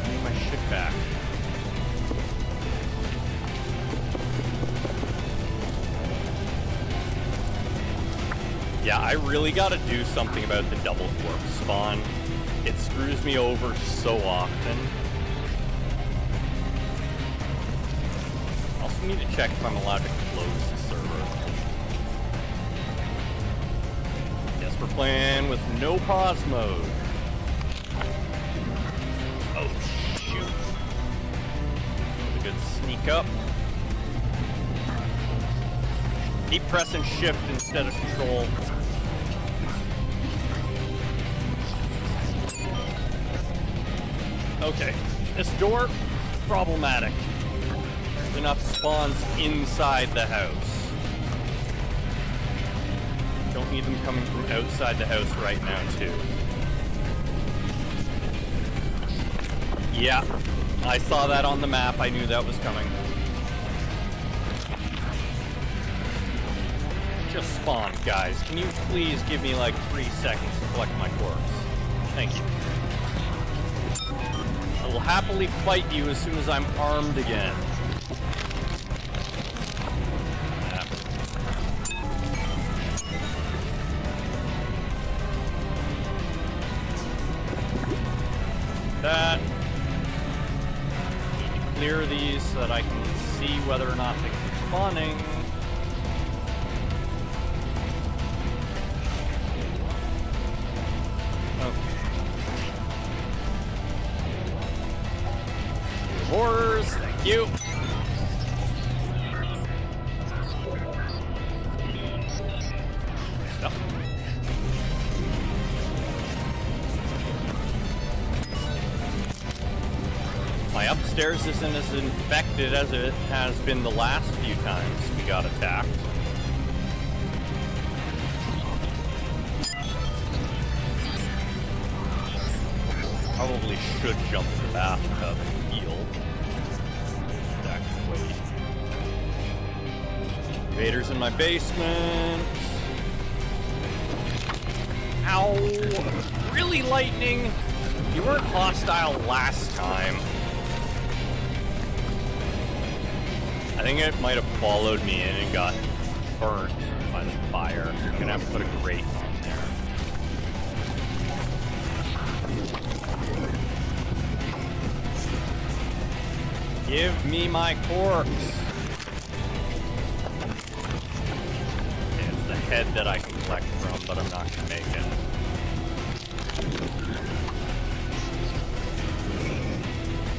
Give me my shit back. Yeah, I really gotta do something about the double corpse spawn. It screws me over so often. I also need to check if I'm allowed to close the server. Yes, we're playing with no pause mode. Oh, shoot. That was a good sneak up. Keep pressing shift instead of control. Okay, this door, problematic. There's enough spawns inside the house. Don't need them coming from outside the house right now, too. Yeah, I saw that on the map. I knew that was coming. Just spawn, guys. Can you please give me like 3 seconds to collect my corpse? Thank you. I will happily fight you as soon as I'm armed again. That. clear these so that I can see whether or not they keep spawning. Okay. Horrors, thank you. Stuff. My upstairs isn't as infected as it has been the last few times we got attacked. Probably should jump in the bathtub and heal. Exactly. Invaders in my basement. Ow! Really, lightning? You weren't hostile last time. I think it might have followed me in and got burnt by the fire. I'm gonna have to put a grate on there. Give me my corpse. It's the head that I can collect from, but I'm not gonna make it.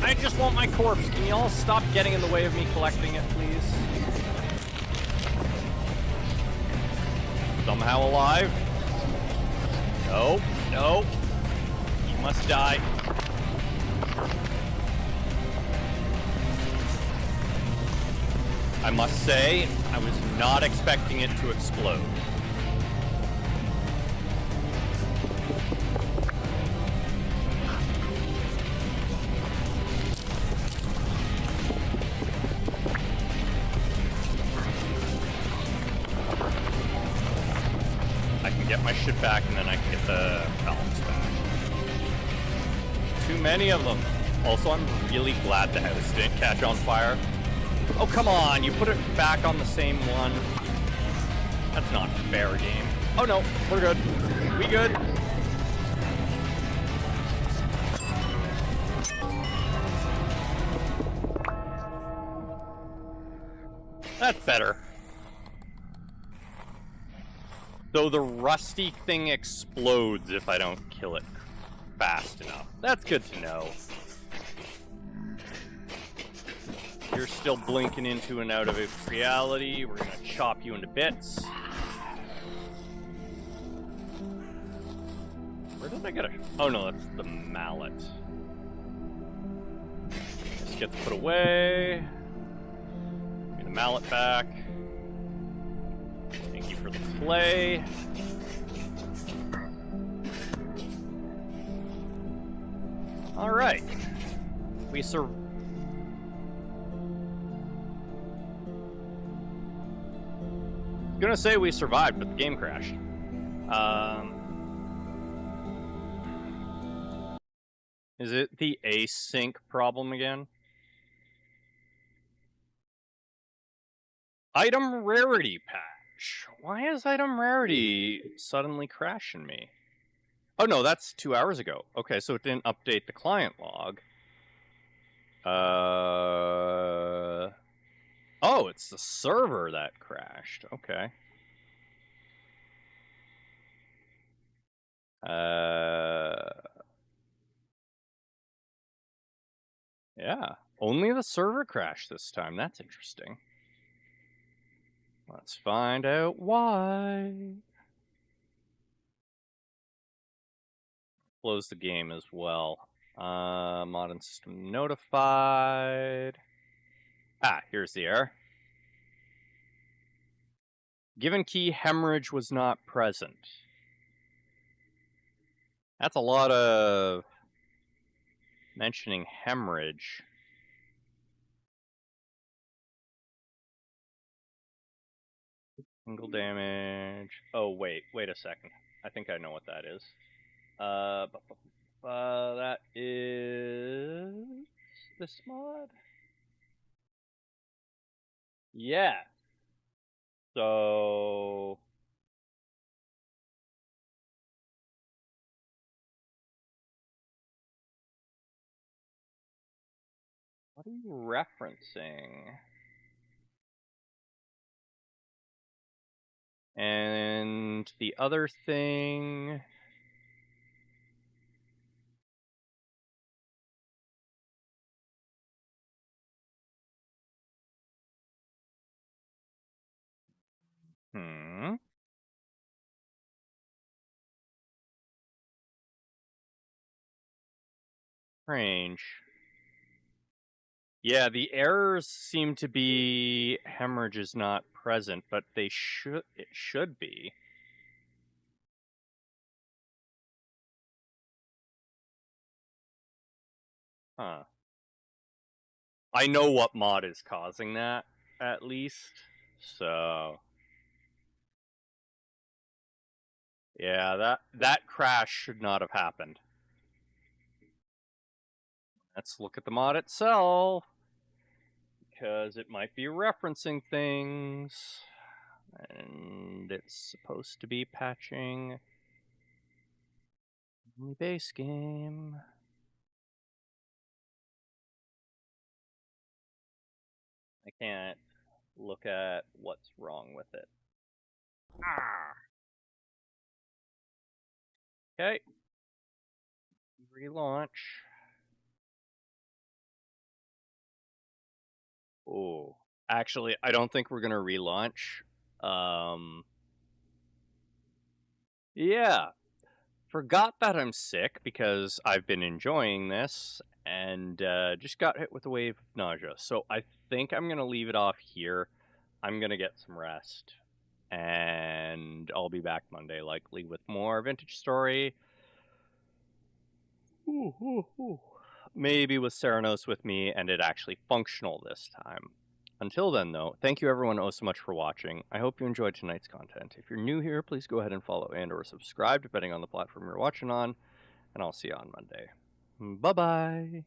I just want my corpse. Can you all stop getting in the way of me collecting it, please? Somehow alive? No, no. You must die. I must say, I was not expecting it to explode. I can get my shit back and then I can get the balance back. Too many of them. Also, I'm really glad the house didn't catch on fire. Oh, come on, you put it back on the same one. That's not fair, game. Oh no, we're good. We good. That's better. So the rusty thing explodes if I don't kill it fast enough. That's good to know. You're still blinking into and out of a reality. We're gonna chop you into bits. Where did I get a... Oh no, that's the mallet. This gets put away. Give me the mallet back. Thank you for the play. Alright. We gonna say we survived, but the game crashed. Is it the async problem again? Item rarity patch. Why is item rarity suddenly crashing me? Oh no, that's 2 hours ago. Okay, so it didn't update the client log. Oh, it's the server that crashed. Okay. Yeah. Only the server crashed this time. That's interesting. Let's find out why. Close the game as well. Modern system notified. Ah, here's the error. Given key hemorrhage was not present. That's a lot of mentioning hemorrhage. Single damage. Oh, wait a second. I think I know what that is. That is this mod? Yeah. So what we referencing? And the other thing... Strange. Yeah, the errors seem to be hemorrhage is not present, but it should be. Huh. I know what mod is causing that, at least. So yeah, that crash should not have happened. Let's look at the mod itself, because it might be referencing things. And it's supposed to be patching the base game. I can't look at what's wrong with it. Okay. Relaunch. Oh. Actually, I don't think we're gonna relaunch. Yeah. Forgot that I'm sick because I've been enjoying this and just got hit with a wave of nausea. So I think I'm gonna leave it off here. I'm gonna get some rest. And I'll be back Monday likely with more Vintagestory. Maybe with Serenos with me and it actually functional this time. Until then, though, thank you everyone so much for watching. I hope you enjoyed tonight's content. If you're new here, please go ahead and follow and or subscribe, depending on the platform you're watching on, and I'll see you on Monday. Bye-bye!